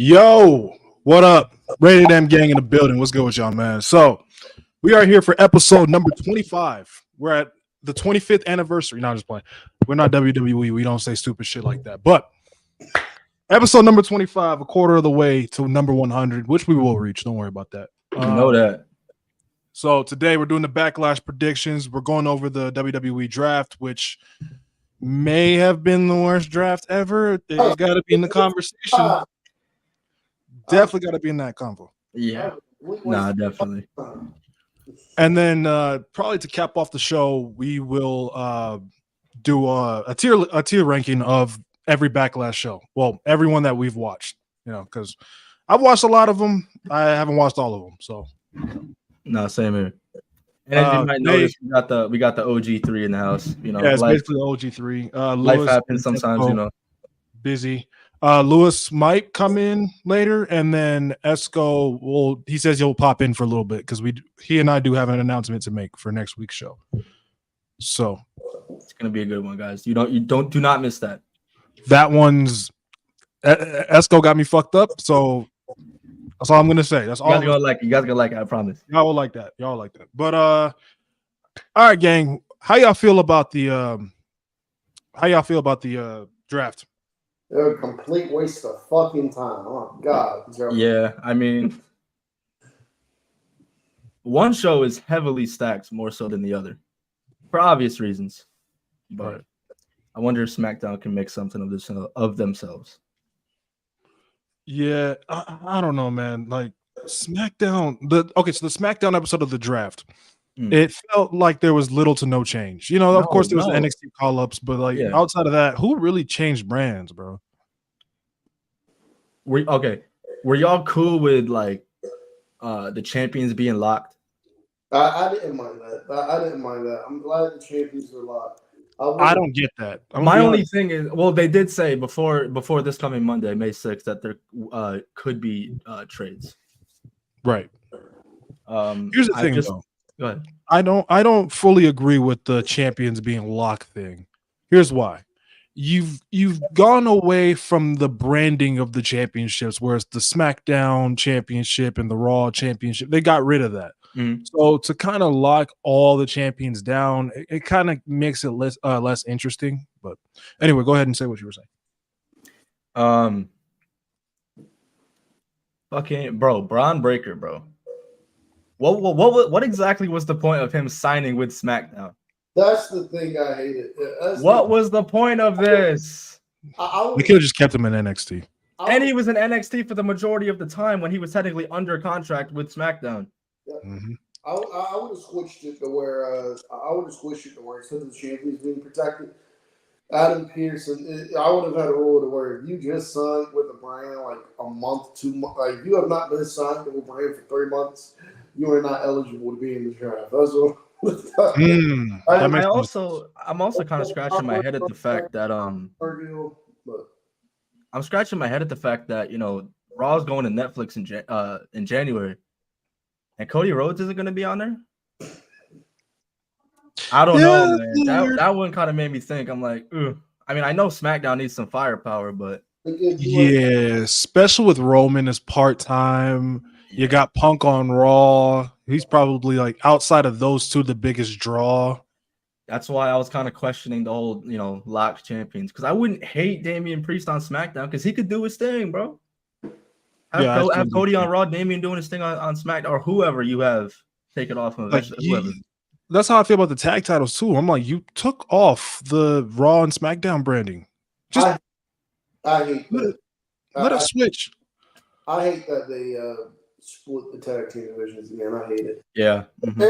Yo, what up? Rated M gang in the building. What's good with y'all, man? So, we are here for episode number 25. We're at the 25th anniversary. No, I'm just playing. We're not WWE. We don't say stupid shit like that. But episode number 25, a quarter of the way to number 100, which we will reach. Don't worry about that. You know that. So, today we're doing the Backlash predictions. We're going over the WWE Draft, which may have been the worst draft ever. It's got to be in the conversation. Definitely got to be in that convo. Yeah. Nah, definitely. And then probably to cap off the show, we will do a tier ranking of every Backlash show. Well, everyone that we've watched, because I've watched a lot of them. I haven't watched all of them. So, no, same here. And as you might notice, we got the OG3 in the house. Yeah, it's basically the OG3. Life happens sometimes, Busy. Lewis might come in later, and then Esco he says he'll pop in for a little bit because he and I do have an announcement to make for next week's show. So it's gonna be a good one, guys. Do not miss that. That one's Esco got me fucked up, so that's all I'm gonna say. That's all. You guys gonna like it, I promise. Y'all will like that. But all right, gang. How y'all feel about the draft? They're a complete waste of fucking time. Oh God. Yeah, I mean, one show is heavily stacked more so than the other, for obvious reasons. But I wonder if SmackDown can make something of themselves. Yeah, I don't know, man. Like SmackDown, so the SmackDown episode of the draft, it felt like there was little to no change. Of course there was NXT call-ups, but outside of that, who really changed brands, bro? Were y'all cool with the champions being locked? I didn't mind that. I'm glad the champions are locked. I don't get that. My only thing is, they did say before this coming Monday, May 6th, that there could be trades. Right. Here's the thing, though. Go ahead. I don't fully agree with the champions being locked thing. Here's why. You've gone away from the branding of the championships, whereas the SmackDown championship and the Raw championship, they got rid of that. Mm-hmm. So to kind of lock all the champions down, it kind of makes it less interesting. But anyway, go ahead and say what you were saying. Fucking Braun Breaker, bro. What exactly was the point of him signing with SmackDown? That's the thing I hated. What was the point of this? We could have just kept him in NXT. And he was in NXT for the majority of the time when he was technically under contract with SmackDown. Yeah. Mm-hmm. I would have switched it to where instead of the champions being protected, Adam Pearson. I would have had a rule to where if you just signed with a brand like a month, 2 months, if you have not been signed with a brand for 3 months, you are not eligible to be in the draft. That's what. I'm also kind of scratching my head at the fact that Raw's going to Netflix in January, and Cody Rhodes isn't going to be on there. I don't know, man. That one kind of made me think. I'm like, ugh. I mean, I know SmackDown needs some firepower, but yeah, especially with Roman as part-time. You got Punk on Raw. He's probably outside of those two, the biggest draw. That's why I was kind of questioning the whole, locked champions. Because I wouldn't hate Damian Priest on SmackDown because he could do his thing, bro. Have Cody on Raw, Damian doing his thing on SmackDown, or whoever you have take it off of. Whoever. That's how I feel about the tag titles too. I'm like, you took off the Raw and SmackDown branding. Just I hate that. Let us switch. I hate that they split the tag team divisions again. I hate it. Yeah. Mm-hmm.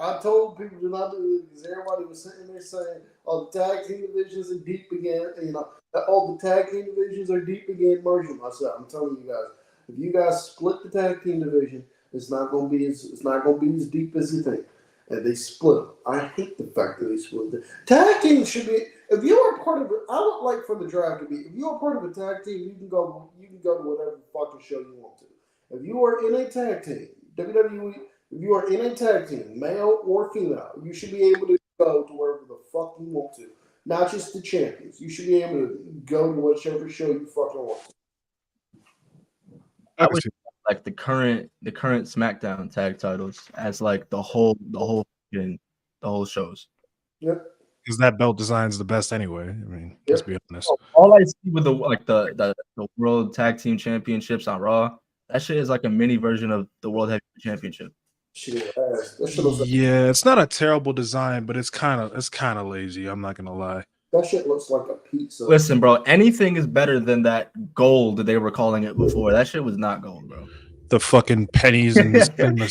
I told people to not do it because everybody was sitting there saying, "Oh, the tag team divisions are deep again." The tag team divisions are deep again. Merging. I said, I'm telling you guys, if you guys split the tag team division, it's not going to be as deep as you think. And they split them. I hate the fact that they split the tag team. Should be if you are part of it. I would like for the draft to be if you are part of a tag team, you can go to whatever fucking show you want to. If you are in a tag team, WWE, if you are in a tag team, male or female, you should be able to go to wherever the fuck you want to. Not just the champions. You should be able to go to whichever show you fucking want to. I would like the current SmackDown tag titles as like the whole shows. Yep. Because that belt design is the best anyway. I mean, let's be honest. All I see with the World Tag Team Championships on Raw, that shit is like a mini version of the World Heavyweight Championship. Yeah, it's not a terrible design, but it's kind of lazy. I'm not gonna lie. That shit looks like a pizza. Listen, bro, anything is better than that gold that they were calling it before. That shit was not gold, bro. The fucking pennies and the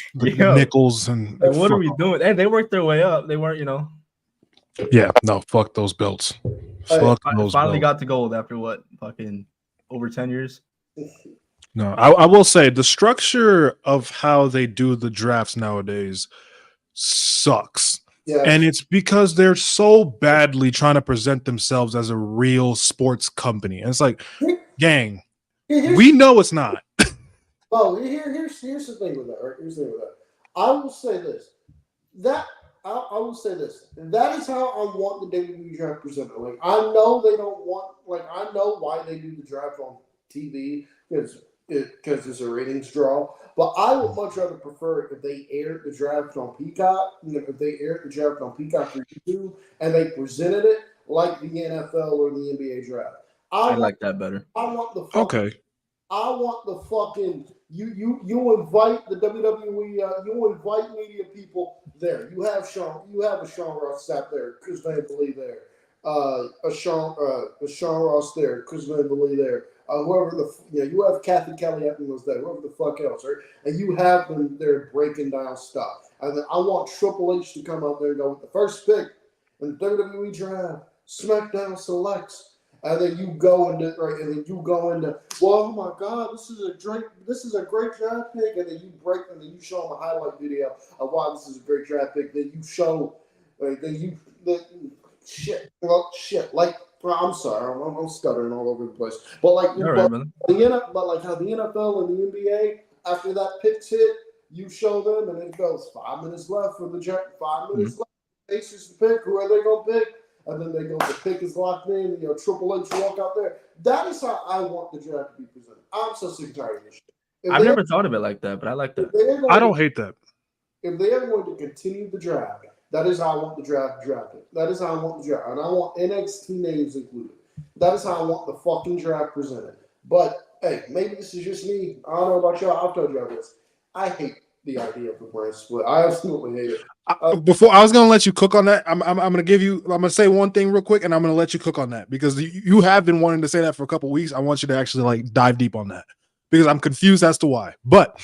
nickels and like, what are we doing? Hey, they worked their way up. They weren't, Yeah, no, fuck those belts. Fuck those finally belts. got the gold after what? Fucking over 10 years. No, I will say the structure of how they do the drafts nowadays sucks. Yeah. And it's because they're so badly trying to present themselves as a real sports company. And it's like, gang, we know it's not. Well, here's the thing with that. Right? Here's the thing with that. I will say this. I will say this. That is how I want the WWE draft presented. Like, I know they don't want. Like, I know why they do the draft on TV because it's a ratings draw. But I would much rather prefer it if they aired the draft on Peacock. If they aired the draft on Peacock for YouTube and they presented it like the NFL or the NBA draft. I like that better. I want the fucking you invite the WWE you invite media people there. You have a Sean Ross Sapp there, Chris Van Vliet there, a Sean Ross there, Chris Van Vliet there, whoever you have Kathy Kelly was there, whoever the fuck else, right? And you have them there breaking down stuff. And then I want Triple H to come out there and go with the first pick in the WWE draft, SmackDown selects. And then you go into well, oh my God, this is a great draft pick, and then you show them a highlight video of why this is a great draft pick. Then you show, I'm sorry, I'm stuttering all over the place. But like, but how the NFL and the NBA after that pick's hit, you show them, and it goes 5 minutes left for the draft. 5 minutes left. Pacers to pick. Who are they gonna pick? And then they go, the pick is locked in, Triple H walk out there. That is how I want the draft to be presented. I'm so sick and tired of this shit. I've never thought of it like that, but I like that. I don't hate that. If they are going to continue the draft, that is how I want the draft drafted. That is how I want the draft. And I want NXT names included. That is how I want the fucking draft presented. But, hey, maybe this is just me. I don't know about y'all. I've told y'all this. I hate the idea of the brand split. I absolutely hate it. Before I was gonna let you cook on that, I'm gonna say one thing real quick, and I'm gonna let you cook on that because you have been wanting to say that for a couple of weeks. I want you to actually like dive deep on that because I'm confused as to why. But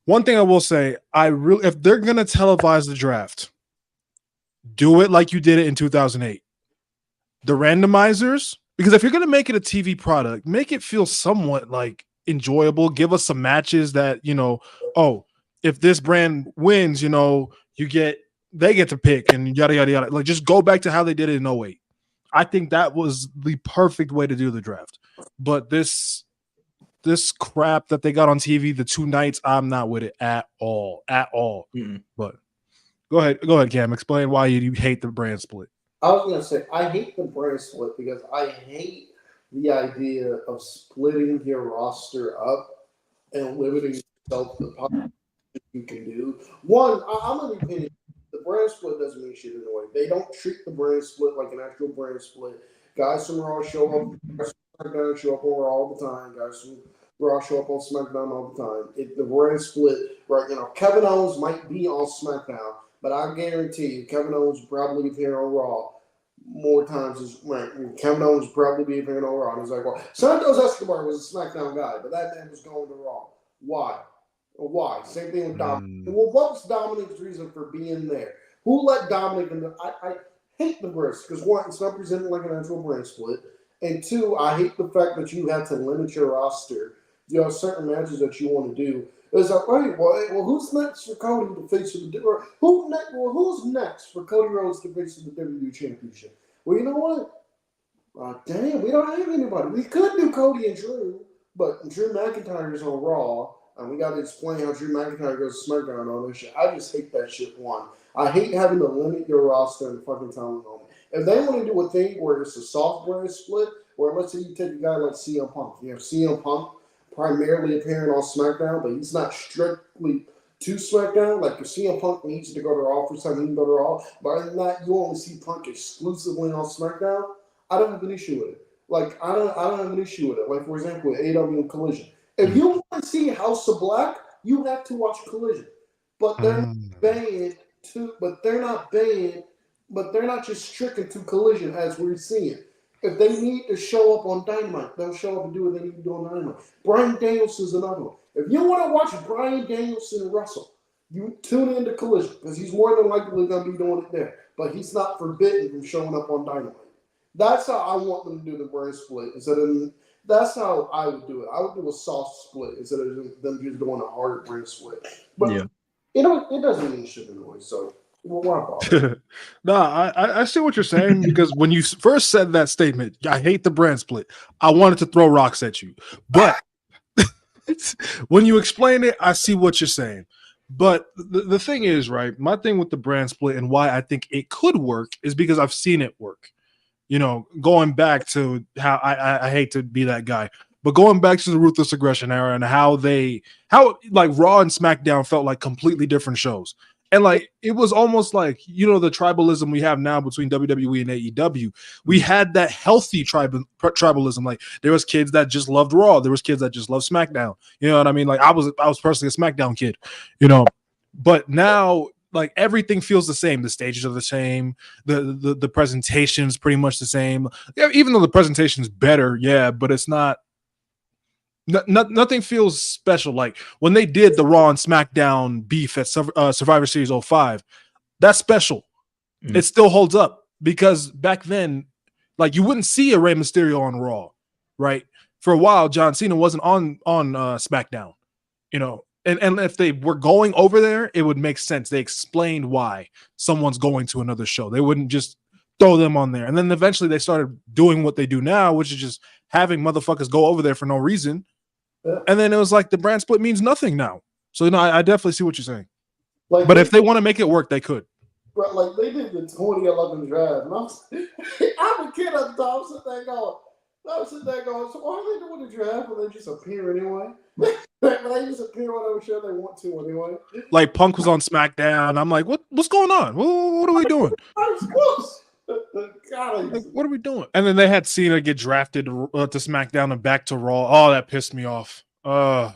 one thing I will say, if they're gonna televise the draft, do it like you did it in 2008. The randomizers, because if you're gonna make it a TV product, make it feel somewhat like enjoyable. Give us some matches that if this brand wins, they get to pick and yada yada yada. Like, just go back to how they did it in 08. I think that was the perfect way to do the draft. But this crap that they got on TV the 2 nights, I'm not with it at all. Mm-mm. But go ahead, Cam. Explain why you hate the brand split. I was gonna say I hate the brand split because I hate the idea of splitting your roster up and limiting yourself to the you can do. One, I'm of the opinion the brand split doesn't mean shit anyway. They don't treat the brand split like an actual brand split. Guys from Raw show up, guys from SmackDown show up on Raw all the time. Guys from Raw show up on SmackDown all the time. The brand split, right? Kevin Owens might be on SmackDown, but I guarantee you, Kevin Owens will probably be here on Raw more times as right. Kevin Owens will probably be here on Raw. And he's like, well, Santos Escobar was a SmackDown guy, but that man was going to Raw. Why? Why? Same thing with Dominic. Well, what was Dominic's reason for being there? Who let Dominic in? I hate the brand because one, it's not presented like an actual brand split, and two, I hate the fact that you had to limit your roster. Certain matches that you want to do. It's like, well, who's next for Cody to face the who's next for Cody Rhodes to face the WWE Championship? Well, you know what? Damn, we don't have anybody. We could do Cody and Drew, but Drew McIntyre's on Raw. And we got to explain how Drew McIntyre goes to SmackDown and all this shit. I just hate that shit, one. I hate having to limit your roster and fucking time on it. If they want to do a thing where it's a soft brand split, where let's say you take a guy like CM Punk. You have CM Punk primarily appearing on SmackDown, but he's not strictly to SmackDown. Like, if CM Punk needs to go to Raw for something, he can go to Raw. But other than that, you only see Punk exclusively on SmackDown. I don't have an issue with it. Like, I don't have an issue with it. Like, for example, with AW and Collision. If you want to see House of Black, you have to watch Collision. But they're not banned but they're not just stricken to Collision as we're seeing. If they need to show up on Dynamite, they'll show up and do what they need to do on Dynamite. Bryan Danielson's another one. If you want to watch Bryan Danielson wrestle, you tune into Collision because he's more than likely going to be doing it there. But he's not forbidden from showing up on Dynamite. That's how I want them to do the brand split. That's how I would do it. I would do a soft split instead of them just doing a hard brand split. But it doesn't mean shit anyway. So why bother? No, I see what you're saying because when you first said that statement, I hate the brand split. I wanted to throw rocks at you, but when you explain it, I see what you're saying. But the thing is, right? My thing with the brand split and why I think it could work is because I've seen it work. You know, going back to how I hate to be that guy, but going back to the Ruthless Aggression era and how like Raw and SmackDown felt like completely different shows. And like it was almost like, you know, the tribalism we have now between WWE and AEW. We had that healthy tribalism. Like there was kids that just loved Raw. There was kids that just loved SmackDown. You know what I mean? Like I was personally a SmackDown kid, you know, but now like everything feels the same. The stages are the same. The presentation's pretty much the same. Yeah, even though the presentation's better, yeah, but it's not. Nothing feels special. Like when they did the Raw and SmackDown beef at Survivor Series 05, that's special. It still holds up because back then, like you wouldn't see a Rey Mysterio on Raw, right? For a while, John Cena wasn't on SmackDown, you know. And if they were going over there, it would make sense. They explained why someone's going to another show. They wouldn't just throw them on there. And then eventually they started doing what they do now, which is just having motherfuckers go over there for no reason. And then it was like the brand split means nothing now. So, you know, I definitely see what you're saying. Like, but if they want to make it work, they could. Right, like they did the 2011 draft. And I'm a kid at the time. I'm sitting there going, so why are they doing the draft when they just appear anyway? They just appear whatever show they want to anyway. Like Punk was on SmackDown. I'm like, what's going on? What are we doing? Like, what are we doing? And then they had Cena get drafted to SmackDown and back to Raw. Oh, that pissed me off. I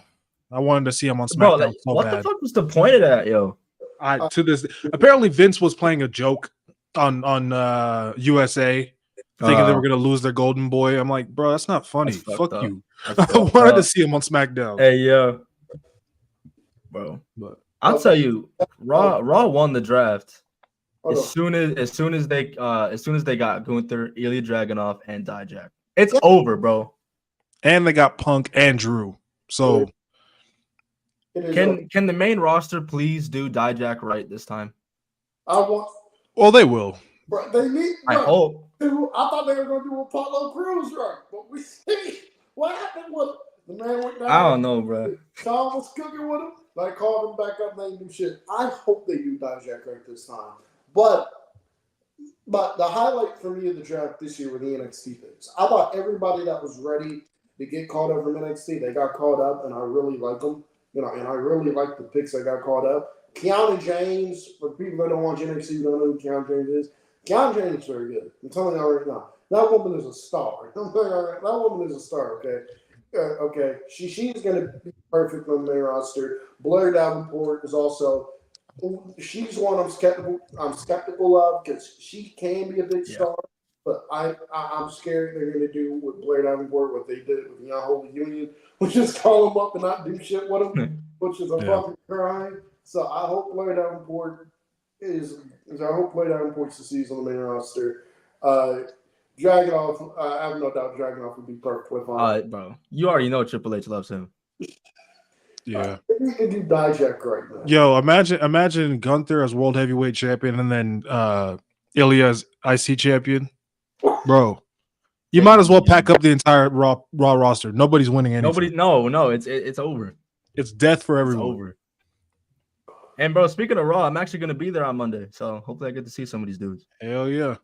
wanted to see him on SmackDown. Bro, like, so what bad. The fuck was the point of that, yo? Apparently Vince was playing a joke on USA, thinking they were gonna lose their golden boy. I'm like, bro, that's not funny. Fuck you. I wanted to see him on SmackDown. Hey, yo, bro. But I'll tell you, Raw won the draft. As soon as they got Gunther, Ilya Dragunov, and Dijak. It's over, bro. And they got Punk and Drew. So can the main roster please do Dijak right this time? Well, they will. Bro, they need. I hope. I thought they were going to do Apollo Crews right, but we see what happened with the man went down. I don't know, bro. Tom was cooking with him. They called him back up. They didn't do shit. I hope they do Dijak right this time. But the highlight for me of the draft this year were the NXT picks. I thought everybody that was ready to get called up from NXT, they got called up, and I really like them. You know, and I really like the picks that got called up. Kiana James, for people that don't watch NXT, who don't know who Kiana James is. Kiana James is very good. I'm telling you right now. That woman is a star. I'm telling you right now. That woman is a star, okay? Okay. She's going to be perfect on the main roster. Blair Davenport is also... She's one I'm skeptical of because she can be a big star, but I'm scared they're going to do with Blair Davenport what they did with Young Holy Union, which is call them up and not do shit with them, which is a fucking crime. So I hope Blair Davenport succeeds on the main roster. Dragunov, I have no doubt Dragunov would be perfect with him. Bro, you already know Triple H loves him. Yeah, we can do Dijak right now. Yo, imagine Gunther as world heavyweight champion and then Ilya as IC champion, bro. You might as well pack up the entire Raw roster. Nobody's winning anything. No, it's over. It's death for everyone. It's over. And bro, speaking of Raw, I'm actually gonna be there on Monday, so hopefully I get to see some of these dudes. Hell yeah!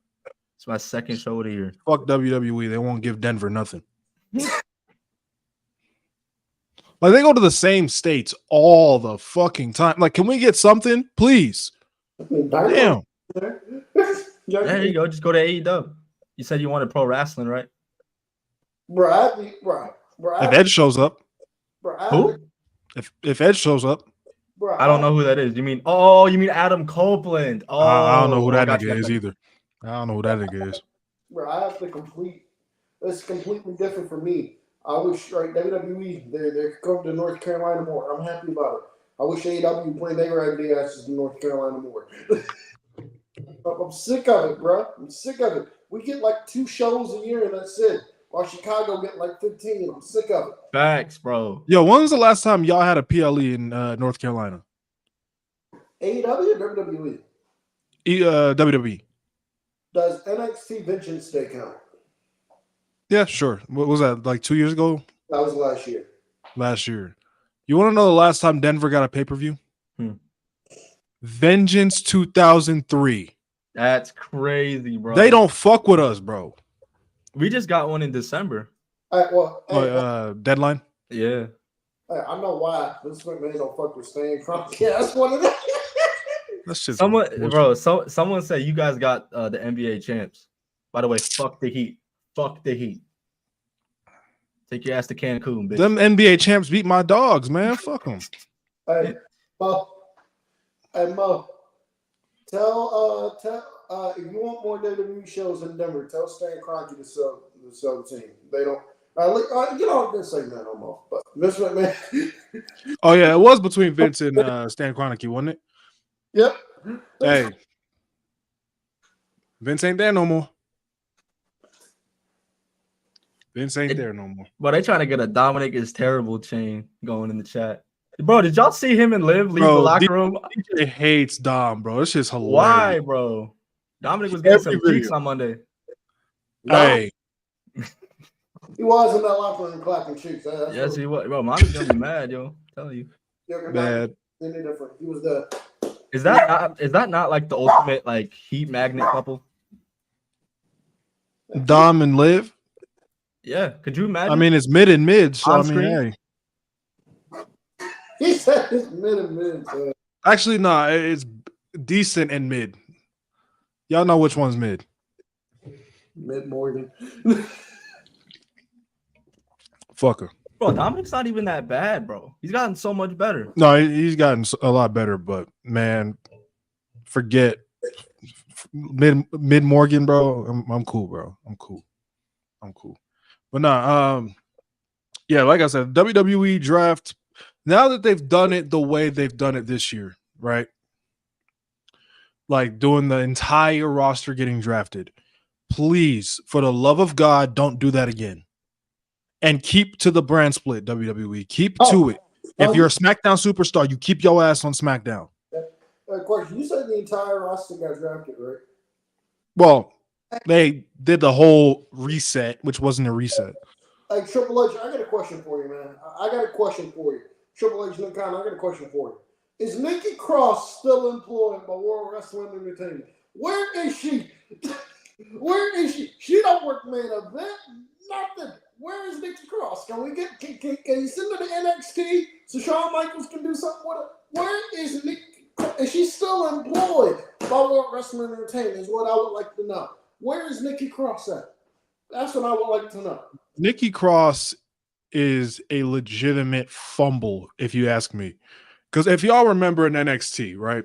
It's my second show of the year. Fuck WWE. They won't give Denver nothing. Like they go to the same states all the fucking time. Like, can we get something, please? Damn. There you go. Just go to AEW. You said you wanted pro wrestling, right? If Ed shows up. Who? If Ed shows up. I don't know who that is. You mean Adam Copeland? Oh, I don't know who that nigga is either. I don't know who that nigga is. Bro, I have to it's completely different for me. I wish WWE they're coming to North Carolina more. I'm happy about it. I wish AEW played their raggedy asses in North Carolina more. I'm sick of it, bro. I'm sick of it. We get like 2 shows a year and that's it. While Chicago get like 15. I'm sick of it. Facts, bro. Yo, when was the last time y'all had a PLE in North Carolina? AEW or WWE? WWE. Does NXT Vengeance Day count? Yeah, sure. What was that, like 2 years ago? That was last year. Last year. You want to know the last time Denver got a pay-per-view? Vengeance 2003. That's crazy, bro. They don't fuck with us, bro. We just got one in December. Deadline? Yeah. I know why. This McMahon don't fuck with Stan Kroenke. Yeah, that's one of them. That's just someone said you guys got the NBA champs. By the way, fuck the Heat. Fuck the Heat. Take your ass to Cancun, bitch. Them NBA champs beat my dogs, man. Fuck them. Hey, Mo. Tell if you want more WWE shows in Denver, tell Stan Kroenke to sell the team. They don't. You know, I didn't say that no more. But Vince McMahon. Oh yeah, it was between Vince and Stan Kroenke, wasn't it? Yep. Hey, Vince ain't there no more. Vince ain't there no more. But they trying to get a Dominic is terrible chain going in the chat. Bro, did y'all see him and Liv leave the locker room? He hates Dom, bro. It's just hilarious. Why, bro? Dominic was getting some cheeks on Monday. Hey. He was in that locker room clapping cheeks. Yes, he was. Bro, Mommy's gonna be mad, yo. I'm telling you. Bad. Any different. He was the. Is that not like the ultimate like heat magnet couple? Dom and Liv? Yeah. Could you imagine? I mean, it's mid and mid, so On I mean, hey. He said it's mid and mid. So. Actually, no, it's decent and mid. Y'all know which one's mid. Mid Morgan. Fucker. Bro, Dominic's not even that bad, bro. He's gotten so much better. No, he's gotten a lot better, but man, forget mid Morgan, bro. I'm cool, bro. I'm cool. But no, yeah, like I said, WWE Draft. Now that they've done it the way they've done it this year, right? Like doing the entire roster getting drafted. Please, for the love of God, don't do that again. And keep to the brand split, WWE. Keep to it. If you're a SmackDown superstar, you keep your ass on SmackDown. Question: you said the entire roster got drafted, right? Well, they did the whole reset, which wasn't a reset. Hey, Triple H, I got a question for you, man. I got a question for you. Triple H, Nick Khan, I got a question for you. Is Nikki Cross still employed by World Wrestling Entertainment? Where is she? Where is she? She don't work main event. Nothing. Where is Nikki Cross? Can you send her to NXT so Shawn Michaels can do something with her? Where is Nikki? Is she still employed by World Wrestling Entertainment? Is what I would like to know. Where is Nikki Cross at? That's what I would like to know. Nikki Cross is a legitimate fumble, if you ask me. Because if y'all remember in NXT, right,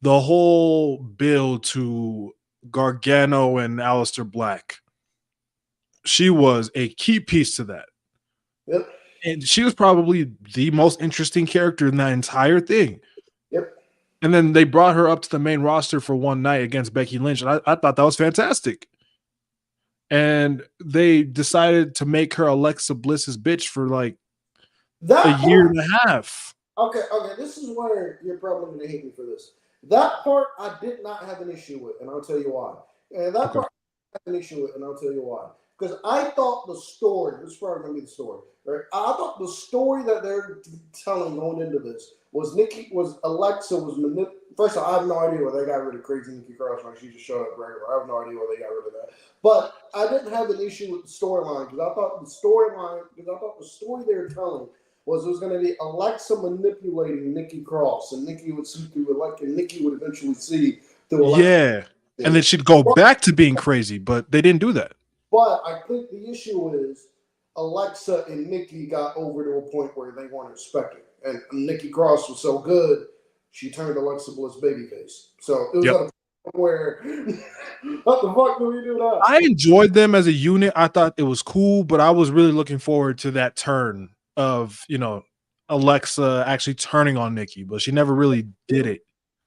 the whole build to Gargano and Aleister Black, she was a key piece to that. Yep. And she was probably the most interesting character in that entire thing. Yep. And then they brought her up to the main roster for one night against Becky Lynch. And I thought that was fantastic. And they decided to make her Alexa Bliss's bitch for like a year and a half. Okay. This is where you're probably going to hate me for this. That part I did not have an issue with, and I'll tell you why. And that part I have an issue with, and I'll tell you why. Because I thought the story, this is probably going to be the story, right? I thought the story that they're telling going into this was Alexa was manipulated. First of all, I have no idea why they got rid of crazy Nikki Cross when she just showed up regular. I have no idea why they got rid of that. But I didn't have an issue with the storyline because I thought the story they were telling was it was going to be Alexa manipulating Nikki Cross, and Nikki would see through Alexa, and Nikki would eventually see through Alexa. Yeah, and then she'd go back to being crazy, but they didn't do that. But I think the issue is Alexa and Nikki got over to a point where they weren't expecting, and Nikki Cross was so good, she turned Alexa Bliss babyface. So it was at a point where, what the fuck do we do now? I enjoyed them as a unit. I thought it was cool, but I was really looking forward to that turn of, Alexa actually turning on Nikki, but she never really did it.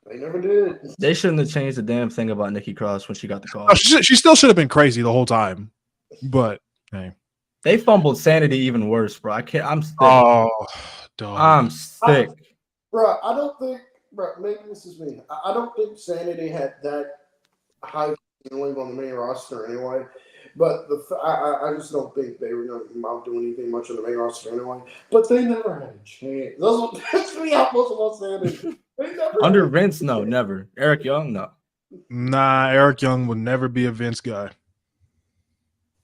They never did. They shouldn't have changed the damn thing about Nikki Cross when she got the call. Oh, she still should have been crazy the whole time, but hey. They fumbled Sanity even worse, bro. I'm sick. Oh, dog. I'm sick. Bro, I don't think, maybe this is me. I don't think Sanity had that high ceiling on the main roster anyway. But I just don't think they were going to amount to anything much on the main roster anyway. But they never had a chance. That's me how most of us Sanity. Under Vince, no, never. Eric Young, no. Nah, Eric Young would never be a Vince guy.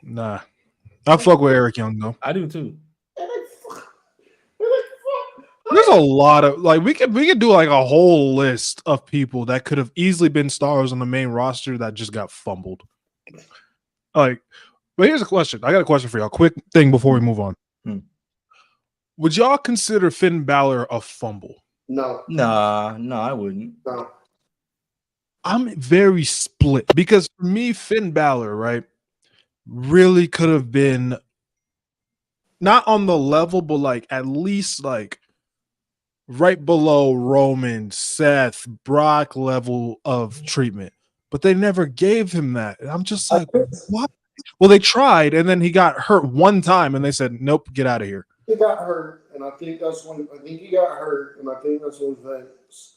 Nah. I fuck with Eric Young, though. I do, too. There's a lot of we could do like a whole list of people that could have easily been stars on the main roster that just got fumbled. But here's a question. I got a question for y'all. Quick thing before we move on. Would y'all consider Finn Balor a fumble? No. Nah, I wouldn't. No. I'm very split because for me, Finn Balor, right, really could have been not on the level, but at least right below Roman, Seth, Brock level of treatment. But they never gave him that. And I'm just like, what? Well, they tried, and then he got hurt one time, and they said, nope, get out of here. He got hurt, and I think he got hurt, and I think that's when Vince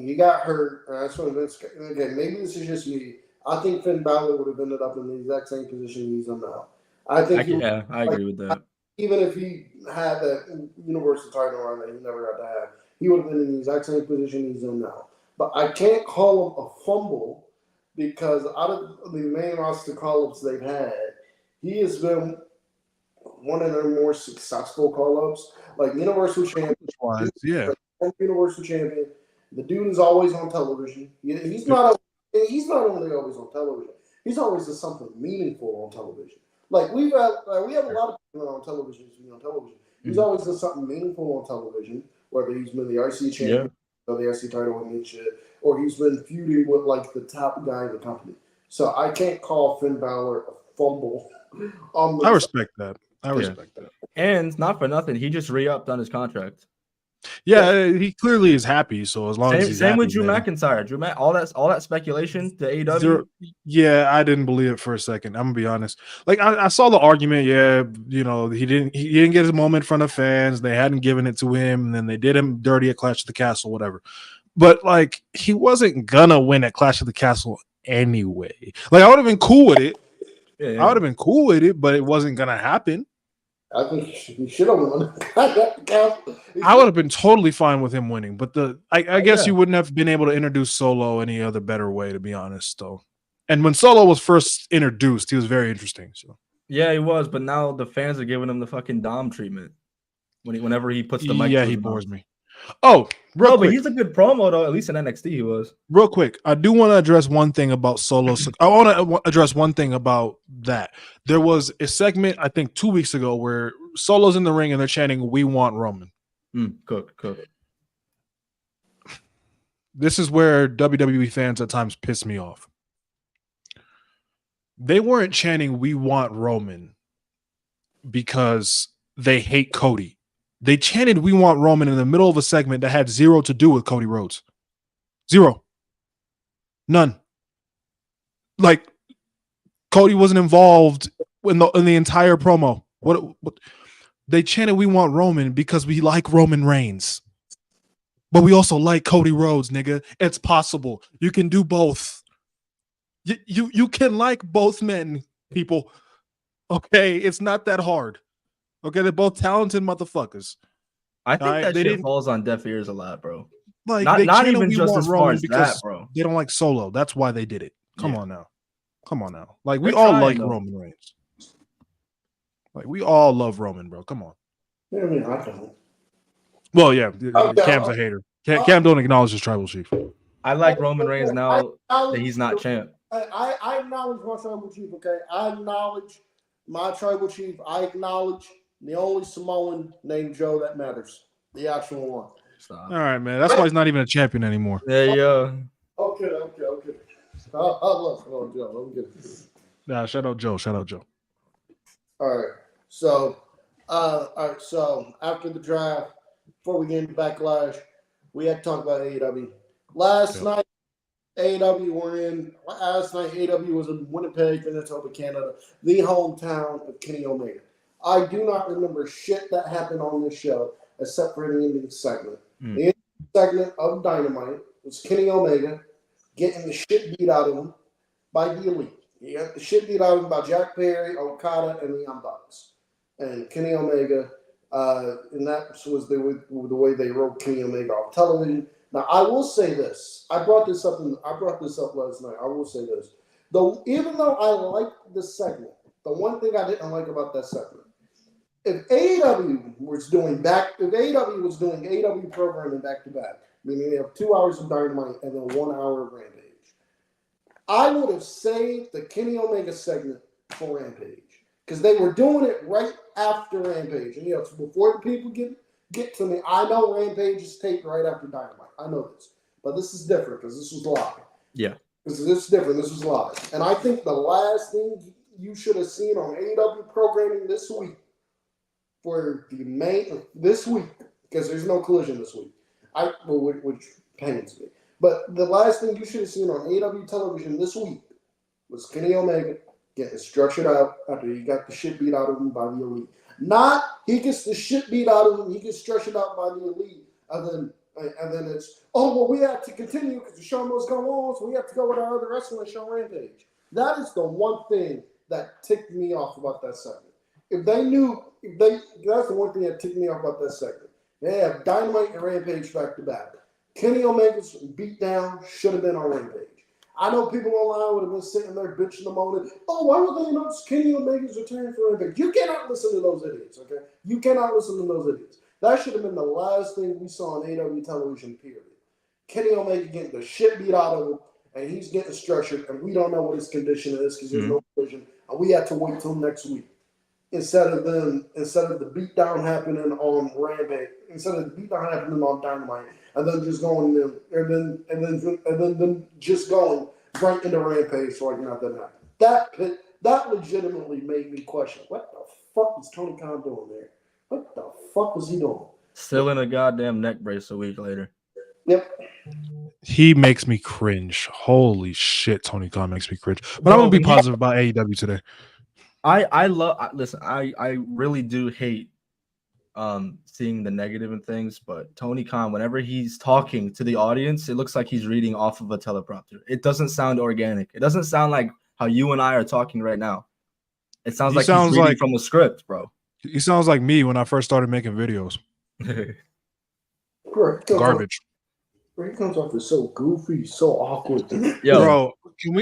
he got hurt, and that's when Vince. Again, maybe this is just me. I think Finn Balor would have ended up in the exact same position he's in now. I agree with that. Even if he had that Universal title run that he never got to have, he would have been in the exact same position he's in now. But I can't call him a fumble because out of the main roster call-ups they've had, he has been one of their more successful call-ups. Like Universal Champion. Yeah. Universal Champion. The dude is always on television. He's not only always on television. He's always done something meaningful on television. We have a lot of people on television. He's always done something meaningful on television, whether he's been the RC champion or the RC title and shit, or he's been feuding with the top guy in the company. So I can't call Finn Balor a fumble. I respect that. And not for nothing, he just re-upped on his contract. Yeah, he clearly is happy. So as long as he's same happy, with Drew McIntyre. All that speculation to AEW. Yeah, I didn't believe it for a second. I'm gonna be honest. I saw the argument. Yeah, he didn't get his moment in front of fans. They hadn't given it to him, and then they did him dirty at Clash of the Castle, whatever. But he wasn't gonna win at Clash of the Castle anyway. I would have been cool with it. Yeah. I would have been cool with it, but it wasn't gonna happen. I think he should have won. I would have been totally fine with him winning, but I guess you wouldn't have been able to introduce Solo any other better way, to be honest, though. And when Solo was first introduced, he was very interesting. So yeah, he was, but now the fans are giving him the fucking Dom treatment whenever he puts the mic. Yeah, he bores me. Oh, quick. But he's a good promo though. At least in NXT, he was. Real quick, I do want to address one thing about Solo. I want to address one thing about that. There was a segment I think 2 weeks ago where Solo's in the ring and they're chanting, "We want Roman." Cook. This is where WWE fans at times piss me off. They weren't chanting, "We want Roman," because they hate Cody. They chanted, "We want Roman" in the middle of a segment that had zero to do with Cody Rhodes. Zero. None. Cody wasn't involved in the entire promo. What they chanted, "We want Roman" because we like Roman Reigns. But we also like Cody Rhodes, nigga. It's possible. You can do both. You can like both men, people. Okay, it's not that hard. Okay, they're both talented motherfuckers. I think that shit falls on deaf ears a lot, bro. Not even just as far as that, bro. They don't like Solo. That's why they did it. Come on now. We all like Roman Reigns. We all love Roman, bro. Come on. I mean, I don't. Well, yeah, Cam's a hater. Cam don't acknowledge his tribal chief. I like Roman Reigns now that he's not champ. I acknowledge my tribal chief, okay? I acknowledge my tribal chief. I acknowledge the only Samoan named Joe that matters. The actual one. Stop. All right, man. That's why he's not even a champion anymore. There you go. Okay. I love Joe. I'm good. Nah, shout out Joe. All right. So after the draft, before we get into Backlash, we had to talk about AEW. Last night, AEW was in Winnipeg, Manitoba, Canada, the hometown of Kenny Omega. I do not remember shit that happened on this show except for the ending segment. The ending segment of Dynamite was Kenny Omega getting the shit beat out of him by the Elite. He got the shit beat out of him by Jack Perry, Okada, and the Young Bucks. And Kenny Omega, and that was the way they wrote Kenny Omega off television. Now, I will say this. I brought this up last night. I will say this. Even though I liked the segment, the one thing I didn't like about that segment, if AEW was doing AEW programming back to back, meaning they have 2 hours of Dynamite and then 1 hour of Rampage, I would have saved the Kenny Omega segment for Rampage because they were doing it right after Rampage. And so before the people get to me, I know Rampage is taped right after Dynamite. I know this, but this is different because this was live. Yeah, this is different. This was live, and I think the last thing you should have seen on AEW programming this week because there's no collision this week. Which pains me. But the last thing you should have seen on AEW television this week was Kenny Omega getting structured out after he got the shit beat out of him by the Elite. Not he gets the shit beat out of him, he gets structured out by the Elite, and then it's, we have to continue because the show must go on, so we have to go with our other wrestling show, Rampage. That is the one thing that ticked me off about that segment. That's the one thing that ticked me off about that segment. They have Dynamite and Rampage back to back. Kenny Omega's beatdown should have been on Rampage. I know people online would have been sitting there bitching and moaning, why would they announce Kenny Omega's return for Rampage? You cannot listen to those idiots, okay? You cannot listen to those idiots. That should have been the last thing we saw on AEW television, period. Kenny Omega getting the shit beat out of him, and he's getting structured, and we don't know what his condition is because there's no collision, and we have to wait till next week. Instead of the beatdown happening on Rampage, instead of the beatdown happening on Dynamite, and then just going and then just going right into Rampage so like nothing happened. That legitimately made me question what the fuck is Tony Khan doing there? What the fuck was he doing? Still in a goddamn neck brace a week later. Yep. He makes me cringe. Holy shit, Tony Khan makes me cringe. But I'm gonna be positive about AEW today. I really do hate seeing the negative in things, but Tony Khan, whenever he's talking to the audience, it looks like he's reading off of a teleprompter. It doesn't sound organic. It doesn't sound like how you and I are talking right now. It sounds like he's reading from a script, bro. He sounds like me when I first started making videos. Garbage. Where he comes off as so goofy, so awkward. Yo. Bro,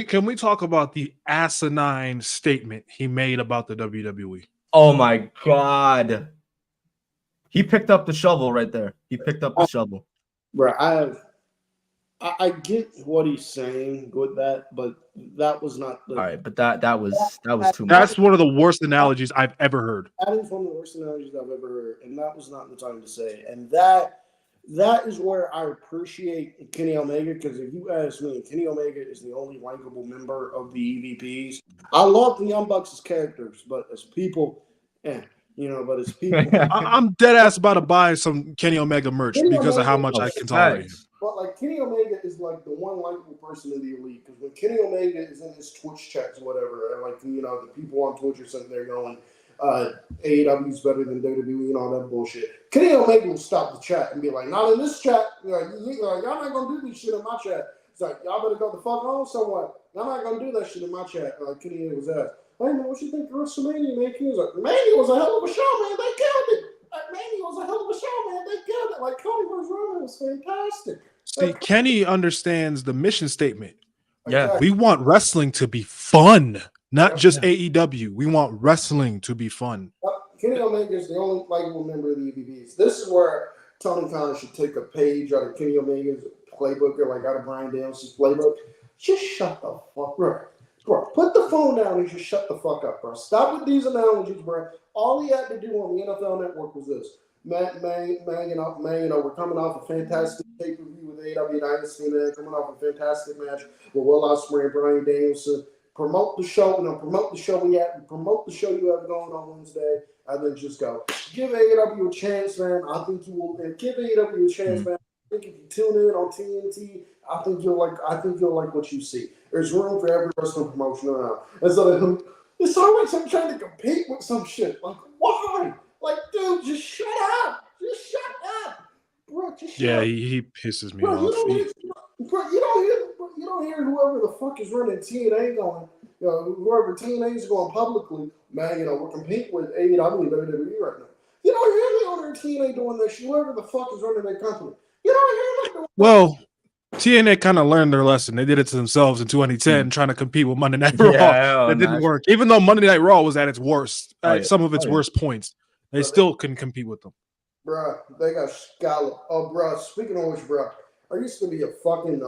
can we talk about the asinine statement he made about the WWE? Oh my God. He picked up the shovel right there. He picked up the shovel. Bro, I get what he's saying with that, but that was not the... All right, but that was too much. That's one of the worst analogies I've ever heard. That is one of the worst analogies I've ever heard, and that was not the time to say. And that is where I appreciate Kenny Omega, because if you ask me, Kenny Omega is the only likable member of the EVPs. I love the Young Bucks as characters, but as people, but as people. I'm dead ass about to buy some Kenny Omega merch because of how much I can tolerate him. But like Kenny Omega is like the one likable person in the Elite, because when Kenny Omega is in his Twitch chats or whatever, and like the people on Twitch are sitting there going, AEW is better than WWE and all that bullshit. Kenny Omega will stop the chat and be like, not in this chat. Y'all not gonna do this shit in my chat. It's like, y'all better go the fuck on somewhere. Y'all not gonna do that shit in my chat. Like Kenny was asked, hey man, what you think of WrestleMania, man? He was like, Mania was a hell of a show, man. They killed it. Mania was a hell of a show, man. They killed it. Like Cody vs. Roman was fantastic. See, Kenny understands the mission statement. Yeah, we want wrestling to be fun, not just AEW. We want wrestling to be fun. Kenny Omega is the only likable member of the EVPs. This is where Tony Khan should take a page out of Kenny Omega's playbook or like out of Bryan Danielson's playbook. Just shut the fuck up. Bro, put the phone down and just shut the fuck up, bro. Stop with these analogies, bro. All he had to do on the NFL Network was this. Man, we're coming off a fantastic pay-per-view with AEW Dynasty, man. Coming off a fantastic match with Will Ospreay and Bryan Danielson. Promote the show, promote the show you have going on Wednesday, and then just go. Give AEW a chance, man. I think you will. Give AEW a chance, man. I think if you tune in on TNT, I think you'll like what you see. There's room for every wrestling promotion around. Instead of him, it's always I'm trying to compete with some shit. Like, why? Like, dude, just shut up. Just shut up. Bro, just shut up. He pisses me Bro, off. You don't hear whoever the fuck is running TNA going, whoever TNA is going publicly, man, we're competing with AEW and WWE right now. You don't hear the owner of TNA doing this. Whoever the fuck is running their company. You don't hear them doing Well, TNA kind of learned their lesson. They did it to themselves in 2010, trying to compete with Monday Night Raw. That didn't work. Even though Monday Night Raw was at its worst, at some of its worst points, they still couldn't compete with them. Bruh, they got scalloped. Oh, bruh, speaking of which, bruh, there used to be a fucking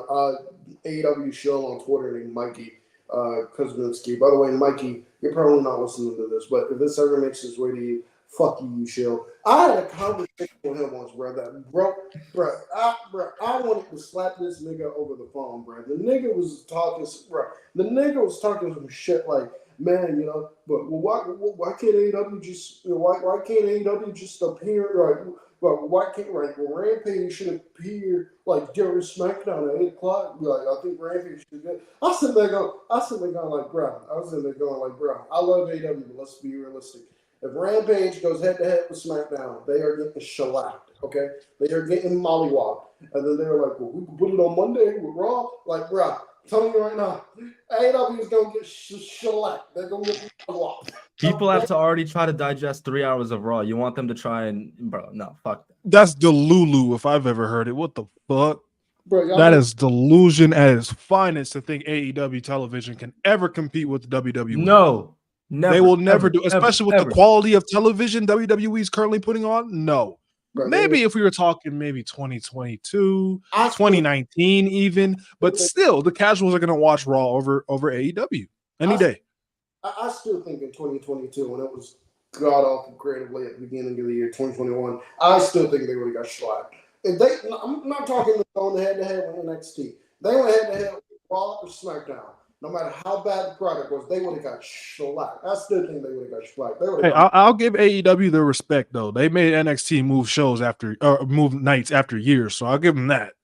AEW show on Twitter named Mikey Kuzminski. By the way, Mikey, you're probably not listening to this, but if this ever makes its way to you, fuck you, Shill. I had a conversation with him once, bro. I wanted to slap this nigga over the phone, bro. The nigga was talking some shit like, man, but why can't AEW just why can't AEW just appear right? But why can't Rampage should appear like during SmackDown at 8:00? Like, I think Rampage should get. I was sitting there going like, bro. I love AEW, but let's be realistic. If Rampage goes head to head with SmackDown, they are getting shellacked. Okay, they are getting mollywopped, and then they're like, well, we can put it on Monday with Raw. Like, bro, I'm telling you right now, AEW is gonna get shellacked. They're gonna get mollywopped. People have to already try to digest 3 hours of Raw. You want them to try and, bro, no, fuck that. That's Delulu if I've ever heard it. What the fuck? Bro, that is delusion at its finest to think AEW television can ever compete with the WWE. No, never. They will never do, especially with the quality of television WWE is currently putting on. No. Bro, maybe if we were talking maybe 2022, 2019 even, but still the casuals are going to watch Raw over AEW any day. I still think in 2022 when it was god awful creatively at the beginning of the year 2021, I still think they would have got slapped. I'm not talking on the head-to-head with NXT. They went head-to-head with Raw or SmackDown. No matter how bad the product was, they would have got shellacked. I still think they would have got shellacked. I'll give AEW their respect though. They made NXT move nights after years, so I'll give them that.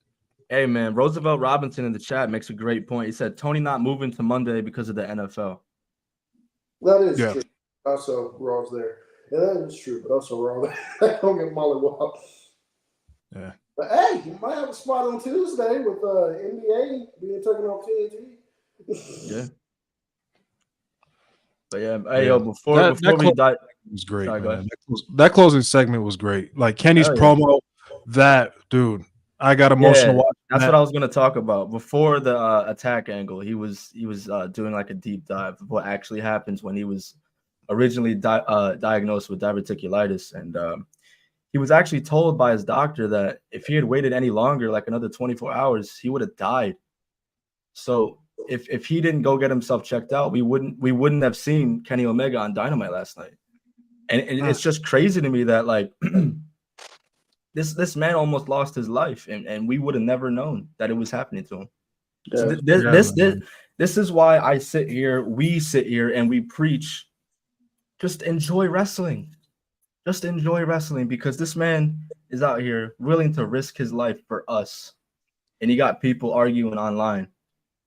Hey man, Roosevelt Robinson in the chat makes a great point. He said Tony not moving to Monday because of the NFL. That is true. Also, Raw's there. Yeah, that is true, but also Raw. Don't get mollywopped. Yeah. But hey, you might have a spot on Tuesday with NBA being taken off TNT. Yeah. But yeah, hey, yo, before we dive, it was great. Sorry, that closing segment was great. Like Kenny's promo, that dude, I got emotional. Yeah, that's what I was gonna talk about. Before the attack angle, he was doing like a deep dive of what actually happens when he was originally diagnosed with diverticulitis, and he was actually told by his doctor that if he had waited any longer, like another 24 hours, he would have died. So if he didn't go get himself checked out, we wouldn't have seen Kenny Omega on Dynamite last night. And it's just crazy to me that like this man almost lost his life, and we would have never known that it was happening to him. Yeah. So this is why we sit here and we preach, just enjoy wrestling. Just enjoy wrestling, because this man is out here willing to risk his life for us. And he got people arguing online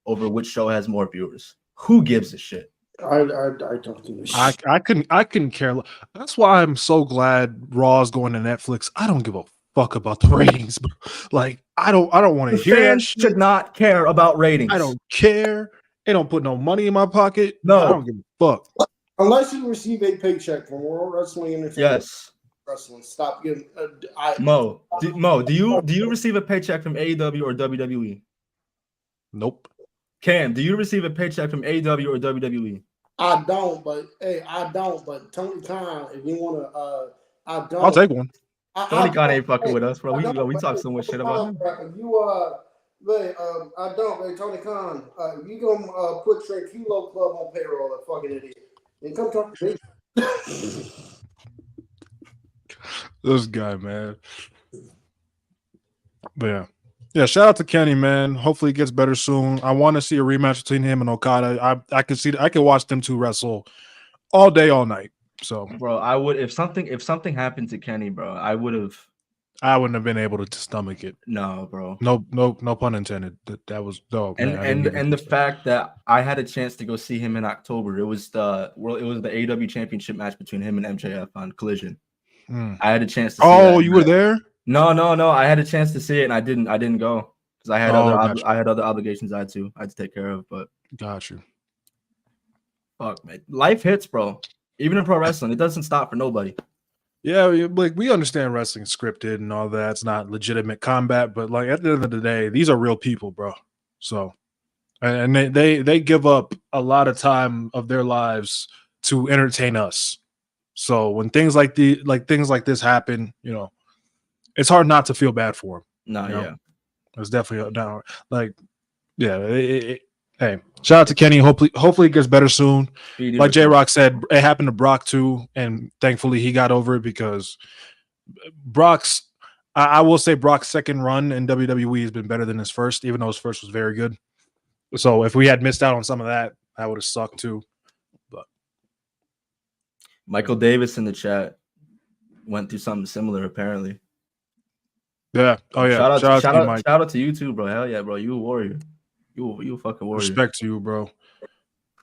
over which show has more viewers. Who gives a shit? I don't think I couldn't care. That's why I'm so glad Raw's going to Netflix. I don't give a fuck about the ratings. Like I don't want to hear. Fans should not care about ratings. I don't care. They don't put no money in my pocket. No, I don't give a fuck. Unless you receive a paycheck from World Wrestling Entertainment. Yes. Wrestling. Stop giving. Mo, do you receive a paycheck from AEW or WWE? Nope. Cam, do you receive a paycheck from AEW or WWE? I don't, but hey, I don't. But Tony Khan, if you want to, I don't. I'll take one. Tony Khan ain't fucking with us, bro. I don't, We but talk hey, so much shit Tony about Khan, him. man, I don't, man. Tony Khan, you gonna put Tranquilo Club on payroll, that fucking idiot, and come talk to me. This guy, man. But yeah. Shout out to Kenny, man. Hopefully, he gets better soon. I want to see a rematch between him and Okada. I can see. I can watch them two wrestle all day, all night. So, bro, I would if something happened to Kenny, bro, I wouldn't have been able to stomach it. No, bro. No pun intended. That was dope. And the fact that I had a chance to go see him in October, it was the AEW Championship match between him and MJF on Collision. I had a chance to see that. You were there? No. I had a chance to see it, and I didn't go because I had other obligations I had to take care of. But got you. Fuck, man, life hits, bro. Even in pro wrestling, it doesn't stop for nobody. Yeah, like we understand wrestling scripted and all that. It's not legitimate combat, but like at the end of the day, these are real people, bro. So, and they give up a lot of time of their lives to entertain us. So when things like this happen, it's hard not to feel bad for them. No, yeah, it's definitely down. Like, yeah. Hey, shout out to Kenny. Hopefully it gets better soon. Like J Rock said, it happened to Brock too, and thankfully he got over it because I will say Brock's second run in WWE has been better than his first, even though his first was very good. So if we had missed out on some of that, that would have sucked too. But Michael Davis in the chat went through something similar, apparently. Yeah. Oh yeah. Shout out to you too, bro. Hell yeah, bro. You a warrior. You a fucking warrior. Respect to you, bro.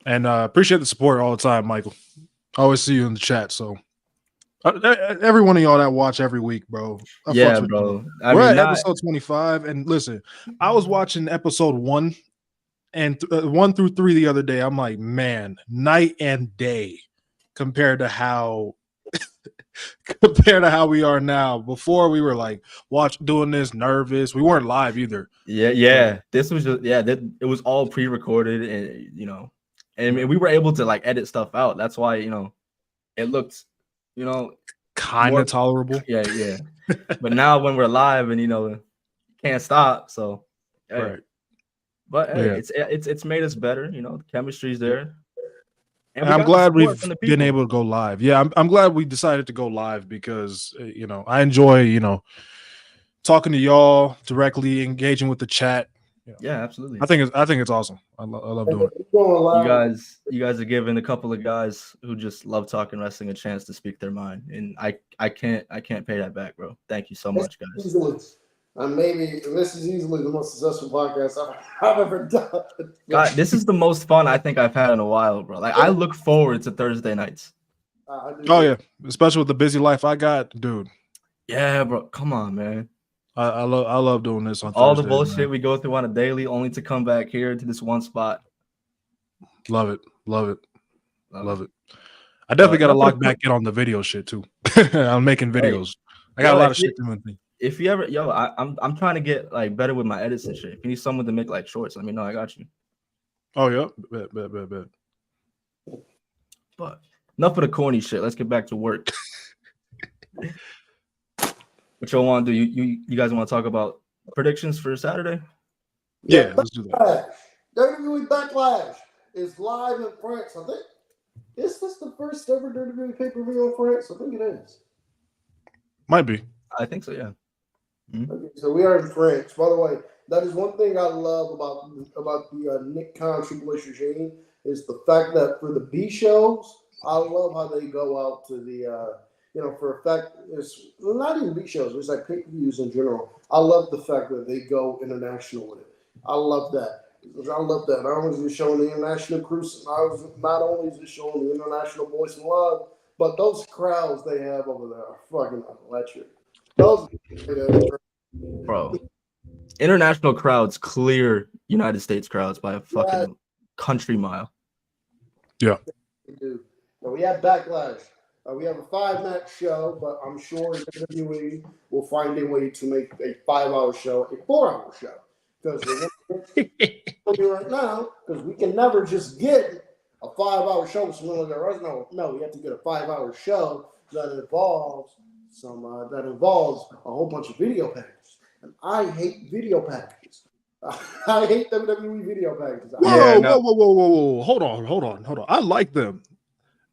And appreciate the support all the time, Michael. I always see you in the chat. So every one of y'all that watch every week, bro. Yeah, bro. We're at episode 25, and listen, I was watching episode 1 and 1 through 3 the other day. I'm like, man, night and day compared to how we are now. Before we were like doing this nervous. We weren't live either. Yeah. This was just it was all pre-recorded, and and we were able to like edit stuff out. That's why it looked kind of tolerable. Yeah. But now when we're live and can't stop, so right. But hey, it's made us better. The chemistry's there. And I'm glad we've been able to go live. Yeah, I'm glad we decided to go live because I enjoy talking to y'all directly, engaging with the chat. Yeah, absolutely. I think it's awesome. I love doing it. You guys are giving a couple of guys who just love talking wrestling a chance to speak their mind, and I can't pay that back, bro. Thank you so much, guys. Maybe this is easily the most successful podcast I've ever done. God, this is the most fun I think I've had in a while, bro. Like I look forward to Thursday nights. Oh yeah, especially with the busy life I got, dude. Yeah, bro. Come on, man. I love doing this on all Thursdays, the bullshit man. we go through on a daily, only to come back here to this one spot. Love it. I definitely got to lock back in on the video shit too. I'm making videos. I got a lot of shit doing. If you ever, I'm trying to get like better with my edits and shit. If you need someone to make like shorts, let me know. I got you. Oh yeah, bet. But enough of the corny shit. Let's get back to work. What y'all want to do? You guys want to talk about predictions for Saturday? Yeah, let's do that. WWE Backlash is live in France. I think is this the first ever WWE pay-per-view in France? I think it is. Might be. I think so. Yeah. Mm-hmm. Okay, so we are in France. By the way, that is one thing I love about the Nick Khan Triple H regime is the fact that for the B shows, I love how they go out to the for a fact it's not even B shows, it's like pay-per-views in general. I love the fact that they go international with it. I love that. Not only is it showing the international cruise, not only is it showing the international boys in love, but those crowds they have over there are fucking electric. Bro, international crowds clear United States crowds by a fucking country mile. Yeah. We do. Now we have Backlash. We have a 5-match show, but I'm sure WWE will find a way to make a 5-hour show a 4-hour show. Because we're going to right now, because we can never just get a 5-hour show with some really good wrestling. No, you have to get a 5-hour show that involves a whole bunch of video packages. And I hate video packages. I hate WWE video packages. Whoa. Hold on. I like them.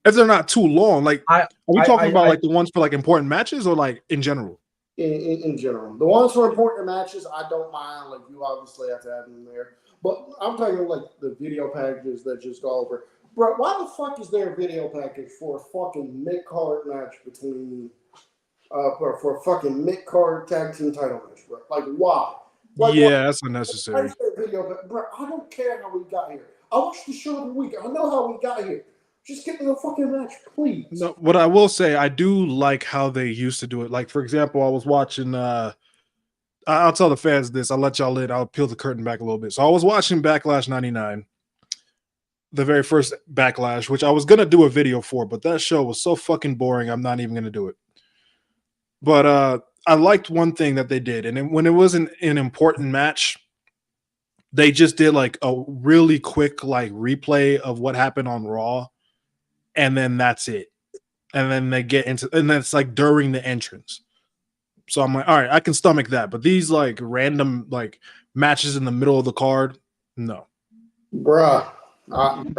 If they're not too long. Like, are we talking about like the ones for like important matches or like in general? In general. The ones for important matches, I don't mind. Like, you obviously have to have them there. But I'm talking like the video packages that just go over. Bro, why the fuck is there a video package for a fucking mid-card match between for a fucking mid-card tag team title match, bro? Like, why? Like, yeah, that's unnecessary. Bro, I don't care how we got here. I watch the show every week. I know how we got here. Just get me the fucking match, please. No, what I will say, I do like how they used to do it. Like, for example, I was watching I'll tell the fans this. I'll let y'all in. I'll peel the curtain back a little bit. So I was watching Backlash 99, the very first Backlash, which I was going to do a video for, but that show was so fucking boring, I'm not even going to do it. But I liked one thing that they did, and when it was an important match, they just did like a really quick like replay of what happened on Raw, and then that's it. And then they get into, and then it's like during the entrance. So I'm like, all right, I can stomach that. But these like random like matches in the middle of the card, no. Bruh. AEW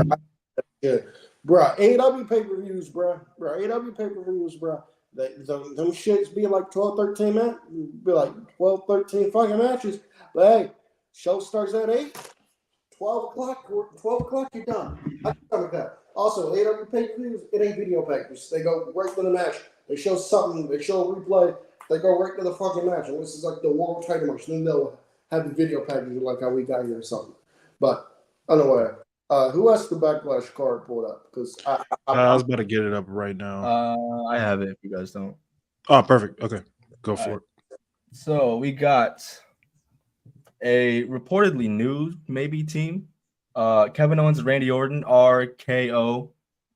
pay-per-views, bruh. AEW pay-per-views, bruh. Them shits be like 12, 13 minutes. Be like 12, 13 fucking matches. But hey, show starts at 8. 12 o'clock, you're done. I can stomach that. Also, AEW pay-per-views, it ain't video packages. They go right to the match. They show something. They show a replay. They go right to the fucking match. And this is like the world title match. Then they'll have the video package like how we got here or something. But anyway, who has the Backlash card pulled up? Because I was about to get it up right now. I have it if you guys don't. Oh, perfect. Okay, go for it. So we got a reportedly new maybe team. Kevin Owens and Randy Orton, RKO,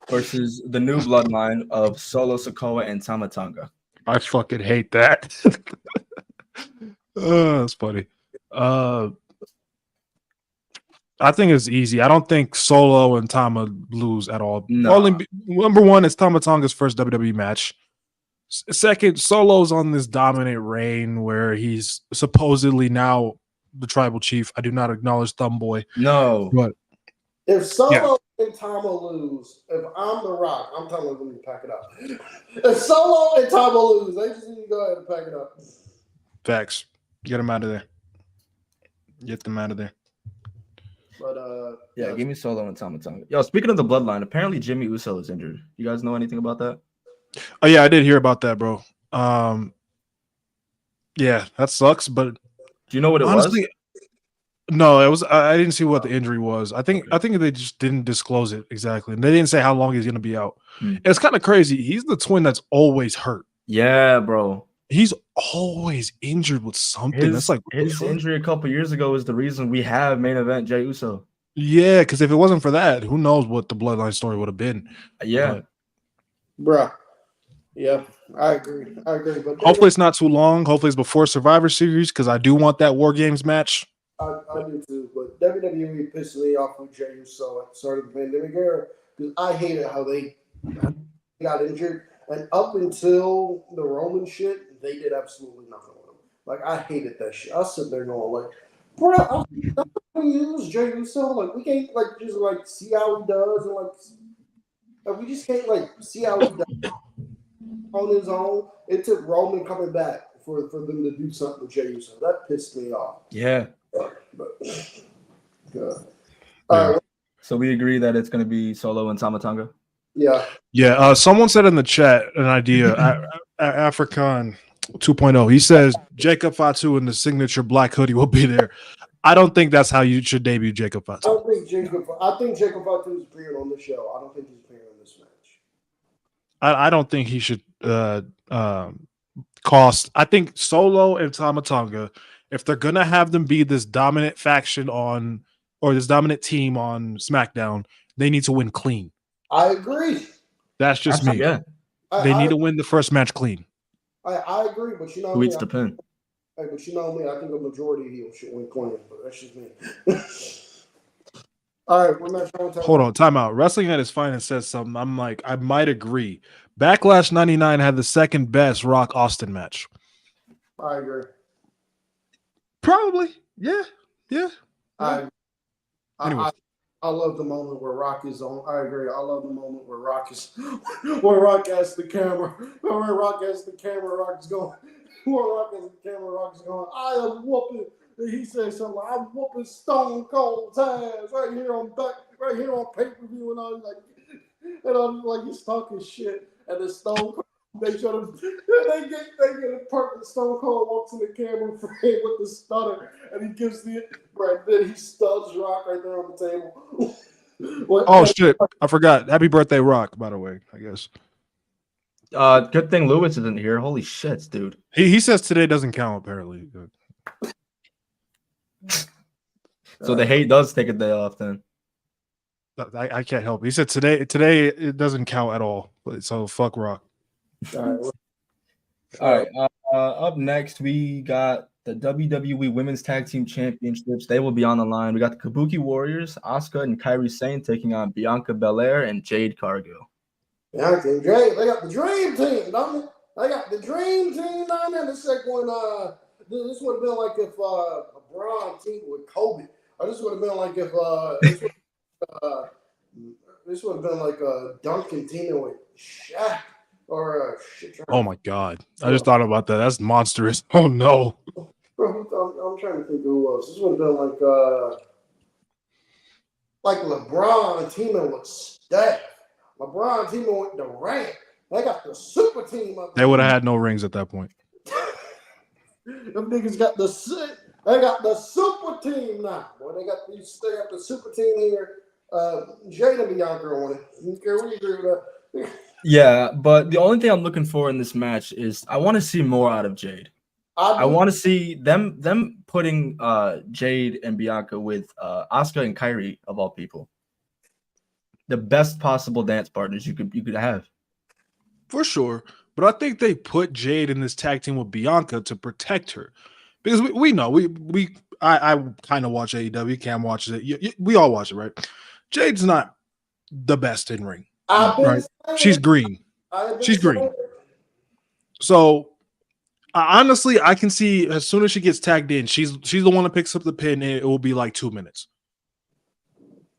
versus the new bloodline of Solo Sikoa and Tama Tonga. I fucking hate that. That's funny. I think it's easy. I don't think Solo and Tama lose at all. No. Number one, it's Tama Tonga's first WWE match. Second, Solo's on this dominant reign where he's supposedly now the tribal chief. I do not acknowledge Thumbboy. No. But if Solo and Tama lose, if I'm The Rock, I'm telling them to pack it up. If Solo and Tama lose, they just need to go ahead and pack it up. Facts. Get them out of there. Get them out of there. But give me Solo and Tama Tonga. Yo, speaking of the bloodline, apparently Jimmy Uso is injured. You guys know anything about that? Oh yeah, I did hear about that, bro. Yeah, that sucks. But do you know what it was? No, it was. I didn't see what the injury was. I think they just didn't disclose it exactly, and they didn't say how long he's going to be out. It's kind of crazy. He's the twin that's always hurt. Yeah, bro. He's always injured with something. That's like his injury a couple years ago is the reason we have main event Jey Uso. Yeah, because if it wasn't for that, who knows what the bloodline story would have been? Yeah, bruh. Yeah, I agree. But hopefully it's not too long. Hopefully it's before Survivor Series because I do want that War Games match. I do too. But WWE pissed me off with Jey Uso at the start of the pandemic era because I hated how they got injured. And up until the Roman shit, they did absolutely nothing with him. Like, I hated that shit. I sit there going, like, bro, we use Jey Uso. Like, we can't, like, just, like, see how he does. And, like we just can't, like, see how he does on his own. It took Roman coming back for them to do something with Jey Uso. That pissed me off. Yeah. All right. So we agree that it's going to be Solo and Tama Tonga? Yeah. Someone said in the chat an idea. African 2.0. He says Jacob Fatu in the signature black hoodie will be there. I don't think that's how you should debut Jacob Fatu. I think Jacob Fatu is appearing on the show. I don't think he's appearing in this match. I don't think he should cost. I think Solo and Tama Tonga, if they're gonna have them be this dominant faction on or this dominant team on SmackDown, they need to win clean. I agree. That's just me. Yeah. They need to win the first match clean. I agree, but you know who eats the pin? Hey, but you know me, I think the majority of heels should win clean, but that's just me. All right, we're not trying to talk Hold on, time out. Wrestling at its finest says something. I'm like, I might agree. Backlash 99 had the second best Rock Austin match. I agree. Probably. Yeah. I Anyway. I love the moment where Rock is on. I agree. I love the moment where Rock is where Rock has the camera. Where Rock has the camera, Rock's going. Where Rock has the camera, Rock's going. I am whooping. He said something like, I'm whooping Stone Cold's ass right here on pay-per-view, and I'm like, he's talking shit, and the Stone Cold, they get a perfect. Stone Cold walks in the camera frame with the stutter, and he gives then he studs Rock right there on the table. Oh shit! I forgot. Happy birthday, Rock. By the way, I guess. Good thing Lewis isn't here. Holy shit, dude. He says today doesn't count apparently. So the hate does take a day off then. I can't help it. He said today it doesn't count at all. So fuck Rock. All right. Up next, we got the WWE Women's Tag Team Championships. They will be on the line. We got the Kabuki Warriors, Asuka and Kairi Sane taking on Bianca Belair and Jade Cargill. Bianca and Jade, they got the dream team, don't they? They got the dream team down there. The second one, this would have been like if LeBron teamed with Kobe. Or this would have been like if this would have been like Duncan teaming with Shaq. Or shit. Oh my god! I just thought about that. That's monstrous. Oh no! Bro, I'm trying to think who else. This would have been like LeBron teaming with Steph. LeBron teaming with Durant. They got the super team up there. They would have had no rings at that point. Them niggas got the super team now. Boy, they got the super team here. Jade and Bianca on it. You care what you agree with that? Yeah, but the only thing I'm looking for in this match is I want to see more out of Jade. I want to see them putting Jade and Bianca with Asuka and Kairi of all people. The best possible dance partners you could have. For sure. But I think they put Jade in this tag team with Bianca to protect her. Because we know I kind of watch AEW, Cam watches it. We all watch it, right? Jade's not the best in ring. Right? She's green. She's green. So honestly, I can see as soon as she gets tagged in, she's the one that picks up the pin. It will be like 2 minutes.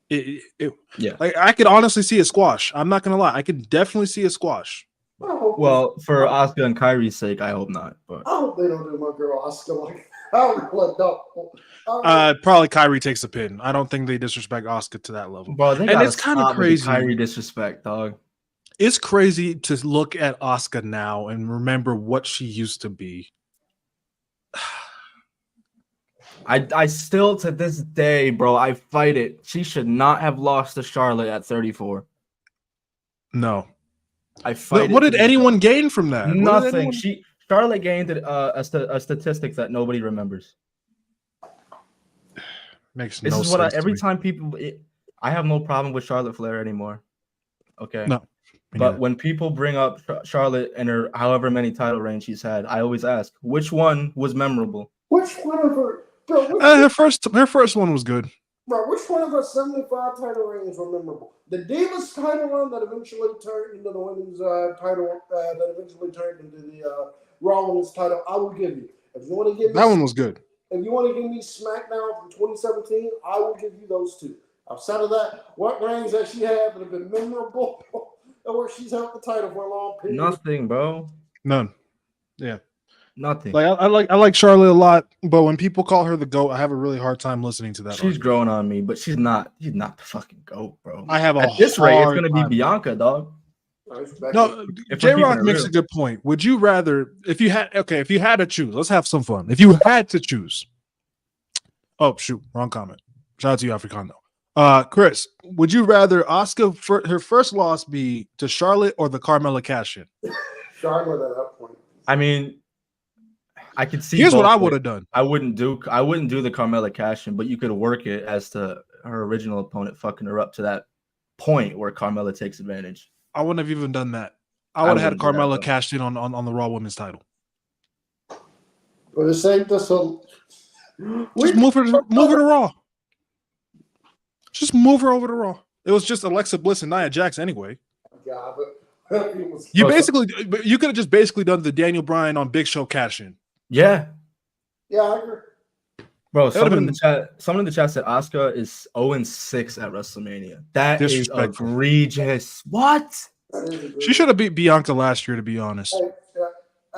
Yeah. Like I could honestly see a squash. I'm not gonna lie. I could definitely see a squash. Well, for Asuka and Kairi's sake, I hope not. But I hope they don't do my girl Asuka like that. Probably Kairi takes a pin. I don't think they disrespect Asuka to that level. Bro, and it's kind of crazy. Kairi disrespect, dog. It's crazy to look at Asuka now and remember what she used to be. I still to this day, bro, I fight it. She should not have lost to Charlotte at 34. No. I fight. What did anyone gain from that? Nothing. Charlotte gained a statistic that nobody remembers. Makes this no is sense. What every time people, I have no problem with Charlotte Flair anymore. Okay. No. But when people bring up Charlotte and her however many title reigns she's had, I always ask, which one was memorable? Which one of her? Bro, her first one was good. Bro, which one of her 75 title reigns were memorable? The Divas title run that eventually turned into the women's title, that eventually turned into the Raw Women's title. I will give you. If you want to give me that one was good. If you want to give me SmackDown from 2017, I will give you those two. Outside of that, what reigns that she had that have been memorable, or she's held the title for a long period? Nothing, bro. None. Yeah. Nothing. Like I like Charlotte a lot, but when people call her the GOAT, I have a really hard time listening to that. She's growing on me, but she's not the fucking GOAT, bro. I have at this rate, it's gonna be Bianca, dog. No, J-Rock makes a good point. Would you rather, if you had to choose, let's have some fun. If you had to choose, oh shoot, wrong comment. Shout out to you, Africano. Khris, would you rather Asuka her first loss be to Charlotte or the Carmella cash-in? Charlotte at that point. I mean, I could see. Here's what I would have done. I wouldn't do the Carmella cash-in, but you could work it as to her original opponent fucking her up to that point where Carmella takes advantage. I wouldn't have even done that. I would have had Carmella cashed in on the Raw Women's title. For the sake of some, just move her to Raw. Just move her over to Raw. It was just Alexa Bliss and Nia Jax anyway. Yeah, but it was You could have just basically done the Daniel Bryan on Big Show cash in. Yeah. Yeah, I agree. Bro, someone in the chat said Asuka is 0-6 at WrestleMania. That is egregious. What? She should have beat Bianca last year, to be honest. Hey,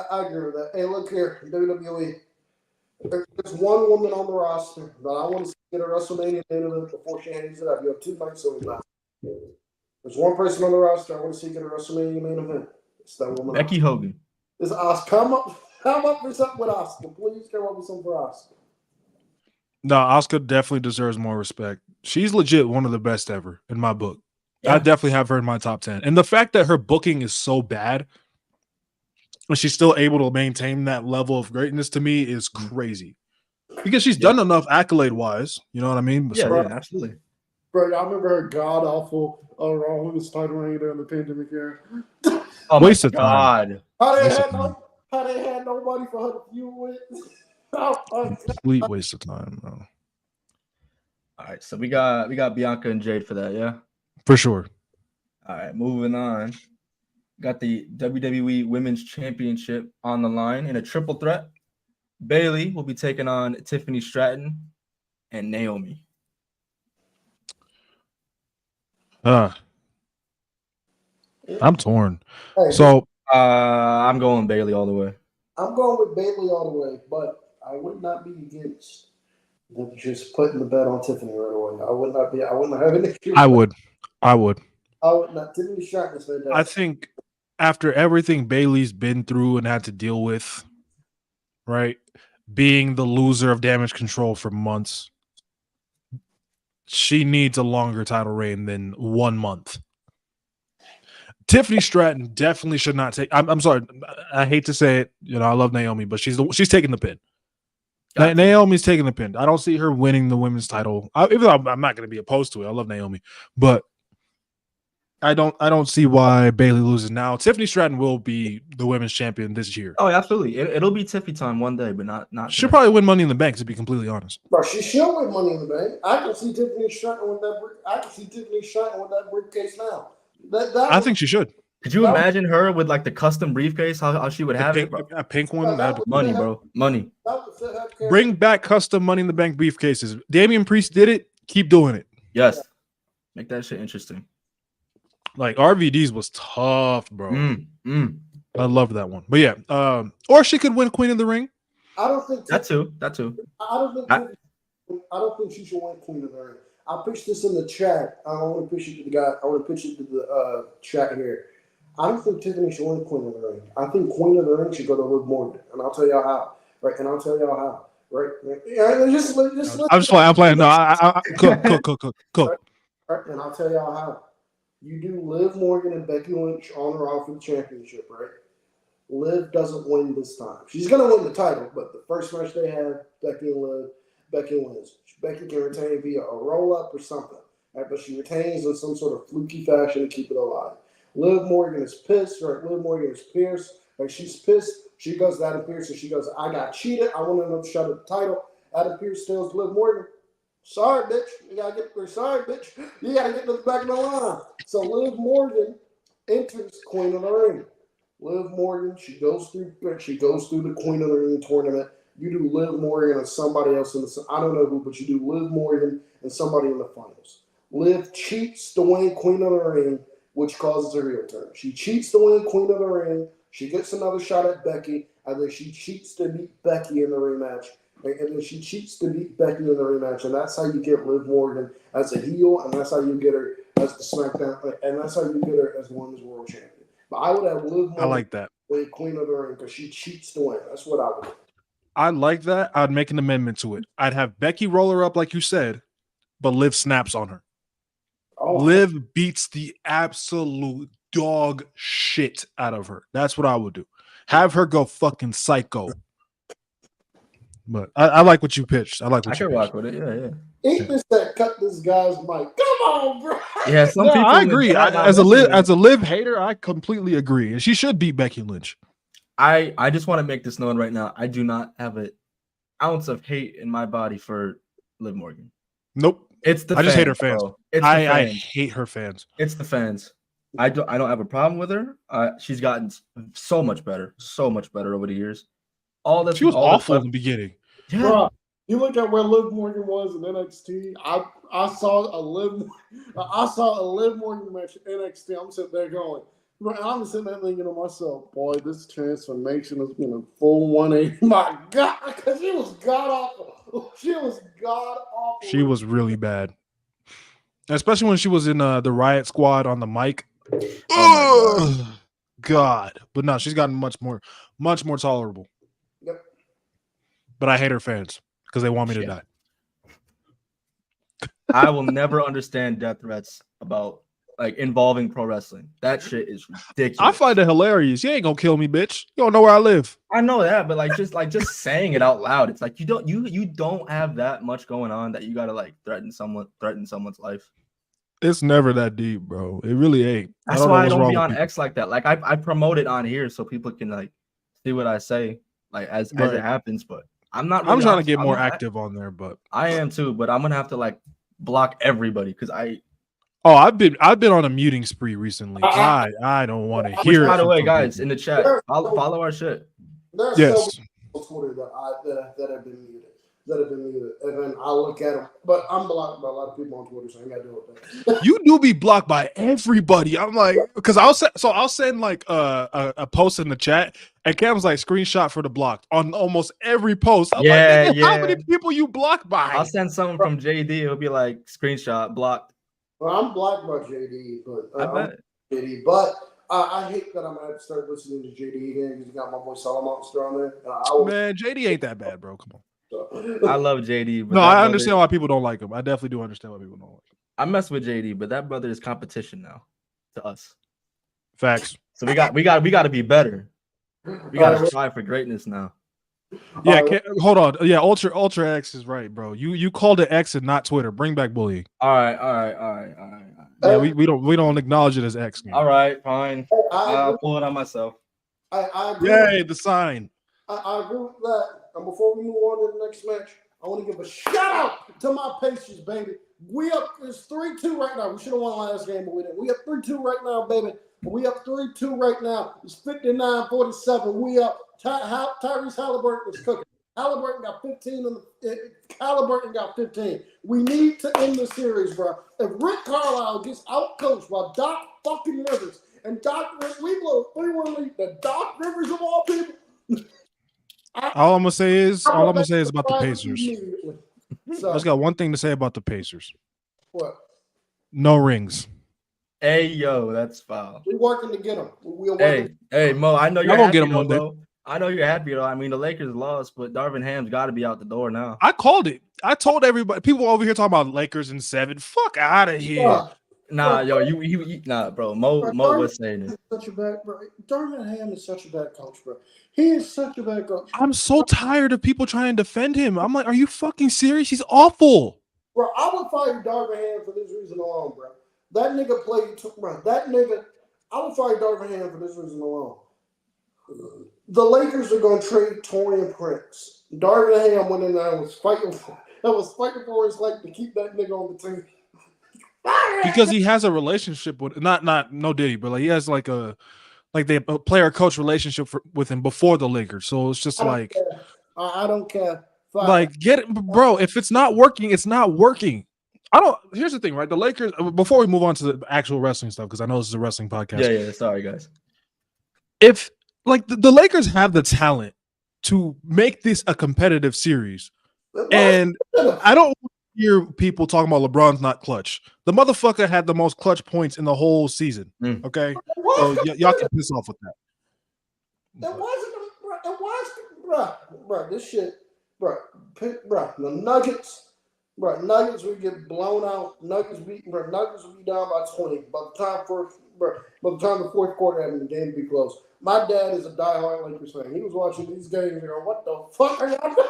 I agree with that. Hey, look here, WWE. There's one woman on the roster that I want to see get a WrestleMania main event before she hangs it up. You have 2 nights on the last. There's one person on the roster I want to see get a WrestleMania main event. It's that woman. Becky Hogan. It's Asuka. Come up for something with Asuka. Please come up with something for Asuka. No, Asuka definitely deserves more respect. She's legit one of the best ever in my book. Yeah. I definitely have her in my top 10. And the fact that her booking is so bad and she's still able to maintain that level of greatness to me is crazy. Because she's done enough accolade-wise. You know what I mean? Yeah, absolutely. Bro, I remember her god-awful Raw Women's title reign during the pandemic era. Oh, waste of time. How they had nobody for her to feud with. Complete waste of time, bro. All right, so we got Bianca and Jade for that, yeah? For sure. All right, moving on. Got the WWE Women's Championship on the line in a triple threat. Bayley will be taking on Tiffany Stratton and Naomi. I'm torn. Hey, so I'm going Bayley all the way. I'm going with Bayley all the way, but I would not be against just putting the bet on Tiffany right away. I wouldn't have an issue. I would not. Tiffany Stratton is fantastic. I think after everything Bayley's been through and had to deal with, right, being the loser of Damage Control for months, she needs a longer title reign than 1 month. Tiffany Stratton definitely should not take. I'm sorry, I hate to say it. You know, I love Naomi, but she's taking the pin. Gotcha. Naomi's taking the pin. I don't see her winning the women's title. Even though I'm not going to be opposed to it. I love Naomi, but I don't see why Bayley loses now. Tiffany Stratton will be the women's champion this year. Oh, absolutely. It'll be Tiffy time one day, but not. She'll probably win Money in the Bank, to be completely honest. Bro, she should win Money in the Bank. I can see Tiffany Stratton with that briefcase now. I think she should. Could you imagine her with like the custom briefcase? How she would have a pink one? Money, bro. Money. Bring back custom Money in the Bank briefcases. Damian Priest did it. Keep doing it. Yes. Make that shit interesting. Like RVD's was tough, bro. I love that one. But yeah, or she could win Queen of the Ring. I don't think that too. I don't think she should win Queen of the Ring. I pitched this in the chat. I don't want to pitch it to the guy. I want to pitch it to the chat here. I don't think Tiffany should win Queen of the Ring. I think Queen of the Ring should go to Liv Morgan, and I'll tell y'all how. Right, and I'll tell y'all how. Right, yeah, just I'm just playing. I'm playing. No, I cool. Right, and I'll tell y'all how. You do Liv Morgan and Becky Lynch on or off for the championship, right? Liv doesn't win this time. She's gonna win the title, but the first match they have, Becky and Liv, Becky wins. Becky can retain via a roll-up or something, right? But she retains in some sort of fluky fashion to keep it alive. Liv Morgan is pissed, right? Liv Morgan is Pierce, right? She's pissed. She goes to Adam Pearce and she goes, I got cheated. I want another shot at the title. Adam Pearce tells Liv Morgan, sorry, bitch. You gotta get to the back of the line. So Liv Morgan enters Queen of the Ring. Liv Morgan, she goes through the Queen of the Ring tournament. You do Liv Morgan and somebody else I don't know who, but you do Liv Morgan and somebody in the finals. Liv cheats to win Queen of the Ring, which causes a heel turn. She cheats to win Queen of the Ring. She gets another shot at Becky, and then she cheats to beat Becky in the rematch. And then she cheats to beat Becky in the rematch, and that's how you get Liv Morgan as a heel, and that's how you get her as the SmackDown, and that's how you get her as Women's World Champion. But I would have Liv Morgan I like that. win Queen of the Ring because she cheats to win. That's what I would do. I like that. I'd make an amendment to it. I'd have Becky roll her up like you said, but Liv snaps on her. Oh. Liv beats the absolute dog shit out of her. That's what I would do. Have her go fucking psycho. But I like what you pitched. I can rock with it. Yeah. Ain't this that cut this guy's mic? Come on, bro. Yeah, some people. I agree. As a Liv hater, I completely agree, and she should beat Becky Lynch. I just want to make this known right now. I do not have an ounce of hate in my body for Liv Morgan. Nope. It's the I just hate her fans, fans. bro. It's the I fans. hate her fans. It's the fans. I don't have a problem with her. She's gotten so much better over the years. She was awful in the beginning. Yeah. Bro, you look at where Liv Morgan was in NXT. I saw a Liv Morgan match in NXT. I'm sitting there going, bro, I'm sitting there thinking to myself, boy, this transformation has been a full 180. My God, because she was god awful. She was god awful. She was really bad, especially when she was in the Riot Squad on the mic. Oh my God. But no, she's gotten much more tolerable. Yep. But I hate her fans because they want me to die. I will never understand death threats about like involving pro wrestling. That shit is ridiculous. I find it hilarious. You ain't gonna kill me, bitch. You don't know where I live. I know that, but just saying it out loud, it's like you don't have that much going on that you gotta like threaten someone's life. It's never that deep, bro. It really ain't. That's why I don't be on X like that. Like I promote it on here so people can like see what I say, like as it happens. But I'm not. Really I'm trying to get more active on there, but I am too. But I'm gonna have to like block everybody because I've been on a muting spree recently. I don't want to hear. By the way, guys, in the chat, follow our shit. There's on Twitter that have been muted. And then I look at them, but I'm blocked by a lot of people on Twitter, so I ain't got to deal with that. You do be blocked by everybody. I'm like, because I'll send like a post in the chat, and Cam's like screenshot for the blocked on almost every post. I'm like, how many people you blocked by? I'll send something from JD. It'll be like screenshot blocked. Well, I'm blocked by JD, but I bet. JD, but I hate that I'm gonna have to start listening to JD again because you got my boy Salamonster on there. Man, JD ain't that bad, bro. Come on. I love JD. But no, I understand why people don't like him. I definitely do understand why people don't like him. I mess with JD, but that brother is competition now to us. Facts. So we got to be better. We got to strive for greatness now. Yeah, hold on. Yeah, Ultra X is right, bro. You called it X and not Twitter. Bring back bullying. All right. Yeah, we don't acknowledge it as X. Man. All right, fine. I'll pull it on myself. I agree. Yay, the sign. I agree with that. And before we move on to the next match, I want to give a shout out to my Pacers, baby. We up, it's 3-2 right now. We should have won last game, but we didn't. We up 3-2 right now, baby. We up 3-2 right now. It's 59-47. We up. Tyrese Halliburton is cooking. Halliburton got 15. Halliburton got 15. We need to end the series, bro. If Rick Carlisle gets outcoached by Doc fucking Rivers, and we blow a 3-1 lead, the Doc Rivers of all people. All I'm gonna say is about the Pacers. So, I just got one thing to say about the Pacers. What? No rings. Hey yo, that's foul. We're working to get them. Hey Mo, I know you're gonna get happy them one though. I know you're happy though. I mean, the Lakers lost, but Darvin Ham's got to be out the door now. I called it. I told everybody. People over here talking about Lakers in 7. Fuck out of here. Nah, yo, you nah, bro. Mo was saying it. Such a bad, bro. Darvin Ham is such a bad coach, bro. He is such a bad coach. I'm so tired of people trying to defend him. I'm like, are you fucking serious? He's awful. Bro, I would fire Darvin Ham for this reason alone, bro. That nigga played, bro. That nigga, I would fire Darvin Ham for this reason alone. The Lakers are going to trade Torian Prince. Darvin Ham went in there and was fighting for his life to keep that nigga on the team. Because he has a relationship with not no Diddy, but like he has like a player coach relationship with him before the Lakers. So it's just I don't care. Fine. Like get it, bro. If it's not working, it's not working. Here's the thing, right? The Lakers. Before we move on to the actual wrestling stuff, because I know this is a wrestling podcast. Yeah. Sorry, guys. If like the Lakers have the talent to make this a competitive series, and I don't hear people talking about LeBron's not clutch. The motherfucker had the most clutch points in the whole season. Okay, so y'all can piss off with that. It wasn't, bro. This shit, bro. The Nuggets, we get blown out. Nuggets will be down by 20. By the time the fourth quarter happened, the game be close. My dad is a diehard Lakers fan. He was watching these games and going, "What the fuck are y'all doing?"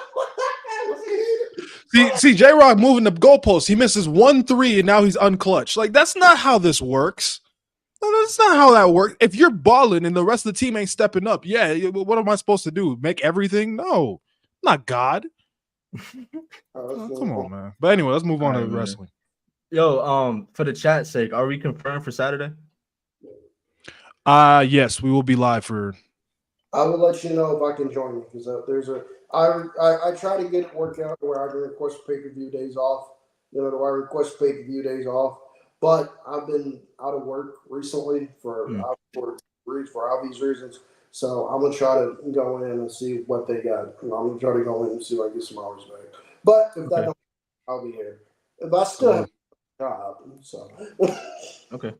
See, J-Rock moving the goalposts. He misses 1 3 and now he's unclutched. Like, that's not how this works. No, that's not how that works. If you're balling and the rest of the team ain't stepping up, yeah, what am I supposed to do? Make everything? No, I'm not God. Come on, man. But anyway, let's move on to wrestling. Yo, for the chat's sake, are we confirmed for Saturday? Yes, we will be live for. I will let you know if I can join you because I try to get it worked out where I can request pay-per-view days off. Do I request pay-per-view days off? But I've been out of work recently for obvious reasons. So I'm gonna try to go in and see what they got. I'm gonna try to go in and see if I get some hours back. But if that don't, I'll be here. If I still have a job, so Okay.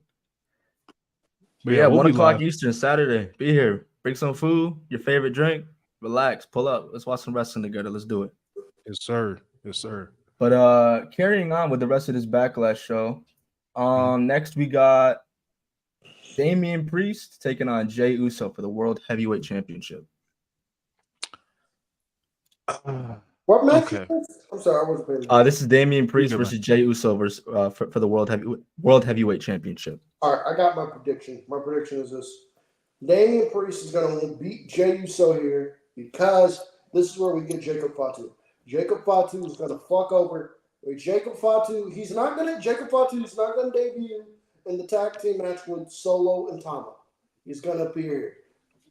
But yeah, we'll 1 o'clock live. Eastern Saturday. Be here. Bring some food, your favorite drink. Relax, pull up. Let's watch some wrestling together. Let's do it. Yes, sir. Yes, sir. But carrying on with the rest of this Backlash show. Next we got Damian Priest taking on Jey Uso for the World Heavyweight Championship. what match? Okay. I'm sorry, I wasn't paying attention. This is Damian Priest versus Jey Uso versus, for the World Heavyweight Championship. All right, I got my prediction. My prediction is this: Damian Priest is going to beat Jey Uso here because this is where we get Jacob Fatu. Jacob Fatu is going to fuck over Jacob Fatu. Jacob Fatu is not going to debut in the tag team match with Solo and Tama. He's going to appear here.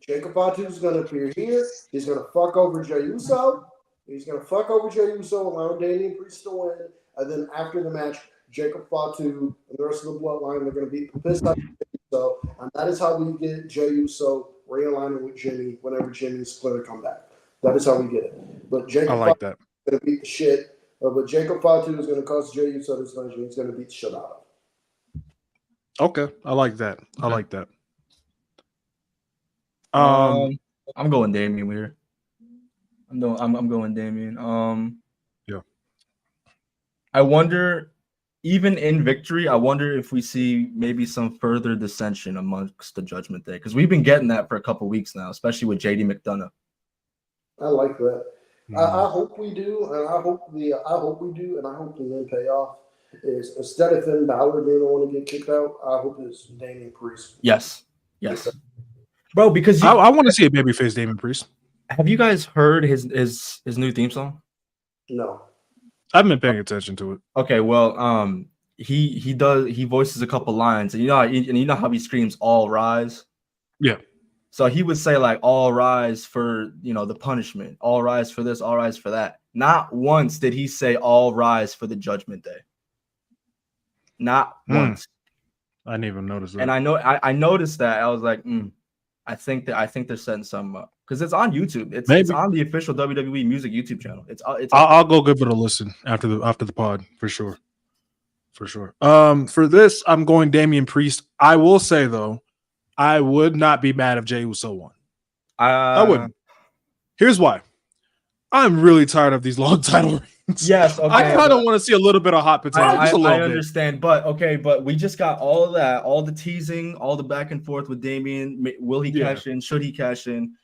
Jacob Fatu is going to appear here. He's going to fuck over Jey Uso. He's going to fuck over Jey Uso, allow Damian Priest to win, and then after the match, Jacob Fatu and the rest of the bloodline, they're going to beat the piss out of Jey Uso, and that is how we get Jey Uso realigning with Jimmy whenever Jimmy's going to come back. That is how we get it. But Jacob I like Fatu that. is going to beat the shit. But Jacob Fatu is going to cause Jey Uso this match, and he's going to beat the shit out of him. Okay, I like that. I like that. I'm going Damian here. I'm going Damian. Yeah. I wonder, even in victory, I wonder if we see maybe some further dissension amongst the Judgment Day, because we've been getting that for a couple weeks now, especially with JD McDonough. I like that. I hope we do, and I hope the main payoff is instead of Finn Balor being the one to get kicked out, I hope it's Damian Priest. Yes. Bro, because I want to see a babyface Damian Priest. Have you guys heard his new theme song? No. I've been paying attention to it. Okay, well, he voices a couple lines, and you know how he screams "All rise." Yeah. So he would say like "All rise for the punishment," "All rise for this," "All rise for that." Not once did he say "All rise for the Judgment Day." Not once. I didn't even notice that. And I noticed that. I was like, I think they're setting something up because it's on YouTube. It's on the official WWE Music YouTube channel. I'll go give it a listen after the pod for sure. For this, I'm going Damian Priest. I will say though, I would not be mad if Jey Uso won. I wouldn't. Here's why. I'm really tired of these long title reigns. Yes, okay. I kind of want to see a little bit of hot potato. I understand, but we just got all of that, all the teasing, all the back and forth with Damian. Will he cash in? Should he cash in?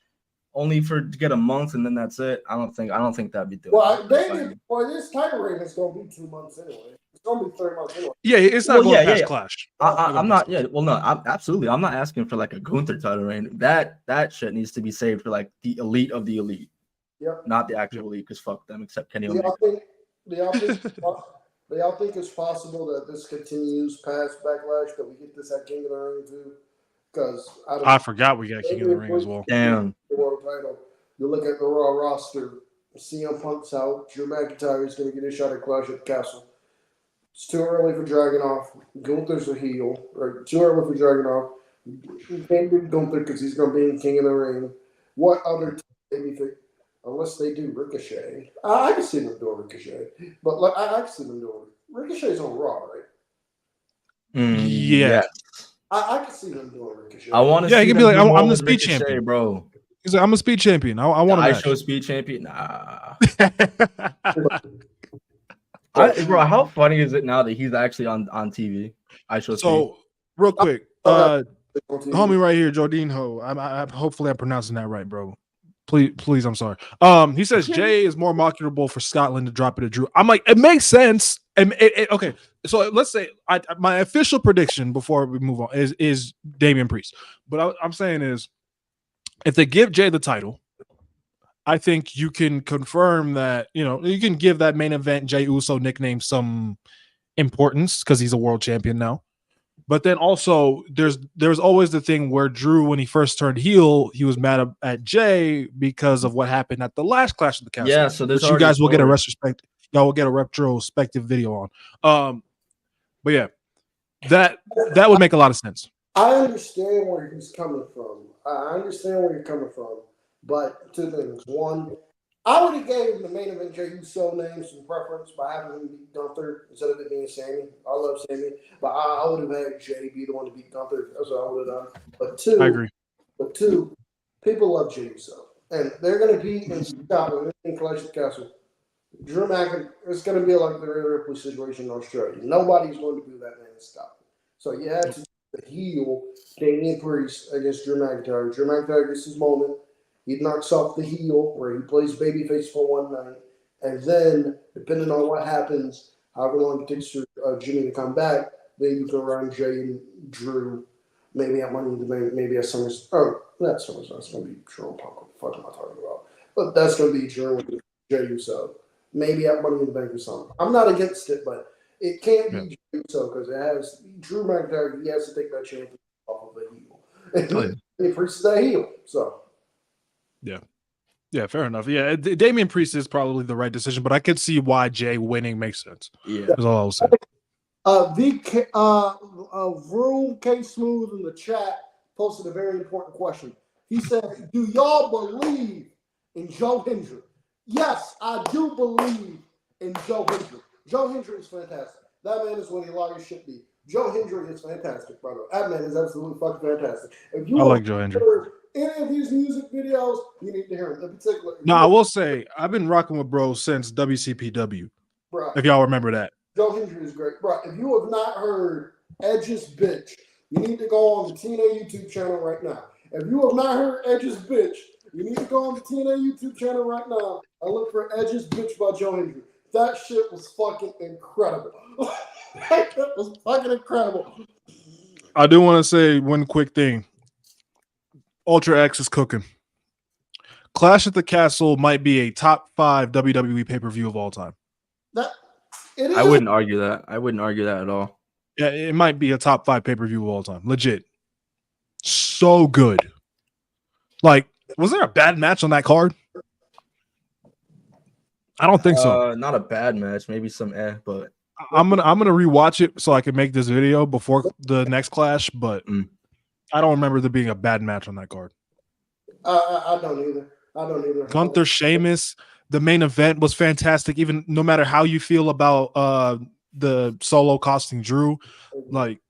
Only to get a month and then that's it. I don't think that'd be doing. Well, Damian, this title reign is going to be 2 months anyway. It's going to be 3 months anyway. Yeah, it's not going past Clash. I'm not. Yeah, well, no, absolutely. I'm not asking for like a Gunther title reign. That shit needs to be saved for like the elite of the elite. Yep. Not the actual elite, because fuck them, except Kenny Omega. Do y'all think it's possible that this continues past Backlash, that we get this at King of the Ring too? Because I forgot we got King of the Ring as well. Damn. The world title. You look at the Raw roster. CM Punk's out. Drew McIntyre is going to get a shot at Clash at the Castle. It's too early for Dragunov. Gunther's a heel. Or too early for Dragunov. You can't do Gunther because he's going to be in King of the Ring. What other babyface? Unless they do Ricochet. I can see them doing Ricochet. But I can see them doing Ricochet's on Raw, right? Yeah. I can see them doing Ricochet. I want to see he can be like, I'm the speed champion, bro. He's like, I'm a speed champion. I want to show speed champion. Nah. Bro, how funny is it now that he's actually on TV? So, real quick, homie right here, Jordinho. Hopefully I'm pronouncing that right, bro. Please, I'm sorry. He says Jay is more marketable for Scotland to drop it to Drew. I'm like, it makes sense. And okay, so let's say my official prediction before we move on is Damian Priest. But I'm saying is, if they give Jay the title, I think you can confirm that you can give that main event Jey Uso nickname some importance because he's a world champion now. But then also there's always the thing where Drew, when he first turned heel, he was mad at Jay because of what happened at the last Clash of the Castle. Yeah, so there's which you already guys will get a story. retrospective. Y'all will get a retrospective video on. But yeah, that would make a lot of sense. I understand where he's coming from. I understand where you're coming from. But two things. One, I would have gave the main event Jey Uso name some preference by having him beat Gunther instead of it being Sammy. I love Sammy, but I would have had Jay be the one to beat Gunther. That's what I would have done. But two, I agree. But two, people love Jey Uso, and they're going to be in Scotland in Clash of the Castle. Drew McIntyre, it's going to be like the Rhea Ripley situation in Australia. Nobody's going to do that man in Scotland. So you have to the heel Damian Priest against Drew McIntyre. Drew McIntyre gets his moment. He knocks off the heel where he plays babyface for one night. And then, depending on what happens, however long it takes for Jimmy to come back, then you can run Jay and Drew, maybe at Money in the Bank, maybe at SummerSlam. Oh, that's SummerSlam. That's going to be Drew Punk. What the fuck am I talking about? But that's going to be Drew and Jey Uso. Maybe at Money in the Bank or something. I'm not against it, but it can't be Jey Uso because it has Drew McIntyre. He has to take that championship off of the heel. And he Priest that heel. So. Yeah, fair enough. Yeah, Damian Priest is probably the right decision, but I could see why Jay winning makes sense. Yeah, that's all I was saying. Room K Smooth in the chat posted a very important question. He said, "Do y'all believe in Joe Hendry?" Yes, I do believe in Joe Hendry. Joe Hendry is fantastic. That man is what Elias should be. Joe Hendry is fantastic, brother. That man is absolutely fucking fantastic. If you I like Joe Hendry. Any of these music videos, you need to hear them. In particular, no, I will say I've been rocking with bro since WCPW. Bro, if y'all remember that. Joe Hendry is great, bro. If you have not heard Edge's Bitch, you need to go on the TNA YouTube channel right now. If you have not heard Edge's Bitch, you need to go on the TNA YouTube channel right now and look for Edge's Bitch by Joe Hendry. That shit was fucking incredible. That was fucking incredible. I do want to say one quick thing. Ultra X is cooking. Clash at the Castle might be a top 5 WWE pay-per-view of all time. I wouldn't argue that. I wouldn't argue that at all. Yeah, it might be a top 5 pay-per-view of all time. Legit. So good. Like, was there a bad match on that card? I don't think so. Not a bad match. Maybe some but I'm gonna rewatch it so I can make this video before the next Clash, but I don't remember there being a bad match on that card. I don't either. Gunther, Sheamus, the main event was fantastic. Even no matter how you feel about the solo costing Drew, like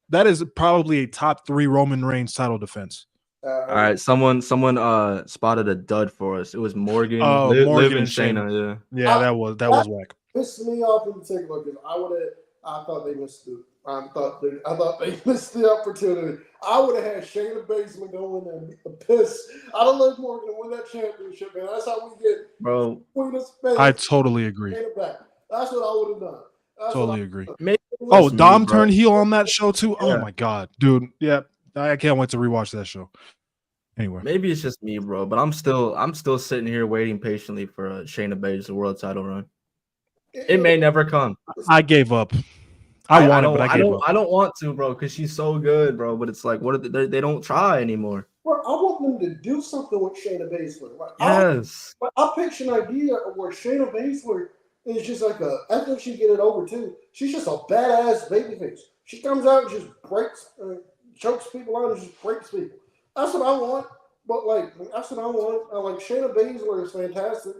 that is probably a top 3 Roman Reigns title defense. All right, someone spotted a dud for us. It was Morgan, Morgan and Shayna. Yeah, that was whack. Pissed me off in particular because I thought they missed it. I thought they missed the opportunity. I would have had Shayna Baszler go in there and beat the piss out of Liv Morgan and win that championship, man. That's how we get bro. I totally agree. That's what I would have done. Totally agree. Maybe Dom turned heel on that show too. Yeah. Oh my god, dude. Yeah, I can't wait to rewatch that show. Anyway, maybe it's just me, bro, but I'm still sitting here waiting patiently for a Shayna Baszler world title run. It may never come. I gave up. I want it, but I gave up. I don't want to, bro, because she's so good, bro. But it's like, they don't try anymore. Bro, I want them to do something with Shayna Baszler. Like, yes. I picture an idea of where Shayna Baszler is just like I think she'd get it over too. She's just a badass babyface. She comes out and just breaks, chokes people out and just breaks people. That's what I want. But that's what I want. Like Shayna Baszler is fantastic.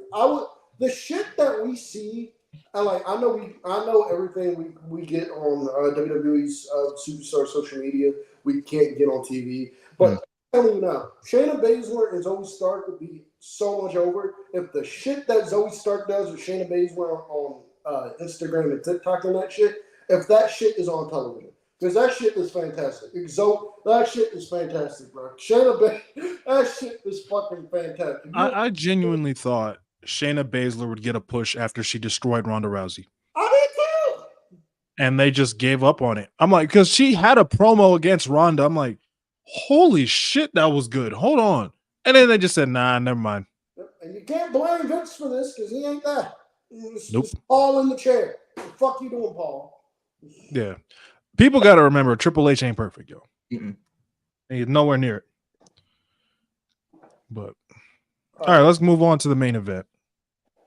The shit that we see. And I know everything we get on WWE's Superstar social media, we can't get on TV. But I'm telling you now, Shayna Baszler and Zoe Stark would be so much over if the shit that Zoe Stark does with Shayna Baszler on Instagram and TikTok and that shit, if that shit is on television. Because that shit is fantastic. That shit is fantastic, bro. Shayna Baszler, that shit is fucking fantastic. I genuinely thought Shayna Baszler would get a push after she destroyed Ronda Rousey. I did too. And they just gave up on it. I'm like, because she had a promo against Ronda. I'm like, holy shit, that was good. Hold on. And then they just said, nah, never mind. And you can't blame Vince for this because he ain't that. Nope. Paul in the chair. What the fuck you doing, Paul? Yeah. People got to remember Triple H ain't perfect, yo. He's nowhere near it. But all right, let's move on to the main event.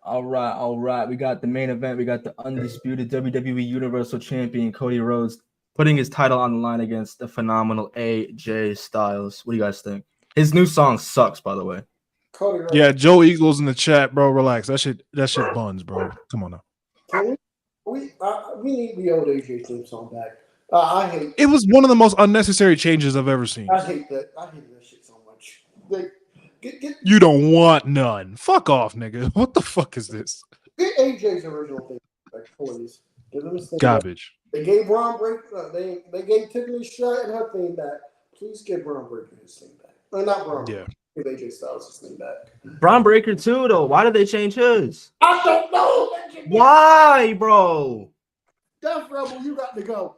All right. We got the main event. We got the undisputed WWE Universal Champion Cody Rhodes putting his title on the line against the phenomenal AJ Styles. What do you guys think? His new song sucks, by the way. Cody Rhodes. Yeah, Joe Eagles in the chat, bro. Relax. That shit buns, bro. Come on now. Can we need the old AJ theme song back. I hate it. Was one of the most unnecessary changes I've ever seen. I hate that shit so much. You don't want none. Fuck off, nigga. What the fuck is this? Get AJ's original thing back, please. Give him his thing Garbage. Back. They gave Braun Breaker. They gave Tiffany Stratton her thing back. Please give Braun Breaker his thing back. Or not Braun. Yeah. Give AJ Styles his thing back. Braun Breaker too, though. Why did they change his? I don't know. Why, bro? Death Rebel, you got to go.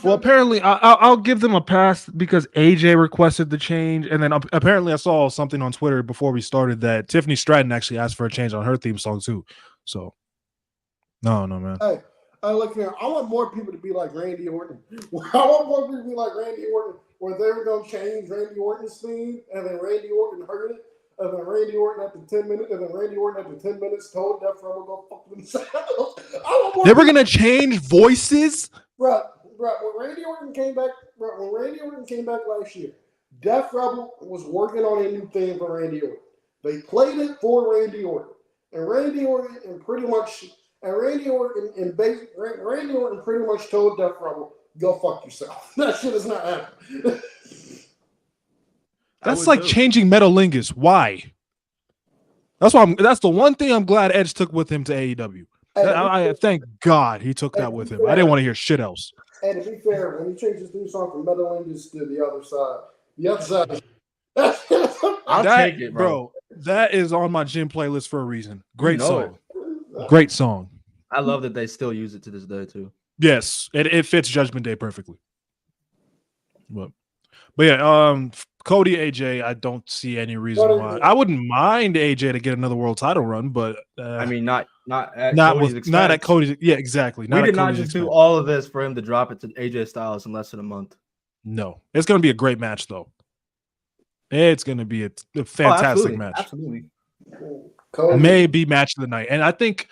Well, apparently, I'll give them a pass because AJ requested the change, and then apparently I saw something on Twitter before we started that Tiffany Stratton actually asked for a change on her theme song too. So, no, man. Hey, look here. I want more people to be like Randy Orton. I want more people to be like Randy Orton, where they were going to change Randy Orton's theme, and then Randy Orton heard it, and then Randy Orton after 10 minutes, told Death Rebel go fuck themselves. They were going to change voices? Right. When Randy Orton came back last year, Death Rebel was working on a new theme for Randy Orton. They played it for Randy Orton, and Randy Orton pretty much told Death Rebel, "Go fuck yourself." That shit is not happening. That's like changing Metalingus. Why? That's the one thing I'm glad Edge took with him to AEW. I thank God he took that with him. I didn't want to hear shit else. And to be fair, when he changed his new song from Metalingus to the other side, I'll take it, bro. That is on my gym playlist for a reason. Great song. Great song. I love that they still use it to this day too. Yes, it fits Judgment Day perfectly. But yeah, Cody AJ, I don't see any reason why. I wouldn't mind AJ to get another world title run, but I mean, not at Cody's. Yeah, exactly. We did not just do all of this for him to drop it to AJ Styles in less than a month. No, it's going to be a great match, though. It's going to be a fantastic match. Absolutely. Maybe match of the night, and I think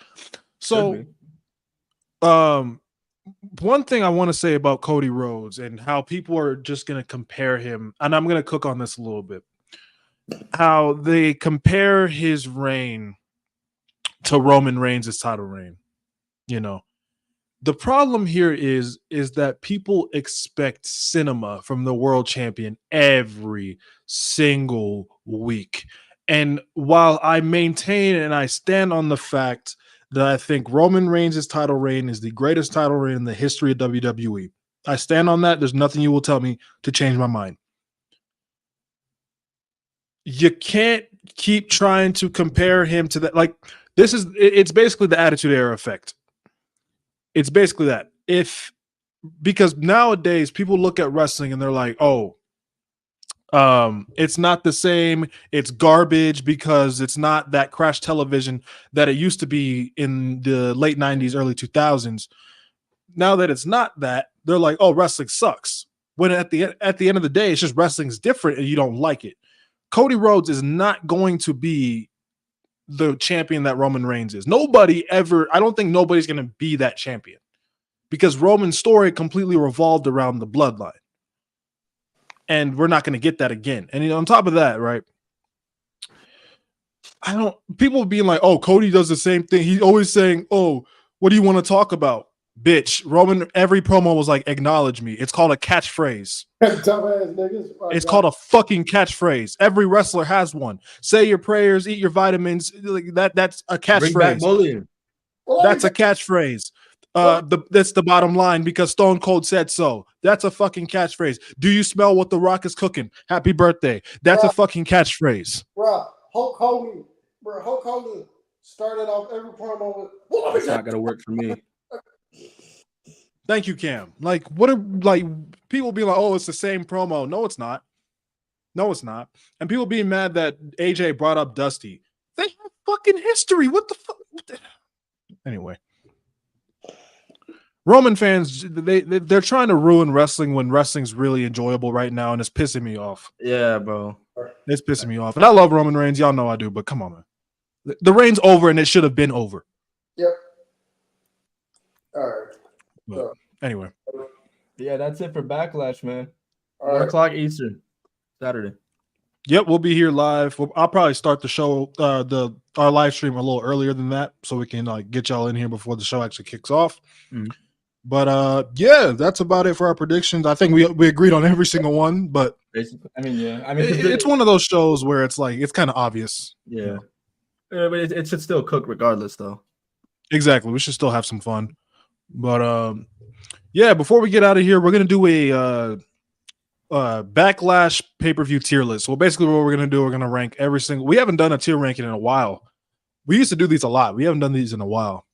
so. One thing I want to say about Cody Rhodes and how people are just going to compare him, and I'm going to cook on this a little bit, how they compare his reign to Roman Reigns' title reign. You know, the problem here is that people expect cinema from the world champion every single week. And while I maintain and I stand on the fact that I think Roman Reigns' title reign is the greatest title reign in the history of WWE. I stand on that. There's nothing you will tell me to change my mind. You can't keep trying to compare him to that. Like, it's basically the Attitude Era effect. It's basically that. Because nowadays people look at wrestling and they're like, oh, it's not the same. It's garbage because it's not that crash television that it used to be in the late 90s, early 2000s. Now that it's not that, they're like, oh, wrestling sucks. When at the end of the day, it's just wrestling's different and you don't like it. Cody Rhodes is not going to be the champion that Roman Reigns is. I don't think nobody's going to be that champion because Roman's story completely revolved around the bloodline. And we're not going to get that again. And on top of that, right? People being like, oh, Cody does the same thing. He's always saying, oh, what do you want to talk about? Bitch, Roman, every promo was like, acknowledge me. It's called a catchphrase. It's called a fucking catchphrase. Every wrestler has one. Say your prayers, eat your vitamins. That's a catchphrase. That's a catchphrase. That's the bottom line because Stone Cold said so. That's a fucking catchphrase. Do you smell what The Rock is cooking? Happy birthday. That's a fucking catchphrase. Bro, Hulk Hogan started off every promo with, it's not gonna work for me. Thank you, Cam. Like, people be like, oh, it's the same promo. No, it's not. And people being mad that AJ brought up Dusty. They have fucking history. What the fuck? Anyway. Roman fans, they're trying to ruin wrestling when wrestling's really enjoyable right now, and it's pissing me off. Yeah, bro. It's pissing me off. And I love Roman Reigns. Y'all know I do, but come on, man. The reign's over, and it should have been over. Yep. All right. But anyway. Yeah, that's it for Backlash, man. All 1 right. o'clock Eastern, Saturday. Yep, we'll be here live. I'll probably start the show, our live stream a little earlier than that, so we can get y'all in here before the show actually kicks off. Mm. But yeah, that's about it for our predictions. I think we agreed on every single one, but Basically, I mean, it's one of those shows where it's like it's kind of obvious. Yeah, but it should still cook regardless, though. Exactly, we should still have some fun. But yeah, before we get out of here, we're gonna do a Backlash pay-per-view tier list. Well, basically, what we're gonna do, we're gonna rank every single. We haven't done a tier ranking in a while. We used to do these a lot. We haven't done these in a while.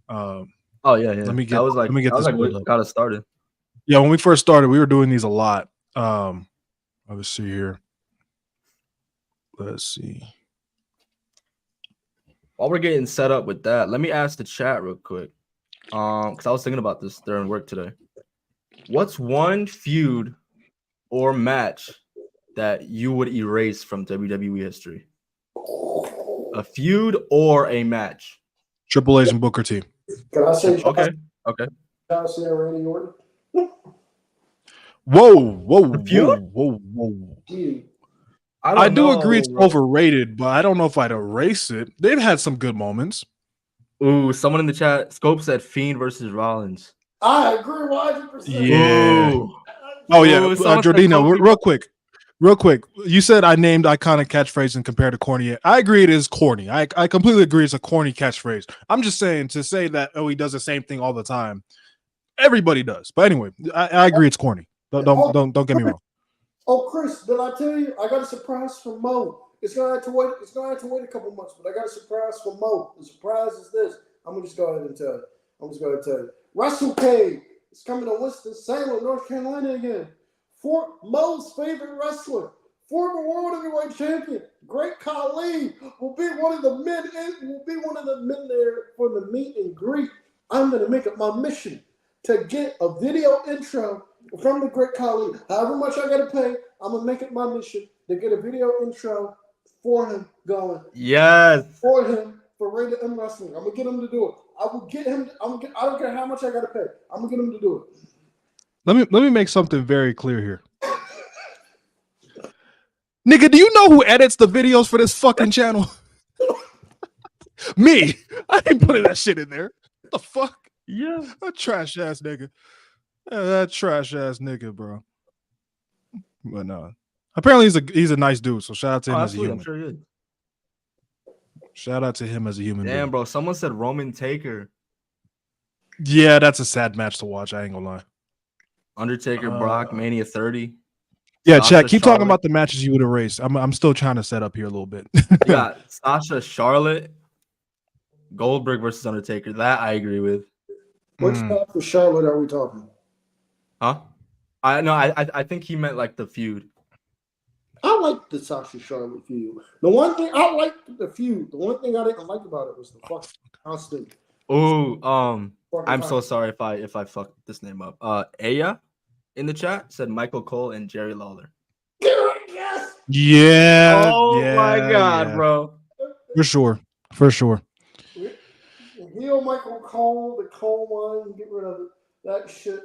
Oh yeah. Let me get this what got us started. Yeah, when we first started, we were doing these a lot. Let's see here. Let's see. While we're getting set up with that, let me ask the chat real quick. Because I was thinking about this during work today. What's one feud or match that you would erase from WWE history? A feud or a match? Triple H and Booker T. Can I say Okay. John Cena, Randy Orton? Whoa. Dude. I do agree it's overrated, but I don't know if I'd erase it. They've had some good moments. Ooh, someone in the chat, Scope said Fiend versus Rollins. I agree 100%. Yeah. Ooh. Oh yeah, Someone said Jordino, Kofi. real quick. You said I named iconic catchphrase and compared to corny. I agree it is corny. I completely agree it's a corny catchphrase. I'm just saying to say that he does the same thing all the time. Everybody does. But anyway, I agree it's corny. Don't get me wrong. Oh, Chris, did I tell you I got a surprise from Mo? It's gonna have to wait a couple months, but I got a surprise from Mo. The surprise is this. I'm gonna just go ahead and tell you. WrestleCade is coming to Winston-Salem, North Carolina again. For Mo's favorite wrestler, former World Heavyweight Champion, Great Khali, will be one of the men there for the meet and greet. I'm gonna make it my mission to get a video intro from the Great Khali. However much I gotta pay, I'm gonna make it my mission to get a video intro for him going. Yes. For him for Rated M Wrestling. I'm gonna get him to do it. I will get him. I don't care how much I gotta pay. I'm gonna get him to do it. Let me make something very clear here. Nigga, do you know who edits the videos for this fucking channel? Me. I ain't putting that shit in there. What the fuck? Yeah. That trash ass nigga. That trash ass nigga, bro. But no. Apparently he's a nice dude, so shout out to him as a human. I'm sure he is. Shout out to him as a human being. Damn, bro. Someone said Roman Taker. Yeah, that's a sad match to watch. I ain't gonna lie. Undertaker, Brock, Mania 30. Yeah, Sasha, chat. Keep talking Charlotte. about the matches you would erase. I'm still trying to set up here a little bit. You got Sasha, Charlotte, Goldberg versus Undertaker. That I agree with. Which part for Charlotte are we talking? Huh? I think he meant like the feud. I like the Sasha Charlotte feud. The one thing I liked the feud. The one thing I didn't like about it was the fucking constant. Ooh, I'm so sorry if I fucked this name up. Aya in the chat said Michael Cole and Jerry Lawler. Yes. Yeah. Oh yeah, my god, yeah. bro. For sure. Heal Michael Cole, the Cole line, get rid of it. That shit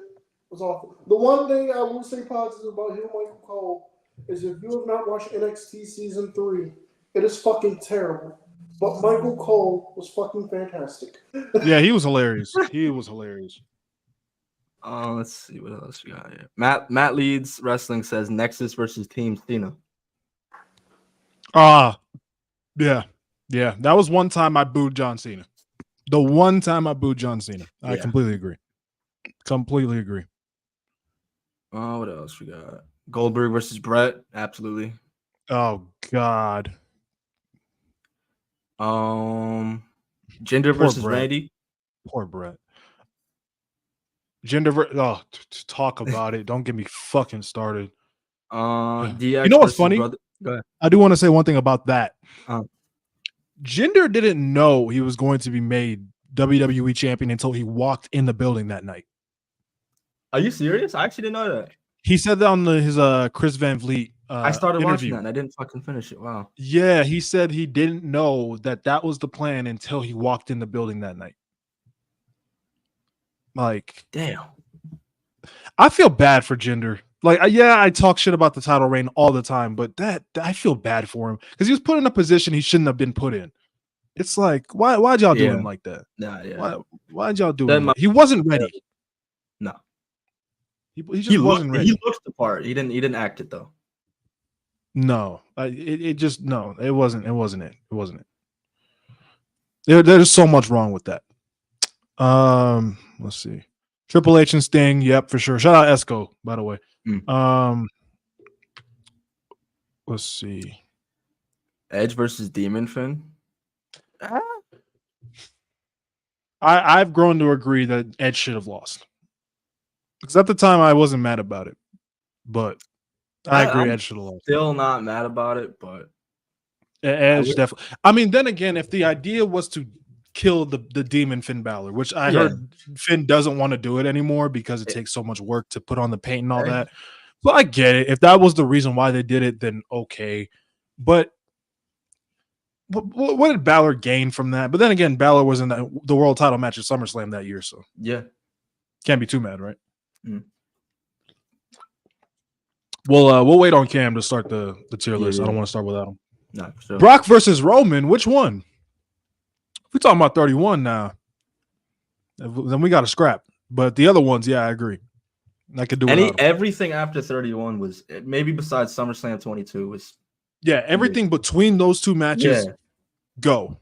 was awful. The one thing I will say positive about Heal Michael Cole is if you have not watched NXT Season 3, it is fucking terrible. But Michael Cole was fucking fantastic. Yeah, he was hilarious. Let's see what else we got here. Matt Leeds Wrestling says Nexus versus Team Cena. Yeah. That was one time I booed John Cena. The one time I booed John Cena. I completely agree. Oh, what else we got? Goldberg versus Brett. Absolutely. Oh God. Jinder Poor versus Brett. Randy. Poor Brett. Talk about it. Don't get me fucking started. DX you know what's funny? Go ahead. I do want to say one thing about that. Jinder didn't know he was going to be made WWE champion until he walked in the building that night. Are you serious? I actually didn't know that. He said that on his Chris Van Vliet I started interview. watching that and I didn't fucking finish it. Wow. Yeah, he said he didn't know that was the plan until he walked in the building that night. Like, damn. I feel bad for Jinder. Like, yeah, I talk shit about the title reign all the time, but that I feel bad for him because he was put in a position he shouldn't have been put in. It's like, why'd y'all do him like that? Nah, yeah. Why'd y'all do him? He wasn't ready. No. He just wasn't ready. He looked the part. He didn't act it though. No, it wasn't it. There's so much wrong with that. Let's see. Triple H and Sting, yep, for sure. Shout out Esco, by the way. Let's see. Edge versus Demon Finn. I've grown to agree that Edge should have lost. Because at the time I wasn't mad about it. But I agree Edge should have lost. Still not mad about it, but Edge definitely. I mean, then again, if the idea was to kill the demon Finn Balor, which I heard Finn doesn't want to do it anymore because it takes so much work to put on the paint and all that. But I get it. If that was the reason why they did it, then okay. But what did Balor gain from that? But then again, Balor was in the world title match at SummerSlam that year, so yeah, can't be too mad, right? We'll wait on Cam to start the tier list. I don't want to start without him. No, for sure. Brock versus Roman. Which one? We're talking about 31 now. Then we got to scrap. But the other ones, yeah, I agree. I could do everything after 31 was maybe besides SummerSlam 22 was. Yeah, everything between those two matches, go.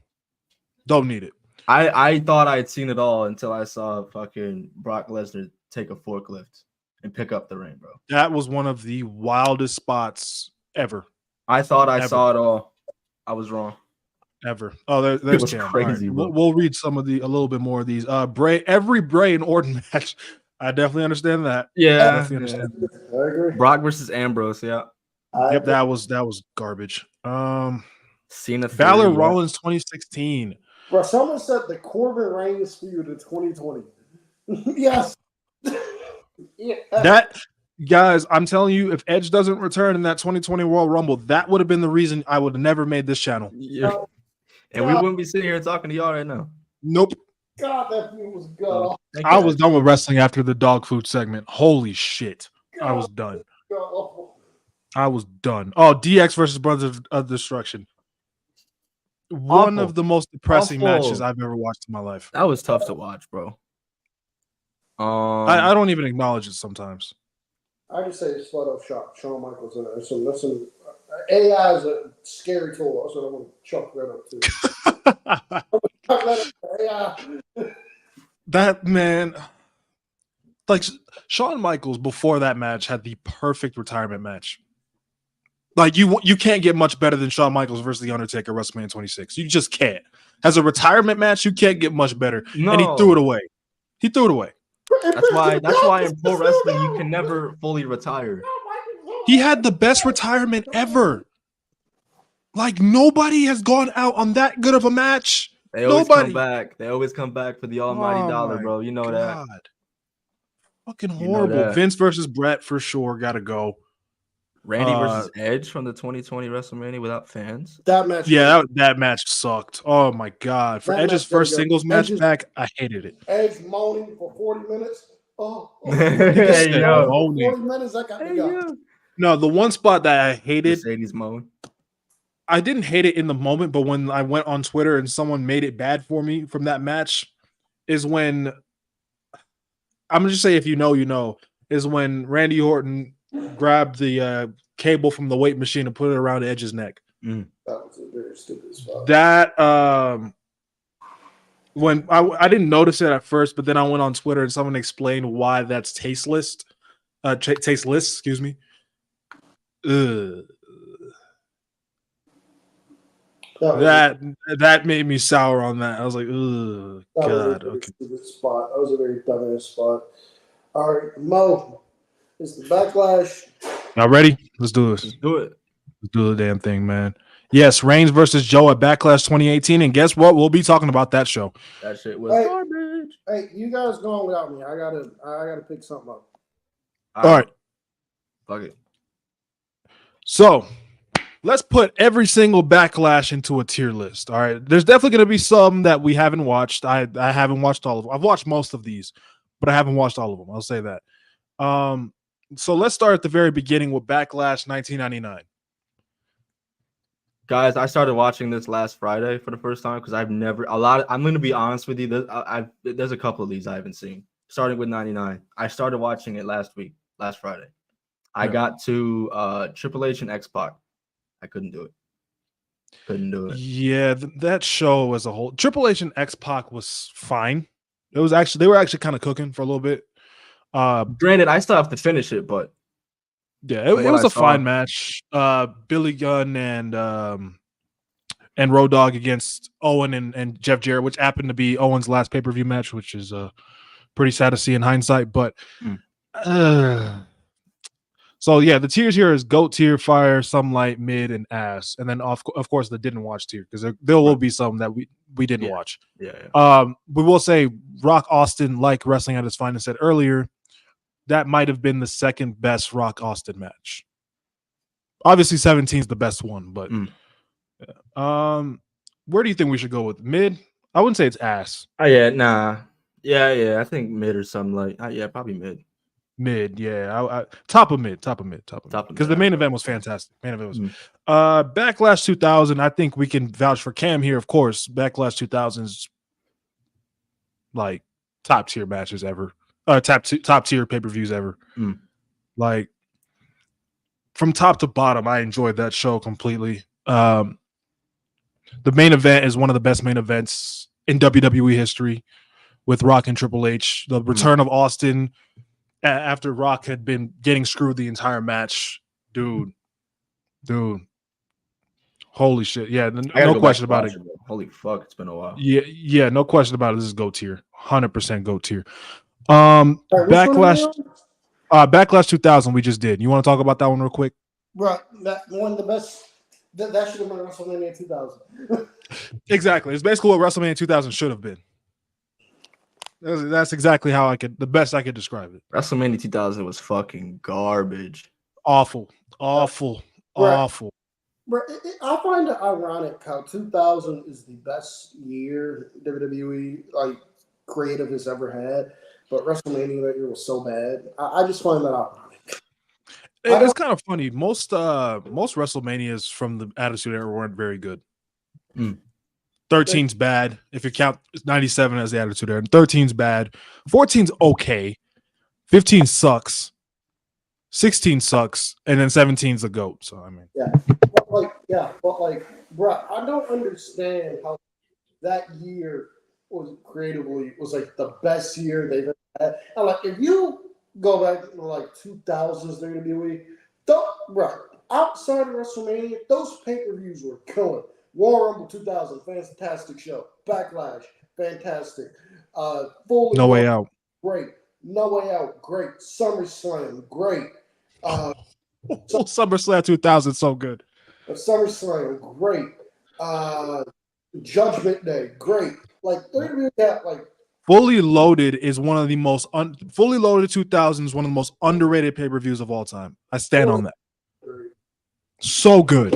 Don't need it. I thought I had seen it all until I saw fucking Brock Lesnar take a forklift and pick up the ring, bro. That was one of the wildest spots ever. I thought I saw it all. I was wrong. Ever. Oh, there's Cam. Crazy. Right. We'll read a little bit more of these. Every Bray and Orton match. I definitely understand that. Yeah, I definitely understand that. I agree. Brock versus Ambrose. Yeah. Yep, that was garbage. Cena Balor Rollins 2016. Bro, someone said the Corbin Reigns feud in 2020. Yes. Yeah. That, guys, I'm telling you, if Edge doesn't return in that 2020 Royal Rumble, that would have been the reason I would have never made this channel. Yeah. And we wouldn't be sitting here talking to y'all right now. Nope. God, that feud was good. I was done with wrestling after the dog food segment. Holy shit. I was done. I was done. Oh, DX versus Brothers of Destruction. One of the most depressing matches I've ever watched in my life. That was tough to watch, bro. I don't even acknowledge it sometimes. I just say it's Photoshop. Shawn Michaels in there. So listen, AI is a scary tool. That's what I'm going to chuck that up to. That man, like Shawn Michaels before that match had the perfect retirement match. Like you can't get much better than Shawn Michaels versus The Undertaker WrestleMania 26. You just can't. As a retirement match, you can't get much better. No. And he threw it away. That's why in pro wrestling you can never fully retire. He had the best retirement ever. Like nobody has gone out on that good of a match. They always come back. They always come back for the almighty dollar, bro. You know that. Fucking horrible. You know Vince versus Brett for sure. Gotta go. Randy versus Edge from the 2020 WrestleMania without fans. That match. Yeah, that match sucked. Oh my god! For Edge's first singles match back, I hated it. Edge moaning for 40 minutes. Oh, 40 minutes. I got to go. No, the one spot that I hated. Mercedes moan. I didn't hate it in the moment, but when I went on Twitter and someone made it bad for me from that match, is when I'm gonna just say if you know, you know, is when Randy Orton grabbed the cable from the weight machine and put it around Edge's neck. That was a very stupid spot. That when I didn't notice it at first, but then I went on Twitter and someone explained why that's tasteless. Tasteless, excuse me. That made me sour on that. I was like, ugh, God. Okay. Spot. That was a very dumbass spot. All right, Mo. It's the Backlash. Y'all ready? Let's do this. Let's do it. Let's do the damn thing, man. Yes, Reigns versus Joe at Backlash 2018. And guess what? We'll be talking about that show. That shit was garbage. Hey, you guys going without me. I gotta pick something up. All right. Fuck it. So let's put every single Backlash into a tier list. All right. There's definitely going to be some that we haven't watched. I haven't watched all of them. I've watched most of these, but I haven't watched all of them. I'll say that. So let's start at the very beginning with Backlash 1999. Guys, I started watching this last Friday for the first time because I'm going to be honest with you. There's a couple of these I haven't seen. Starting with 99. I started watching it last Friday. I got to Triple H and X-Pac. I couldn't do it. Yeah, that show as a whole. Triple H and X-Pac was fine. They were actually kind of cooking for a little bit. Granted, I still have to finish it, but yeah, it was a fine match. Billy Gunn and Road Dogg against Owen and Jeff Jarrett, which happened to be Owen's last pay-per-view match, which is pretty sad to see in hindsight. But so yeah, the tiers here is GOAT tier, Fire, Some Light, Mid, and Ass, and then of course the didn't watch tier because there will be some that we didn't watch. Yeah. We will say Rock Austin, like Wrestling at its Finest said earlier, that might have been the second best Rock Austin match. Obviously, 17 is the best one, but where do you think we should go with Mid? I wouldn't say it's Ass. Oh yeah, nah. Yeah. I think Mid or Some Light. Yeah, probably Mid. Mid, yeah. Top of mid. Because the main event was fantastic. Backlash 2000. I think we can vouch for Cam here, of course. Backlash 2000's like top tier matches ever. Top tier pay-per-views ever. Like from top to bottom, I enjoyed that show completely. The main event is one of the best main events in WWE history with Rock and Triple H. The return of Austin after Rock had been getting screwed the entire match. Dude. Holy shit. Yeah, no question about it. Holy fuck, it's been a while. Yeah, no question about it. This is GOAT tier. 100% GOAT tier. Backlash 2000 we just did. You want to talk about that one real quick? Right. That one of the best. That should have been WrestleMania 2000. Exactly. It's basically what WrestleMania 2000 should have been. That's exactly how the best I could describe it. WrestleMania 2000 was fucking garbage. Awful. Right. I find it ironic how 2000 is the best year WWE creative has ever had, but WrestleMania that year was so bad. I just find that ironic. It's kind of funny. Most WrestleManias from the Attitude Era weren't very good. 13's bad. If you count 97 as the Attitude Era, 13's bad. 14's okay. 15 sucks. 16 sucks, and then 17's a GOAT. So I mean, bro, I don't understand how that year was like the best year they've ever had. And like, if you go back to like 2000s WWE, outside of WrestleMania, those pay-per-views were killing. War Rumble 2000, fantastic show. Backlash, fantastic. No Way Out, great. No Way Out, great. SummerSlam, great. SummerSlam 2000, so good. SummerSlam, great. Judgment Day, great. Like, Fully Loaded is one of the most Fully Loaded 2000 is one of the most underrated pay-per-views of all time. I stand on that. So good.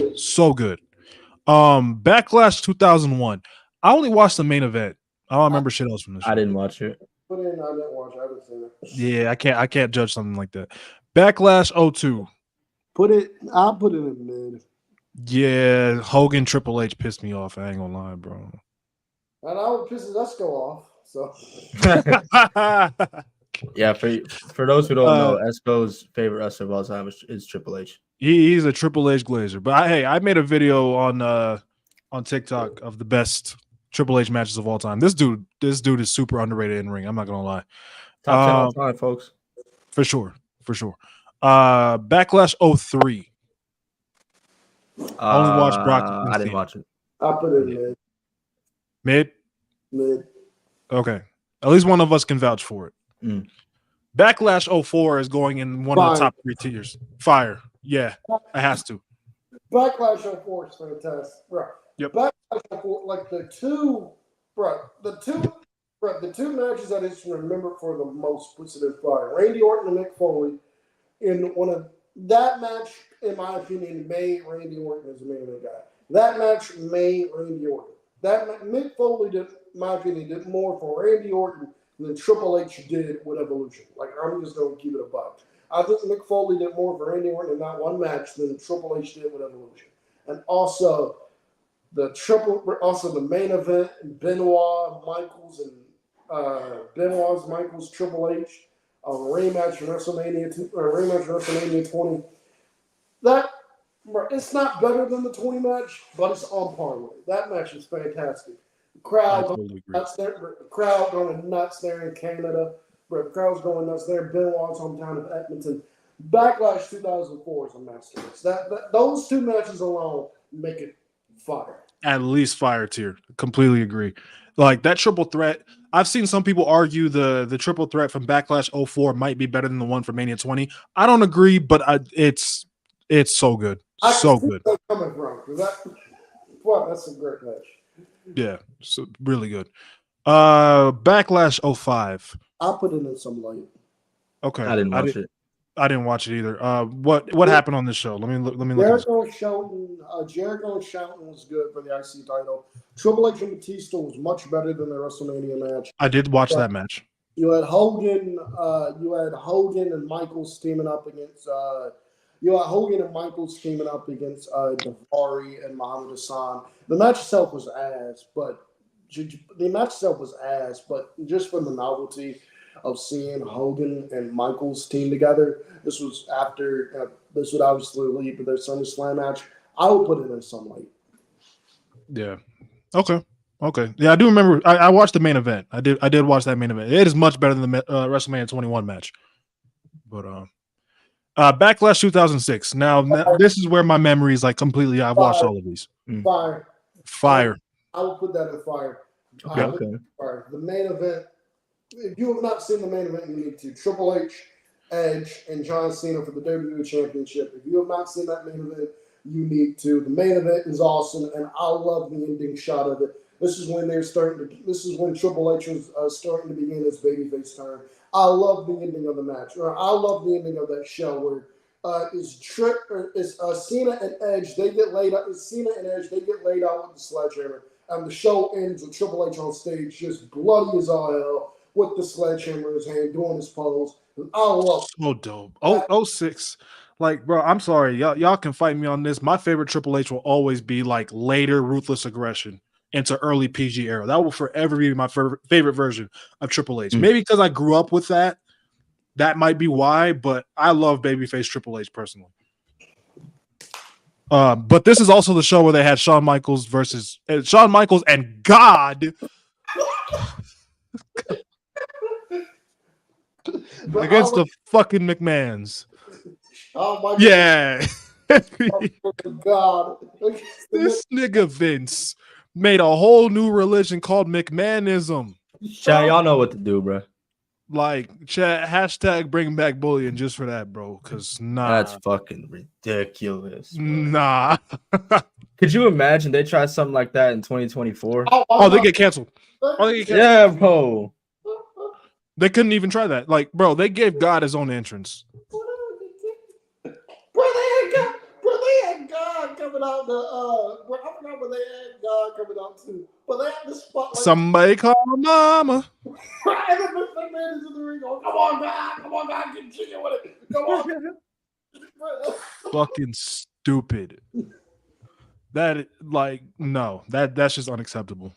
Backlash 2001. I only watched the main event. I don't remember shit else from this show. I didn't watch it. I didn't watch it. I haven't seen it. Yeah, I can't judge something like that. Backlash 02. I'll put it in mid. Yeah, Hogan Triple H pissed me off. I ain't gonna lie, bro. And I would piss Esco off. So yeah, for those who don't know, Esco's favorite wrestler of all time is Triple H. He's a Triple H glazer. But I made a video on TikTok of the best Triple H matches of all time. This dude is super underrated in ring. I'm not gonna lie. Top 10 all time, folks. For sure. Backlash 03. I only watched Brock. I didn't watch it. I'll put it in mid. Mid. Okay. At least one of us can vouch for it. Backlash 04 is going in one of the top 3 tiers. Fire. Yeah, it has to. Backlash 04 is fantastic, bro. Yep. Backlash 04, like the two matches I just remember for the most puts it in fire. Randy Orton and Mick Foley in one of that match, in my opinion, made Randy Orton as a main event guy. That match made Randy Orton. Mick Foley did, in my opinion, did more for Randy Orton than Triple H did with Evolution. Like, I'm just going to keep it a buck. I think Mick Foley did more for Randy Orton in that one match than Triple H did with Evolution. And also the main event, Benoit, Michaels, and Michaels, Triple H, a rematch in WrestleMania 20. That, it's not better than the 20 match, but it's on par with it. That match is fantastic. The crowd going nuts there in Canada. The crowd's going nuts there. Benoit's hometown of Edmonton. Backlash 2004 is a masterpiece. Those two matches alone make it fire. At least fire tier. Completely agree. Like that triple threat. I've seen some people argue the triple threat from Backlash 04 might be better than the one from Mania 20. I don't agree, but it's so good. So good. Coming from. That's a great match. Yeah, so really good. Backlash 05. I'll put it in some light. Okay. I didn't watch it. I didn't watch it either. What happened on this show? Let me look. Jericho and Shelton was good for the IC title. Triple H and Batista was much better than the WrestleMania match. I did watch that match. You had Hogan and Michaels teaming up against. Davari and Muhammad Hassan. The match itself was ass, but just from the novelty of seeing Hogan and Michaels team together, this would obviously lead to their SummerSlam match. I would put it in some light. Yeah. Okay. Yeah, I do remember. I watched the main event. I did watch that main event. It is much better than the WrestleMania 21 match. But Backlash 2006. Now this is where my memory is like completely. I've watched all of these. Fire. I will put that in fire. Okay. Fire. The main event. If you have not seen the main event, you need to. Triple H, Edge, and John Cena for the WWE Championship. If you have not seen that main event, you need to. The main event is awesome, and I love the ending shot of it. This is when Triple H was starting to begin his babyface turn. I love the ending of the match. I love the ending of that show where Cena and Edge they get laid out. Cena and Edge they get laid out with the sledgehammer, and the show ends with Triple H on stage just bloody as all hell with the sledgehammer in his hand doing his pose. I love it. So dope. 06. Like, bro, I'm sorry. Y'all can fight me on this. My favorite Triple H will always be like later Ruthless Aggression into early PG era. That will forever be my favorite version of Triple H. Maybe because I grew up with that. That might be why, but I love babyface Triple H personally. But this is also the show where they had Shawn Michaels and God against the fucking McMahons. Oh my yeah. God. This nigga Vince made a whole new religion called McMahonism. Chad, y'all know what to do, bro. Like, chat, hashtag bring back bullying just for that, bro. Because that's fucking ridiculous. Bro. Nah. Could you imagine they try something like that in 2024? Oh, they get canceled. Yeah, bro. They couldn't even try that. Like, bro, they gave God his own entrance. They had God coming out I forgot when they had God coming out too. But they had this spot. Like, somebody call mama. And then the man is in the ring going, come on, God, continue with it. Come on. Fucking stupid. That no, that's just unacceptable.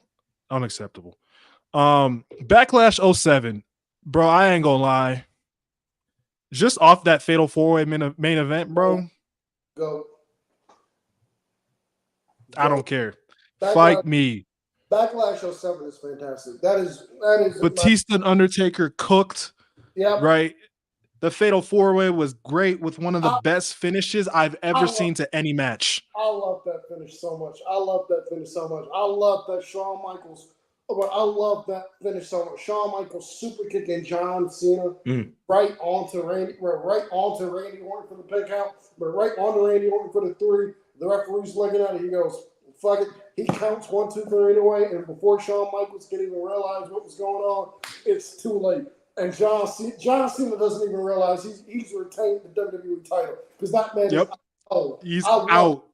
Backlash 07. Bro, I ain't gonna lie. Just off that fatal 4-way main event, bro. Go. I don't care. Fight me. Backlash 07 is fantastic. That is Batista and Undertaker cooked. Yeah. Right. The fatal 4-way was great with one of the best finishes I've ever seen to any match. I love that finish so much. I love that Shawn Michaels. But I love that finish so much. Shawn Michaels super kicking John Cena right onto Randy Orton for the pin count, but right onto Randy Orton for the 3. The referee's looking at it. He goes, fuck it. He counts 1, 2, 3 anyway. And before Shawn Michaels can even realize what was going on, it's too late. And John Cena doesn't even realize he's retained the WWE title because that man is out. He's out.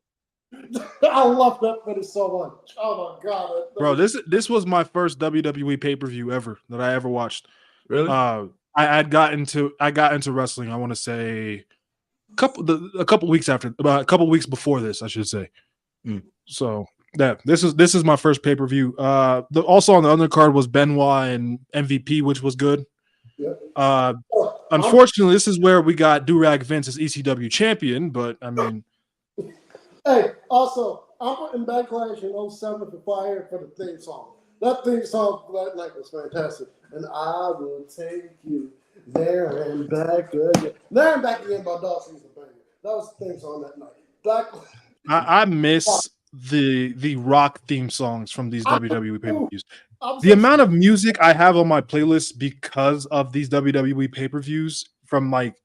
I love that finish so much. Oh my god, bro! This was my first WWE pay-per-view ever that I ever watched. Really? I got into wrestling. I want to say a couple weeks before this, I should say. So this is my first pay-per-view. Also on the undercard was Benoit and MVP, which was good. Yep. Unfortunately, this is where we got Durag Vince as ECW champion, but I mean. Hey, also, I'm putting Backlash in 07 for fire for the theme song. That theme song that night was fantastic. And I will take you there and back again. There and back again by Dawson's the banger. That was the theme song that night. I miss the rock theme songs from these WWE pay-per-views. The amount of music I have on my playlist because of these WWE pay-per-views from like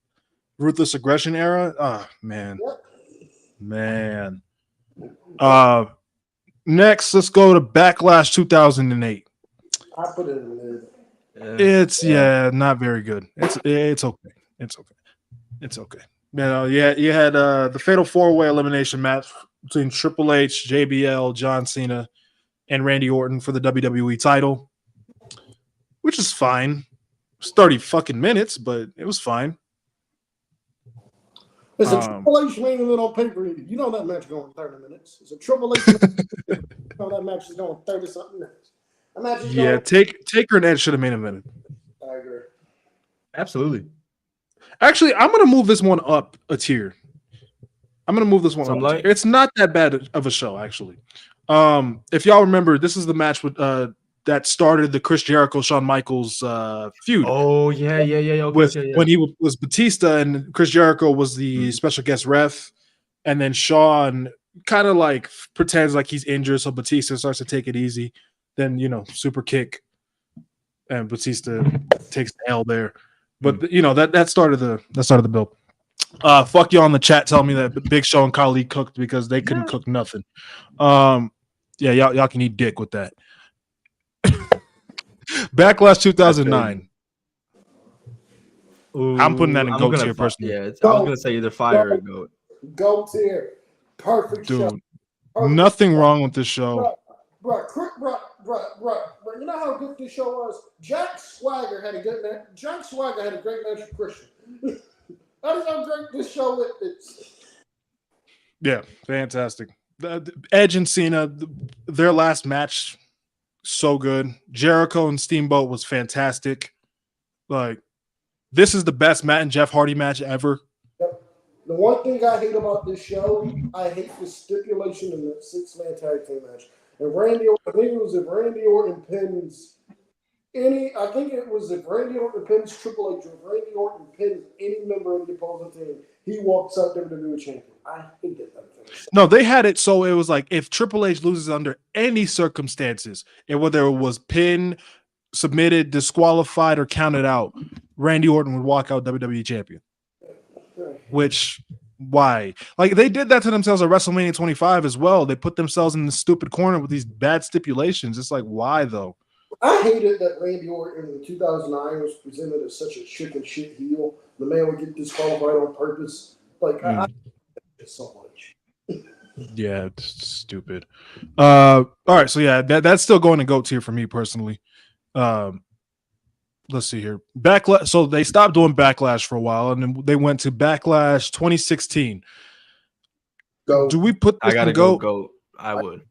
Ruthless Aggression era. Oh, man. Yep. Man. Next, let's go to Backlash 2008. I put it in there. It's not very good. It's okay. It's okay. You had the Fatal 4-Way elimination match between Triple H, JBL, John Cena, and Randy Orton for the WWE title, which is fine. It's 30 fucking minutes, but it was fine. It's a Triple H main event on pay-per-view. You know that match going 30 minutes. It's a Triple H you know that match is going 30-something minutes. Taker and Edge should have main evented. I agree. Absolutely. Actually, I'm going to move this one up a tier. It's not that bad of a show, actually. If y'all remember, this is the match with that started the Chris Jericho Shawn Michaels feud. Oh yeah. Okay, when he was Batista and Chris Jericho was the special guest ref, and then Shawn kind of like pretends like he's injured, so Batista starts to take it easy. Then super kick, and Batista takes the L there. But that started the build. Fuck y'all in the chat telling me that Big Show and Khali cooked because they couldn't cook nothing. Y'all can eat dick with that. Backlash 2009. Ooh, I'm putting that in GOAT tier personally. Yeah, I was gonna say either fire or GOAT. GOAT tier, perfect dude. show. Perfect Nothing wrong with this show. Bro, you know how good this show was? Jack Swagger had a great match with Christian. That is how great this show is. Yeah, fantastic. Edge and Cena, their last match, so good. Jericho and Steamboat was fantastic. Like, this is the best Matt and Jeff Hardy match ever. Yep. The one thing I hate about this show, I hate the stipulation in the 6-man tag team match. And Randy Orton pins Triple H, or if Randy Orton pins any member of the opposing team, he walks up WWE champion. I hate that. No, they had it so it was like if Triple H loses under any circumstances, and whether it was pinned, submitted, disqualified, or counted out, Randy Orton would walk out WWE champion. Which, why? Like, they did that to themselves at WrestleMania 25 as well. They put themselves in the stupid corner with these bad stipulations. It's like, why though? I hated that Randy Orton in 2009 was presented as such a chicken shit heel. The man would get disqualified on purpose. Like, I hate it so much. Yeah, it's stupid. All right, so yeah, that's still going to GOAT tier for me personally. Let's see here. Backlash. So they stopped doing Backlash for a while, and then they went to Backlash 2016. Do we put this I gotta in go GOAT? GOAT. I would.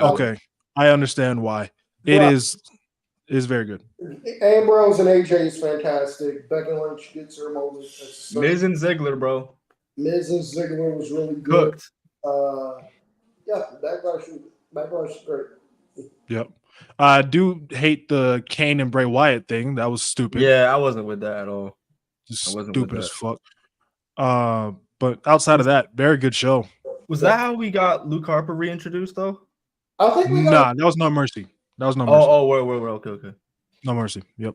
Okay, I understand why. It is very good. Ambrose and AJ is fantastic. Becky Lynch gets her moment. Miz and Ziggler, bro. Miz and Ziggler was really good. Cooked. Backlash is great. Yep. I do hate the Kane and Bray Wyatt thing. That was stupid. Yeah, I wasn't with that at all. Just stupid as fuck. But outside of that, very good show. Was that how we got Luke Harper reintroduced though? I think we got. That was No Mercy. That was No Mercy. Oh, we're okay. No Mercy. Yep.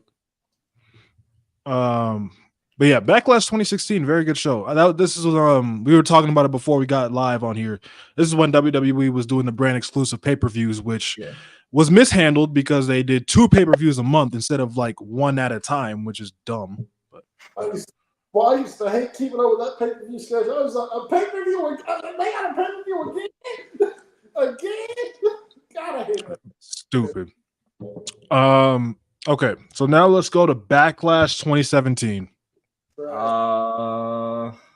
But yeah, Backlash 2016, very good show. This is we were talking about it before we got live on here. This is when WWE was doing the brand exclusive pay-per-views, which was mishandled because they did 2 pay-per-views a month instead of like 1 at a time, which is dumb. But I used to hate keeping up with that pay-per-view schedule. I was like, a pay-per-view, they got a pay-per-view again. God, I hate that. Stupid. Okay, so now let's go to Backlash 2017.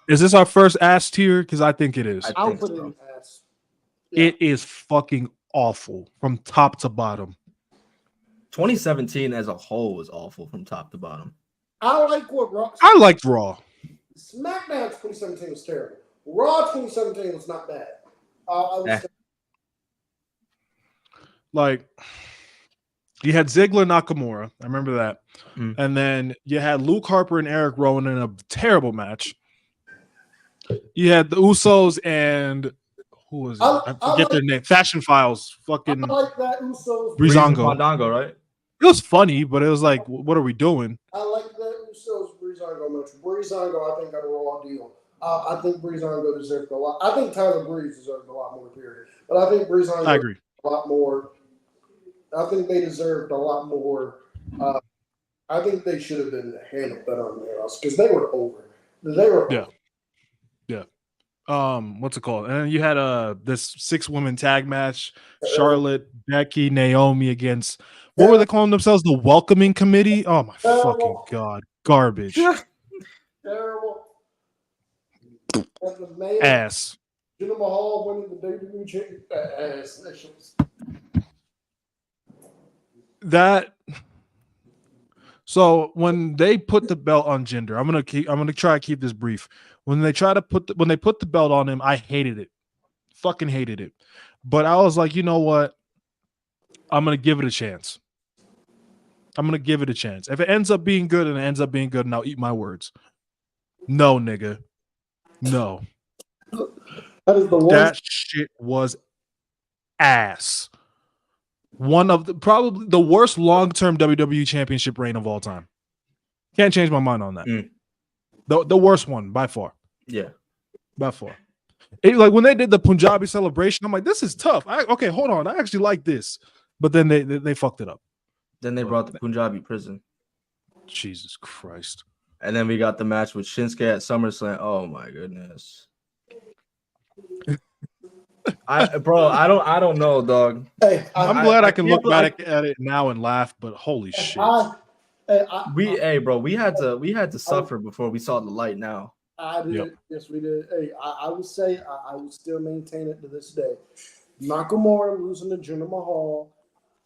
Is this our first ass tier? Because I think it is. I'll put it in ass. Yeah. It is fucking awful from top to bottom. 2017 as a whole was awful from top to bottom. I like what Raw. I liked Raw. SmackDown 2017 was terrible. Raw 2017 was not bad. Like, you had Ziggler Nakamura. I remember that. And then you had Luke Harper and Eric Rowan in a terrible match. You had the Usos and who was it? I forget their name. Fashion Files. Fucking I like that Usos. Breezango, right? It was funny, but it was like, what are we doing? I like that Usos Breezango match. Breezango, I think, got a raw deal. I think Breezango deserved a lot. I think Tyler Breeze deserved a lot more, period. But I think Breezango I agree. A lot more. I think they deserved a lot more. I think they should have been handled better on their house because they were over. They were over. What's it called? And then you had this 6-woman tag match: Charlotte, Becky, Naomi against what were they calling themselves? The Welcoming Committee. Oh my fucking god, garbage. Terrible. Ass. Jinder Mahal winning the WWE championship. Ass. That. So when they put the belt on Jinder, I'm gonna try to keep this brief. When they put the belt on him, I hated it. Fucking hated it. But I was like, you know what? I'm gonna give it a chance. If it ends up being good, and it ends up being good, and I'll eat my words. No, nigga. No. That shit was ass. One of probably the worst long-term WWE championship reign of all time. Can't change my mind on that. The worst one by far. Yeah, by far. Like when they did the Punjabi celebration, I'm like, this is tough. Okay, hold on. I actually like this, but then they fucked it up. Then they brought the Punjabi prison. Jesus Christ. And then we got the match with Shinsuke at SummerSlam. Oh my goodness. I don't know, dog. Hey, I'm glad I can look back at it now and laugh, but holy shit. We had to suffer before we saw the light now. I did. Yep. Yes, we did. Hey, I would say I would still maintain it to this day. Nakamura losing to Jinder Mahal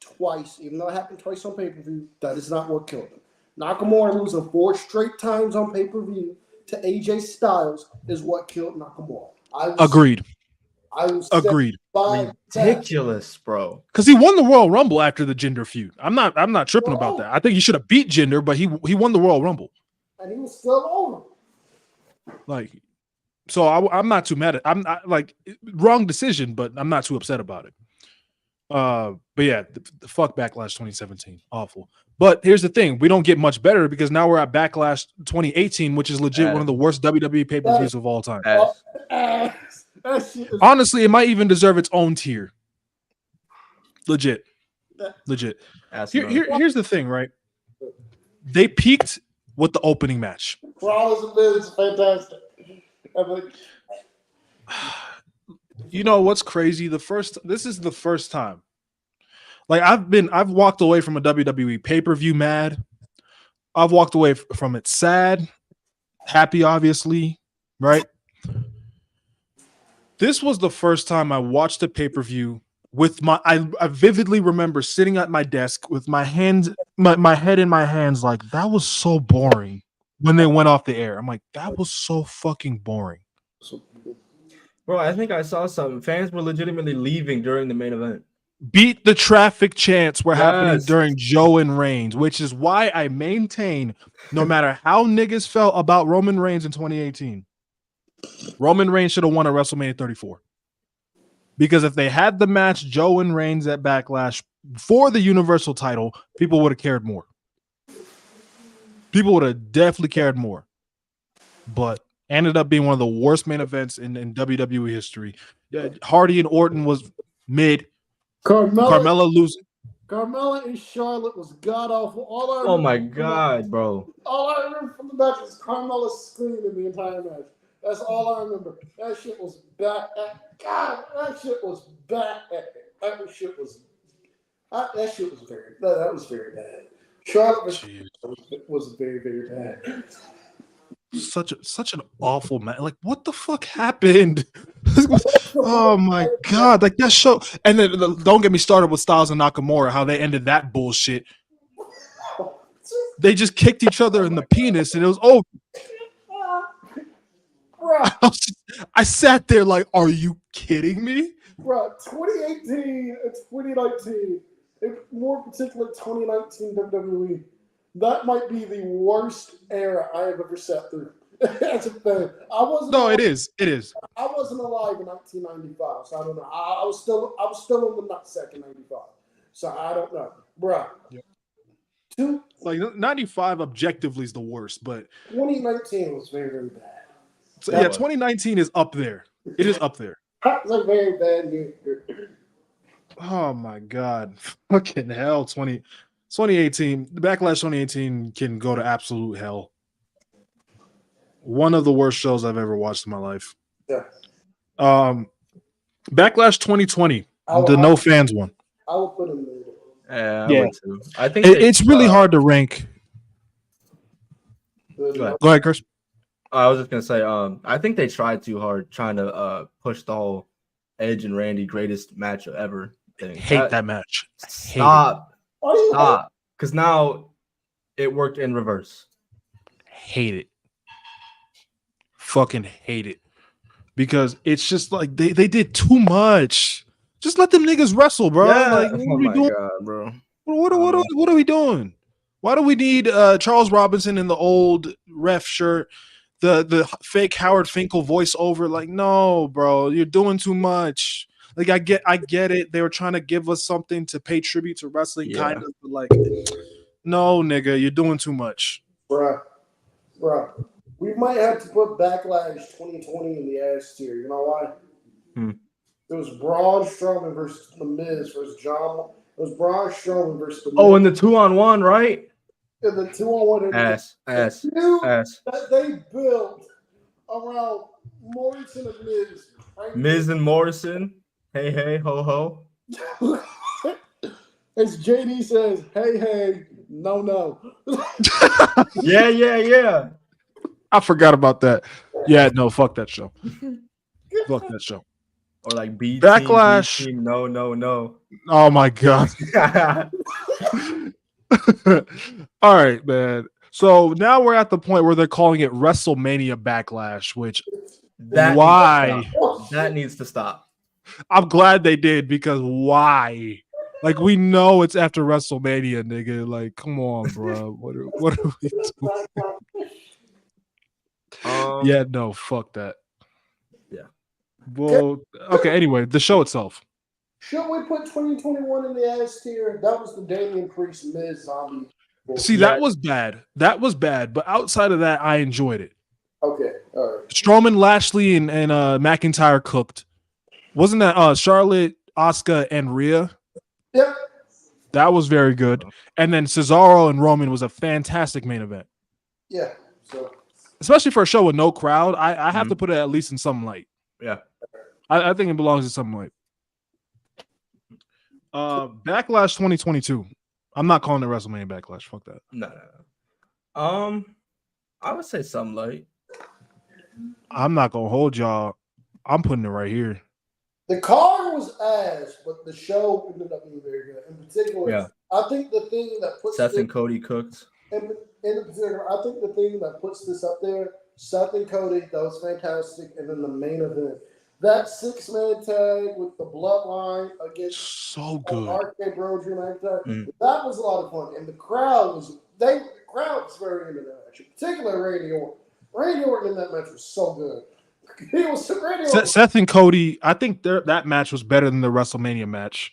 twice, even though it happened twice on pay-per-view, that is not what killed him. Nakamura losing 4 straight times on pay-per-view to AJ Styles is what killed Nakamura. Agreed. Agreed. Ridiculous, bro. Because he won the Royal Rumble after the Jinder feud. I'm not tripping about that. I think he should have beat Jinder, but he won the Royal Rumble. And he was still over. Like, so I'm not too mad at. I'm not, like, wrong decision, but I'm not too upset about it. But yeah, the fuck Backlash 2017, awful. But here's the thing: we don't get much better because now we're at Backlash 2018, which is legit one of the worst WWE pay-per-views of all time. Honestly, it might even deserve its own tier. Legit. Here's the thing, right? They peaked with the opening match. Rollins and Miz is fantastic. You know what's crazy? This is the first time. Like I've walked away from a WWE pay-per-view mad. I've walked away from it sad, happy, obviously, right? This was the first time I watched a pay-per-view with I vividly remember sitting at my desk with my hands, my head in my hands, like that was so boring when they went off the air. I'm like, that was so fucking boring. Bro, I think I saw something. Fans were legitimately leaving during the main event. Beat the traffic chants were happening during Joe and Reigns, which is why I maintain no matter how niggas felt about Roman Reigns in 2018, Roman Reigns should have won at WrestleMania 34. Because if they had the match Joe and Reigns at Backlash for the Universal title, people would have cared more. People would have definitely cared more. but ended up being one of the worst main events in WWE history. Hardy and Orton was mid. Carmella losing. Carmella and Charlotte was god awful. Oh my god, bro. All I remember from the match is Carmella screaming the entire match. That's all I remember. That shit was bad. God, that shit was bad. That shit was very. That was very bad. Charlotte was very, very bad. Such an awful match. Like, what the fuck happened? Oh my god! Like that show. And then don't get me started with Styles and Nakamura. How they ended that bullshit. They just kicked each other in the penis, and it was over. I sat there like, are you kidding me? Bro, 2018 and 2019, more particularly 2019 WWE, that might be the worst era I have ever sat through. As a fan, it is. I wasn't alive in 1995, so I don't know. I was still in the nutsack in '95, so I don't know, bro. Yeah. Like 95 objectively is the worst, but 2019 was very, very bad. So, yeah, 2019 is up there. It is up there. That was a very bad year. Oh my god. Fucking hell. 2018. The Backlash 2018 can go to absolute hell. One of the worst shows I've ever watched in my life. Yeah. Backlash 2020. The no fans one. I would put him there. Yeah. I think it's really hard to rank. Go ahead, Chris. I was just gonna say, I think they tried too hard trying to push the whole Edge and Randy greatest match ever thing. Hate that match. Stop. Because now it worked in reverse. Hate it. Fucking hate it. Because it's just like they did too much. Just let them niggas wrestle, bro. Yeah. Like, oh my god, bro. What are we doing? Why do we need Charles Robinson in the old ref shirt? The fake Howard Finkel voiceover, like, no, bro, you're doing too much. Like, I get it. They were trying to give us something to pay tribute to wrestling, kind of, but like, no, nigga, you're doing too much. Bruh. We might have to put Backlash 2020 in the ass tier. You know why? It was Braun Strowman versus The Miz versus John. It was Braun Strowman versus The Miz. Oh, in the 2-on-1, right? In the 2-on-1. Ass. That they built around Morrison and Miz. Right? Miz and Morrison. Hey, ho, ho. As JD says, hey, no. Yeah. I forgot about that. Yeah, no, fuck that show. Fuck that show. Or like B Backlash. B team, no. Oh my god. All right, man. So now we're at the point where they're calling it WrestleMania Backlash, which that needs to stop. I'm glad they did, because why? Like, we know it's after WrestleMania, nigga. Like, come on, bro. What are we doing? Yeah, no, fuck that. Yeah. Well, okay. Anyway, the show itself. Should we put 2021 in the ass tier? That was the Damian Priest Miz zombie. See, that was bad. But outside of that, I enjoyed it. Okay, all right. Strowman, Lashley, and McIntyre cooked. Wasn't that Charlotte, Asuka, and Rhea? Yep. That was very good. And then Cesaro and Roman was a fantastic main event. Yeah. So, especially for a show with no crowd, I have to put it at least in some light. Yeah. I think it belongs in some light. Backlash 2022. I'm not calling it WrestleMania Backlash. Fuck that. No. I would say some light. I'm not gonna hold y'all. I'm putting it right here. The card was ass, but the show ended up being very good. In particular, I think the thing that puts Seth and Cody cooked. In particular, I think the thing that puts this up there, Seth and Cody, that was fantastic. And then the main event, that 6-man tag with the bloodline against so good. RK Bro, Drew McIntyre, that was a lot of fun. And the crowd was very into that match. In particular, Randy Orton. Randy Orton in that match was so good. He was Seth and Cody, I think that match was better than the WrestleMania match.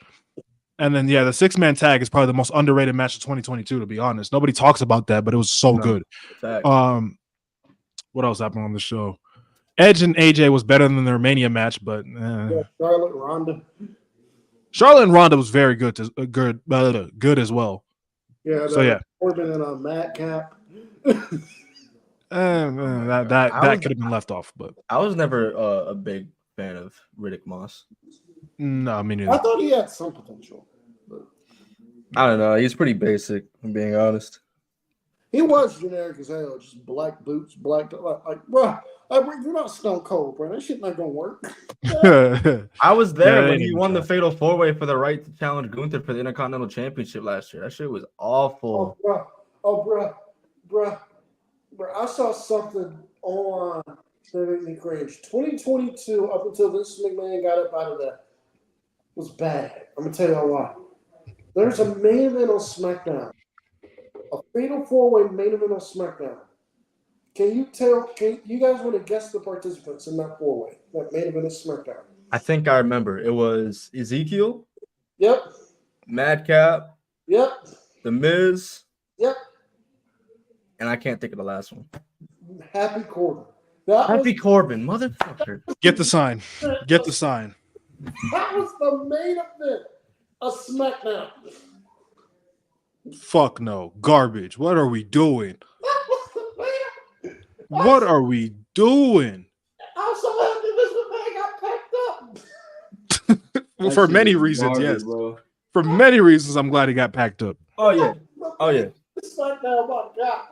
And then, the 6-man tag is probably the most underrated match of 2022, to be honest. Nobody talks about that, but it was so good. What else happened on the show? Edge and AJ was better than their Mania match, but Charlotte, Ronda. Charlotte and Ronda was very good good as well. Yeah, so yeah, Corbin and a Madcap. that could have been left off, but I was never a big fan of Riddick Moss. No, I mean, I thought he had some potential. But I don't know. He's pretty basic, I'm being honest. he was generic as hell. Just black boots, bro. You're not Stone Cold, bro. That shit not gonna work. I was there when he won the Fatal 4-Way for the right to challenge Gunther for the Intercontinental Championship last year. That shit was awful. Bro. I saw something on that made me cringe. 2022, up until Vince McMahon got up out of that, was bad. I'm gonna tell y'all why. There's a main event on SmackDown, a Fatal 4-Way main event on SmackDown. Can you guys want to guess the participants in that 4-Way, that main event of SmackDown? I think I remember. It was Ezekiel. Yep. Madcap. Yep. The Miz. Yep. And I can't think of the last one. Happy Corbin. Corbin, motherfucker. Get the sign. Get the sign. That was the main event of SmackDown. Fuck no. Garbage. What are we doing? That was the main event. What are we doing? I'm so happy this man got packed up. Well, for many reasons, garbage, yes. Bro. For many reasons, I'm glad he got packed up. Oh, yeah. Oh, yeah. SmackDown, my God.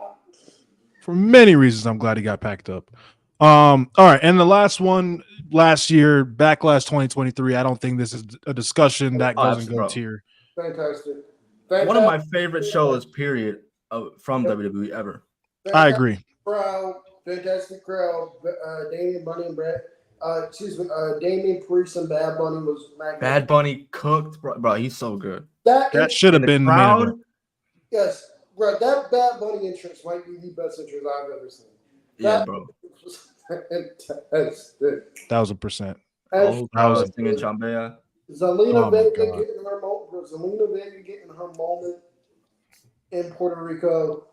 For many reasons, I'm glad he got packed up. All right, and the last one last year, Backlash 2023. I don't think this is a discussion that goes and goes here. Fantastic. One of my favorite shows, period, from WWE ever. I agree. Fantastic crowd. Damian Bunny and Brett. Damian Priest and Bad Bunny was magnificent. Bad Bunny cooked, bro. He's so good. That should have been the main event. Yes, bro. That Bad Bunny entrance might be the best entrance I've ever seen. Yeah, bro. Fantastic. 1,000%. I was singing Chambea. Zelina Vega getting her moment in Puerto Rico.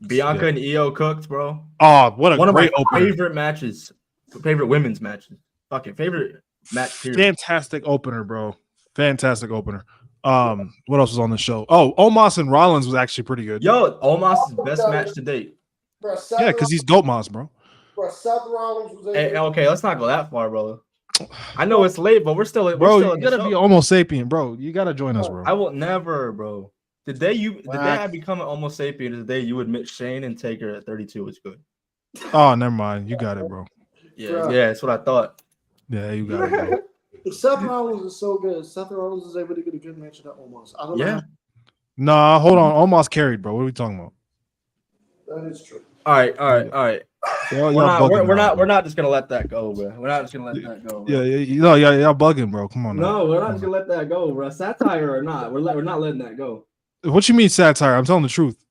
Bianca and Io cooked, bro. Oh, what a one great of my opener. favorite matches. Favorite women's matches. Fucking favorite match period. Fantastic opener, bro. Fantastic opener. What else was on the show? Oh, Omos and Rollins was actually pretty good. Yo, Omos' best match to date. Bro, yeah, because he's Goat Moss, bro. Bro, Seth Rollins was okay, let's not go that far, bro. I know it's late, but we're still you gotta be Homo sapien, bro. You gotta join us, bro. I will never, bro. The day I become an Homo sapien is the day you admit Shane and Taker at 32 is good. Oh, never mind. You got it, bro. Yeah, that's what I thought. Yeah, you got it, bro. Seth Rollins is so good. Seth Rollins is able to get a good match at Omos. I don't know. Nah, hold on. Omos carried, bro. What are we talking about? That is true. All right. We're not just gonna let that go, bro. We're not just gonna let that go. Bro. Y'all bugging, bro. Come on. No, we're not just gonna let that go, bro. Satire or not, we're not letting that go. What you mean satire? I'm telling the truth,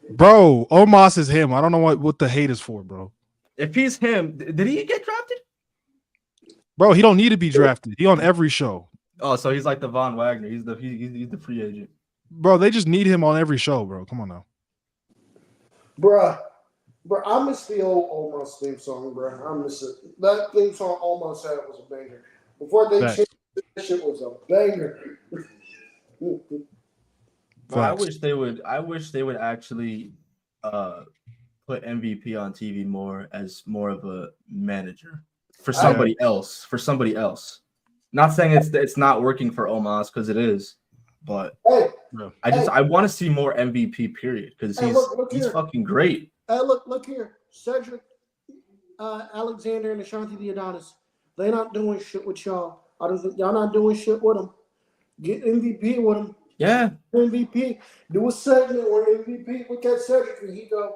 bro. Omos is him. I don't know what the hate is for, bro. If he's him, did he get drafted? Bro, he don't need to be drafted. He on every show. Oh, so he's like the Von Wagner. He's the free agent. Bro, they just need him on every show, bro. Come on now. Bro, I miss the old Omos theme song, bro. I miss it. That theme song Omos had was a banger. Before they changed it, that shit was a banger. Bro, I wish they would actually put MVP on TV more as more of a manager for somebody else. Not saying it's not working for Omos because it is, but I want to see more MVP period because he's fucking great. Hey, look here, Cedric, Alexander, and Ashanti Theodonis. They're not doing shit with y'all. Y'all not doing shit with them. Get MVP with them. Yeah. MVP. Do a segment where MVP look at Cedric and he go,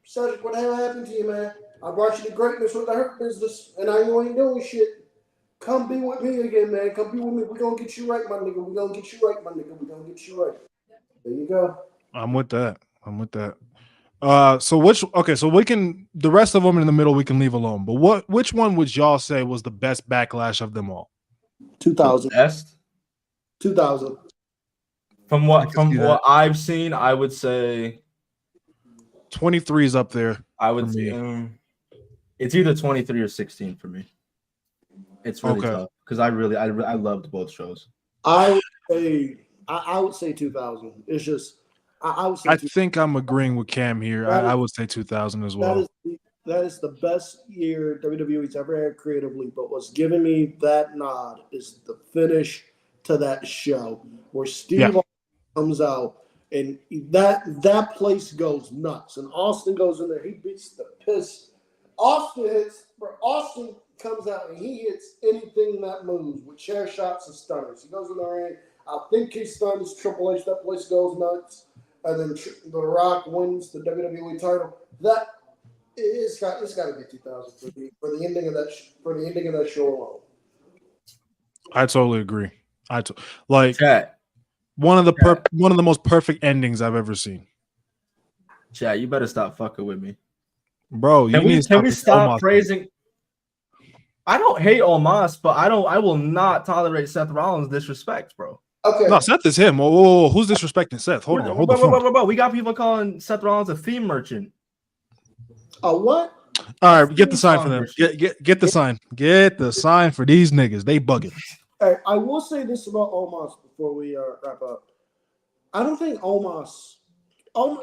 Cedric, what the hell happened to you, man? I brought you to greatness with the hurt business, and I know you ain't doing shit. Come be with me again, man. Come be with me. We're going to get you right, my nigga. We're going to get you right, my nigga. We're going to get you right. There you go. I'm with that. So we can, the rest of them in the middle we can leave alone. But which one would y'all say was the best Backlash of them all? 2000. Best? 2000. From what I've seen, I would say 23 is up there. I would for say me. it's either 23 or 16 for me. It's really Okay. tough because I loved both shows. I would say 2000. It's just I would say I think I'm agreeing with Cam here. I would say 2000 as well. that is the best year WWE's ever had creatively. But what's giving me that nod is the finish to that show where Steve comes out and that place goes nuts. And Austin goes in there. He beats the piss. Austin comes out and he hits anything that moves with chair shots and stunners. He goes in the ring. I think he stuns Triple H. That place goes nuts. And then The Rock wins the WWE title. That it's got to be 2000 for the ending of that show alone. I totally agree. Chat. One of the most perfect endings I've ever seen. Chat, you better stop fucking with me. Bro, can we stop praising? I don't hate Omos, but I will not tolerate Seth Rollins' disrespect, bro. Okay. No, Seth is him. Whoa. Who's disrespecting Seth? Hold on. Bro. We got people calling Seth Rollins a theme merchant. A what? All right, get the sign for them. Get the sign. Get the sign for these niggas. They bugging. Hey, I will say this about Omos before we wrap up. I don't think Omos,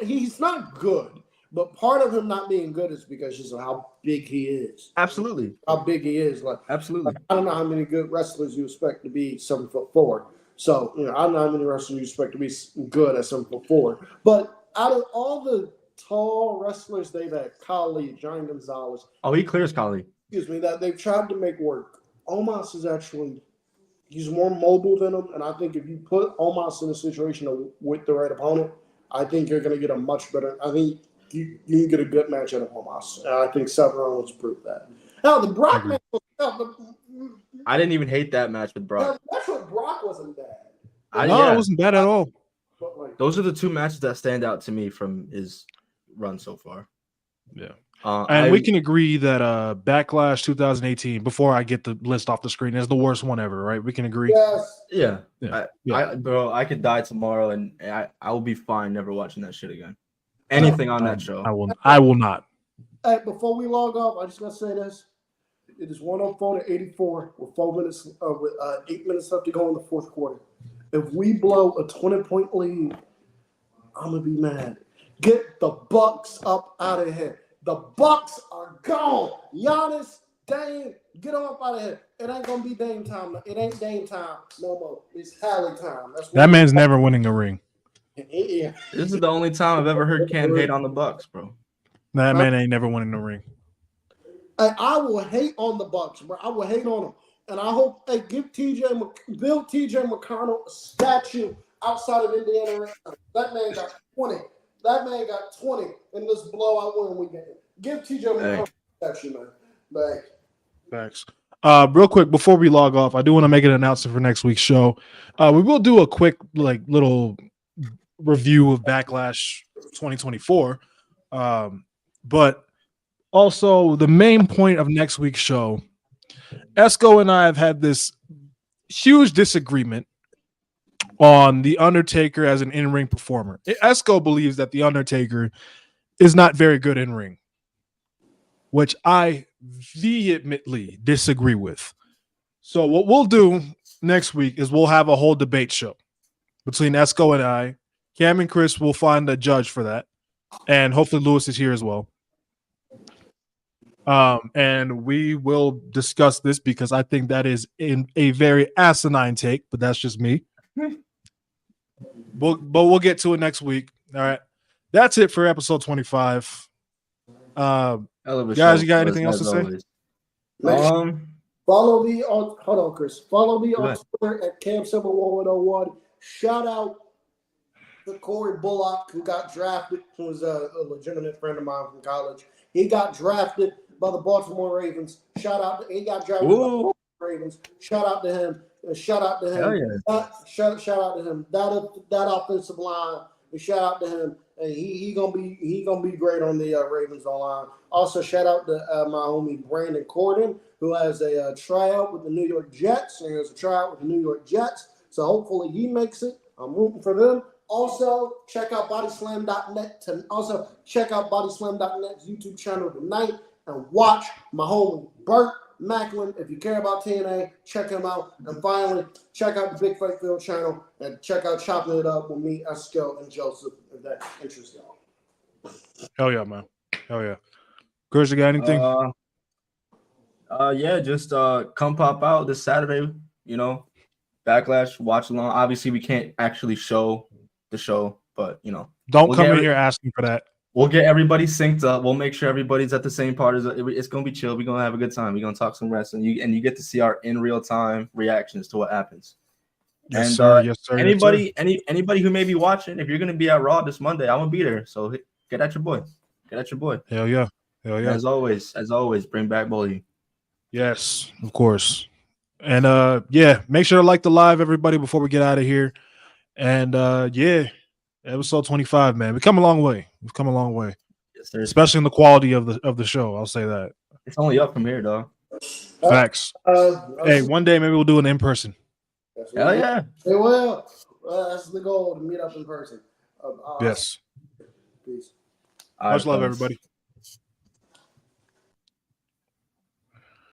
he's not good, but part of him not being good is because just of how big he is. Absolutely. How big he is. Absolutely. I don't know how many good wrestlers you expect to be 7'4". So, I don't know how many wrestlers you expect to be good at 7'4". But out of all the tall wrestlers they've had, Khali, Johnny Gonzalez. Oh, he clears Khali. Excuse me, that they've tried to make work. Omos is actually, he's more mobile than him. And I think if you put Omos in a situation with the right opponent, I think you're going to get a much better, I think you can get a good match out of Omos. And I think Seth Rollins proved that. Now, the Brock match I didn't even hate that match with Brock. That's what Brock wasn't bad. It wasn't bad at all. Those are the two matches that stand out to me from his run so far. Yeah. And we can agree that Backlash 2018, before I get the list off the screen, is the worst one ever, right? We can agree. Yes. Yeah. Bro, I could die tomorrow and I will be fine never watching that shit again. Anything on that show. I will not. Hey, before we log off, I just gotta say this. It is 104 to 84 with 8 minutes left to go in the fourth quarter. If we blow a 20-point lead, I'm gonna be mad. Get the Bucks up out of here. The Bucks are gone. Giannis, Dame, get them up out of here. It ain't gonna be Dame time. It ain't Dame time no more. It's Hallie time. That man's never winning a ring. Yeah. This is the only time I've ever heard Cam hate on the Bucks, bro. That man ain't never winning the ring. I will hate on the Bucks, bro. I will hate on them. And I hope they build TJ McConnell a statue outside of Indiana. That man got 20. That man got 20 in this blowout win we get. Give TJ McConnell a statue, man. Thanks. Real quick, before we log off, I do want to make an announcement for next week's show. We will do a quick, little review of Backlash 2024. But also, the main point of next week's show, Esco and I have had this huge disagreement on The Undertaker as an in-ring performer. Esco believes that The Undertaker is not very good in-ring, which I vehemently disagree with. So what we'll do next week is we'll have a whole debate show between Esco and I. Cam and Khris will find a judge for that. And hopefully Lewis is here as well. And we will discuss this because I think that is in a very asinine take, but that's just me. But we'll get to it next week. All right. That's it for episode 25. Guys, you got anything else to say? Follow me on hold on, Khris. Follow me on Twitter at Cam71101. Shout out to Corey Bullock, who got drafted, who was a legitimate friend of mine from college. He got drafted by the Baltimore Ravens. Shout out to he got drafted by the Baltimore Ravens. Shout out to him. Shout out to him. Hell yeah. Shout out to him. That offensive line. Shout out to him. And he gonna be great on the Ravens online. Also, shout out to my homie Brandon Corden, who has a tryout with the New York Jets. And he has a tryout with the New York Jets. So hopefully he makes it. I'm rooting for them. Also, check out bodyslam.net. Also, check out bodyslam.net's YouTube channel tonight and watch my homie Burt Macklin. If you care about TNA, check him out. And finally, check out the Big Fake Phil channel and check out Chopping It Up with me, Esco, and Joseph, if that interests y'all. Hell yeah, man. Hell yeah. Khris, you got anything? Yeah, just come pop out this Saturday, Backlash, watch along. Obviously, we can't actually show the show, but don't come in here asking for that. We'll get everybody synced up. We'll make sure everybody's at the same part. It's gonna be chill. We're gonna have a good time. We're gonna talk some wrestling. You get to see our in real time reactions to what happens. Yes, and sir. Yes, sir. Anybody who may be watching, if you're gonna be at Raw this Monday, I'm gonna be there. So get at your boy. Get at your boy. Hell yeah. Hell yeah. As always, bring back Bully. Yes, of course. And make sure to like the live, everybody, before we get out of here. And episode 25, man. We've come a long way. We've come a long way. Yes, sir. Especially in the quality of the show. I'll say that. It's only up from here, dog. Facts. Hey, one day maybe we'll do it in person. Hell yeah. Hey, well, that's the goal, to meet up in person. Yes. Peace. Much love, everybody.